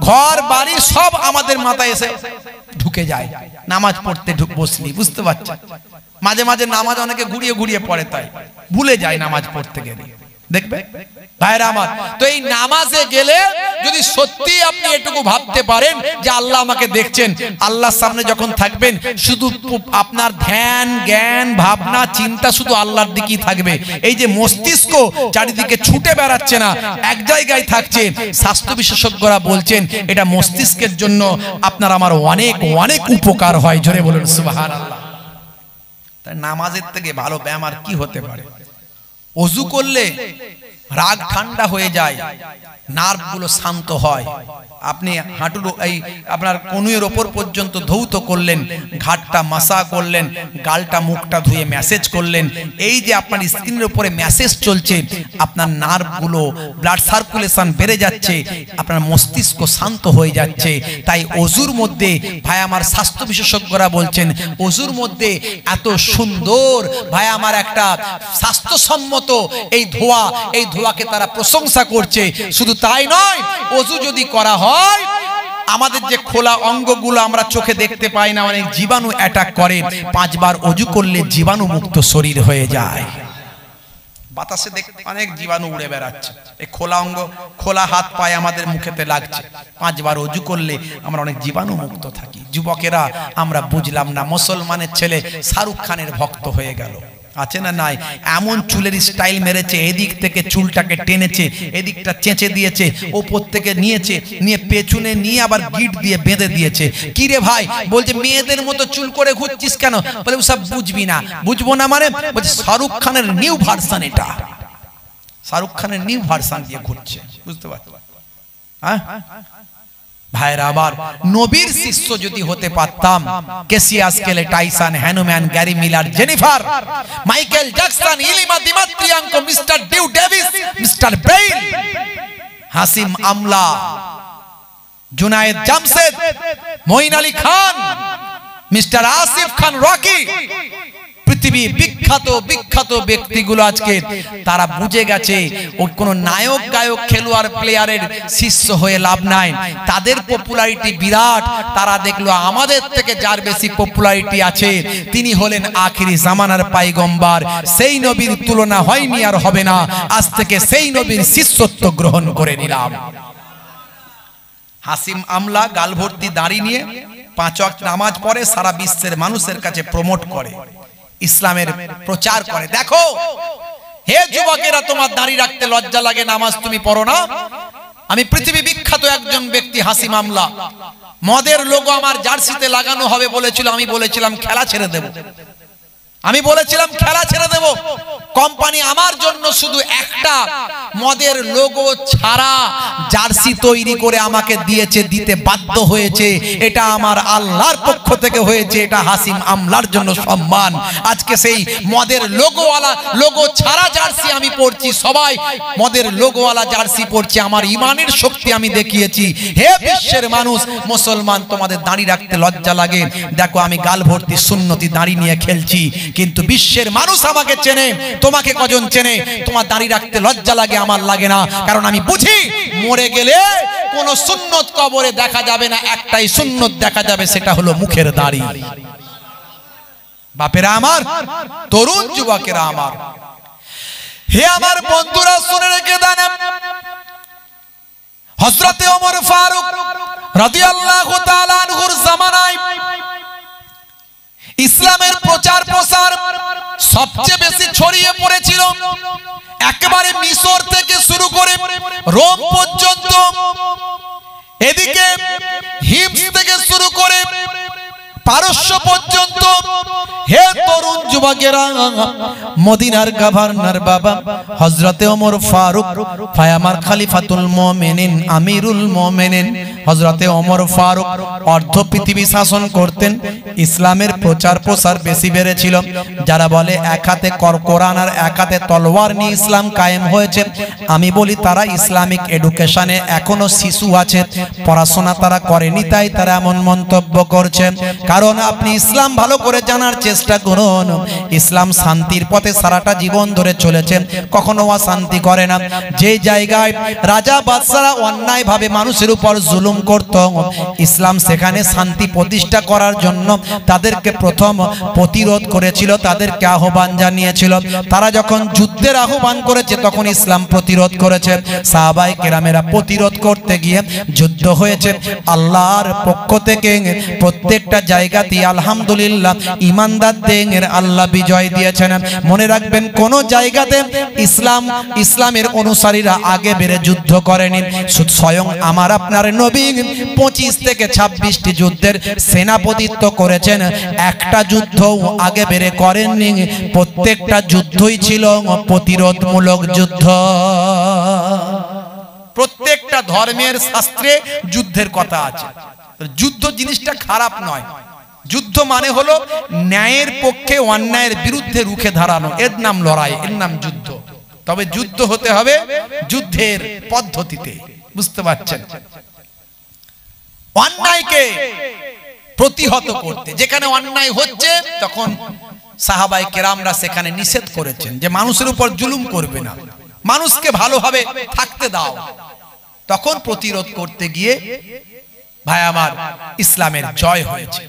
ঘর বাড়ি সব আমাদের মাথায় এসে ঢুকে যায় নামাজ পড়তে বসলি, বুঝতে পারছেন? মাঝে মাঝে নামাজ অনেকে ঘুরিয়ে ঘুরিয়ে পড়ে, তাই ভুলে যায় নামাজ পড়তে গেলে। দেখবে ভাইরা আমার, তো এই নামাজে গেলে যদি সত্যি আপনি এটুকু ভাবতে পারেন যে আল্লাহ আমাকে দেখছেন, আল্লাহর সামনে যখন থাকবেন শুধু আপনার ধ্যান, জ্ঞান, ভাবনা, চিন্তা শুধু আল্লাহর দিকেই থাকবে। এই যে মস্তিষ্ক চারিদিকে ছুটে বেড়াচ্ছে না, এক জায়গায় থাকছে, স্বাস্থ্য বিশেষজ্ঞরা বলছেন এটা মস্তিষ্কের জন্য আপনার আমার অনেক অনেক উপকার হয়। জোরে বলুন সুবহানাল্লাহ। তাই নামাজের থেকে ভালো ব্যায়াম আর কি হতে পারে? ওযু করলে রাগ ঠান্ডা হয়ে যায়, নার্ভগুলো শান্ত হয়। আপনি হাঁটুর এই আপনার কনুইয়ের ওপর পর্যন্ত ধৌত করলেন, ঘাটটা মাসা করলেন, গালটা মুখটা ধুয়ে ম্যাসেজ করলেন, এই যে আপনার স্কিনের উপরে ম্যাসেজ চলছে, আপনার নার্ভগুলো, ব্লাড সার্কুলেশন বেড়ে যাচ্ছে, আপনার মস্তিষ্ক শান্ত হয়ে যাচ্ছে। তাই ওযুর মধ্যে, ভাই আমার স্বাস্থ্য বিশেষজ্ঞরা বলছেন ওযুর মধ্যে এত সুন্দর, ভাই আমার একটা স্বাস্থ্যসম্মত এই ধোয়া, এই ধোয়াকে তারা প্রশংসা করছে। শুধু তাই নয়, ওযু যদি করা হয় আমাদের যে খোলা অঙ্গগুলো আমরা চোখে দেখতে পাই না, অনেক জীবাণু অ্যাটাক করে। 5 বার ওযু করলে জীবাণু মুক্ত শরীর হয়ে যায়। বাতাসে দেখতে অনেক জীবাণু উড়ে বেড়াচ্ছে, এই খোলা অঙ্গ, খোলা হাত পায়ে আমাদের মুখেতে লাগছে। 5 বার ওযু করলে আমরা অনেক জীবাণু মুক্ত থাকি। যুবকেরা আমরা বুঝলাম না, মুসলমানের ছেলে শাহরুখ খানের ভক্ত হয়ে গেল, আছে না নাই? এমন চুলের স্টাইল মেরেছে, এদিক থেকে চুলটাকে টেনেছে, এদিকটা চেঁচে দিয়েছে, ওপর থেকে নিয়েছে, নিয়ে পেছনে নিয়ে আবার গিট দিয়ে বেঁধে দিয়েছে। কি রে ভাই, বলছে মেয়েদের মতো চুল করে ঘুরছিস কেন? বলে সব বুঝবি না। বুঝবো না মানে? বলছে শাহরুখ খানের নিউ ভার্সন, এটা শাহরুখ খানের নিউ ভার্সন দিয়ে ঘুরছে, বুঝতে পারছো? হ্যাঁ ভাইরা আবার, নবীর শিষ্য যদি হতে পারতাম, কেসিয়াস কেলে, টাইসন, হ্যানুম্যান, Gary Miller, Jennifer, Michael Jackson, ইলিমা দিমাত্রিয়াঙ্কো, মিস্টার ডিউ Davis, mister Bale, Hashim Amla, Junaid Jamshed, Moeen Ali Khan, mister Asif Khan Rocky, পৃথিবী বিখ্যাত বিখ্যাত ব্যক্তিগুলো আজকে তারা বুঝে গেছে ও কোন নায়ক গায়ক খেলোয়াড় প্লেয়ারের শিষ্য হয়ে লাভ নাই। তাদের পপুলারিটি বিরাট, তারা দেখলো আমাদের থেকে যার বেশি পপুলারিটি আছে তিনি হলেন আখিরি জামানার পয়গম্বর। সেই নবীর তুলনা হয়নি আর হবে না, আজ থেকে সেই নবীর শিষ্যত্ব গ্রহণ করে নিলাম। হাসিম আমলা গাল ভর্তি দাড়ি নিয়ে 5 ওয়াক্ত নামাজ পড়ে, সারা বিশ্বের মানুষের কাছে প্রমোট করে, ইসলামের প্রচার করে। দেখো হে যুবকেরা, তোমার দাড়ি রাখতে লজ্জা লাগে, নামাজ তুমি পড়ো না? আমি পৃথিবী বিখ্যাত একজন ব্যক্তি হাসিম আমলা, মদের লোগো আমার জার্সিতে লাগানো হবে বলেছিল, আমি বলেছিলাম খেলা ছেড়ে দেব, আমি বলেছিলাম খেলা ছেড়ে দেব। কোম্পানি আমার জন্য শুধু একটা মদের লোগো ছাড়া জার্সি তৈরি করে আমাকে দিয়েছে, দিতে বাধ্য হয়েছে। এটা আমার আল্লাহর পক্ষ থেকে হয়েছে, এটা হাসিম আমলার জন্য সম্মান। আজকে সেই মদের লোগোওয়ালা, লোগো ছাড়া জার্সি আমি পরছি, সবাই মদের লোগোওয়ালা জার্সি পরছে, আমার ইমানের শক্তি আমি দেখিয়েছি। হে বিশ্বের মানুষ, মুসলমান, তোমাদের দাড়ি রাখতে লজ্জা লাগে? দেখো আমি গাল ভর্তি সুন্নতি দাড়ি নিয়ে খেলছি, কিন্তু বিশ্বের মানুষ আমাকে চেনে, তোমাকে কজন চেনে? তোমার দাড়ি রাখতে লজ্জা লাগে, আমার লাগে না, কারণ আমি বুঝি মরে গেলে কোন সুন্নত কবরে দেখা যাবে না, একটাই সুন্নত দেখা যাবে, সেটা হলো মুখের দাড়ি। বাপেরা আমার, তরুণ যুবকেরা আমার, হে আমার বন্ধুরা, শুনে রেখে দেন, হযরতে ওমর ফারুক রাদিয়াল্লাহু তাআলা আনহুর জামানায় ইসলামের প্রচার প্রসার সবচেয়ে বেশি ছড়িয়ে পড়েছিল। একেবারে মিশর থেকে শুরু করে রোম পর্যন্ত, এদিকে হিমস থেকে শুরু করে পারস্য পর্যন্ত। হে তরুণ যুবকেরা, মদিনার গভর্নর বাবা হযরতে ওমর ফারুক, ফায়ামার খলিফাতুল মুমিনিন, আমিরুল মুমিনিন হযরতে ওমর ফারুক অর্ধ পৃথিবী শাসন করতেন। ইসলামের প্রচার প্রসার বেশি বেড়েছিল। যারা বলে এক হাতে কোরআন আর এক হাতে তলোয়ার নিয়ে ইসলাম কায়েম হয়েছে, আমি বলি তারা ইসলামিক এডুকেশনে এখনো শিশু আছে, পড়াশোনা তারা করেনি, তাই তারা এমন মন্তব্য করছে। কারণ আপনি ইসলাম ভালো করে জানার চেষ্টা করুন। ইসলাম শান্তির পথে সারাটা জীবন ধরে চলেছে, কখনো অশান্তি করে না। যে জায়গায় রাজা বাদশারা অন্যায় ভাবে মানুষের উপর জুলুম করত, ইসলাম সেখানে শান্তি প্রতিষ্ঠা করার জন্য তাদেরকে প্রথম প্রতিরোধ করেছিল, তাদেরকে আহ্বান জানিয়েছিল। তারা যখন যুদ্ধের আহ্বান করেছে, তখন ইসলাম প্রতিরোধ করেছে। সাহাবায়ে কেরামেরা প্রতিরোধ করতে গিয়ে যুদ্ধ হয়েছে। আল্লাহর পক্ষ থেকে প্রত্যেকটা জায়গাতে আলহামদুলিল্লাহ ইমানদারদের আল্লাহ বিজয় দিয়েছেন। মনে রাখবেন, কোন জায়গাতে ইসলামের অনুসারীরা আগে বেড়ে যুদ্ধ করেনি। স্বয়ং আমার আপনার নবী 25 থেকে 26টি যুদ্ধের সেনাপতিত্ব করেছেন, একটা যুদ্ধ আগে বেড়ে করেননি। প্রত্যেকটা যুদ্ধই ছিল প্রতিরোধমূলক যুদ্ধ। প্রত্যেকটা ধর্মের শাস্ত্রে যুদ্ধের কথা আছে। যুদ্ধ জিনিসটা খারাপ নয়। যুদ্ধ মানে হলো ন্যায়ের পক্ষে অন্যায়ের বিরুদ্ধে রুখে দাঁড়ানো, এর নাম লড়াই, এর নাম যুদ্ধ। তবে যুদ্ধ হতে হবে যুদ্ধের পদ্ধতিতে, বুঝতে পারছেন? অন্যায়কে প্রতিহত করতে, যেখানে অন্যায় হচ্ছে তখন সাহাবায়ে কেরামরা সেখানে নিষেধ করেছেন যে মানুষের উপর জুলুম করবে না, মানুষকে ভালোভাবে থাকতে দাও। তখন প্রতিরোধ করতে গিয়ে ভাই আমার ইসলামের জয় হয়েছে।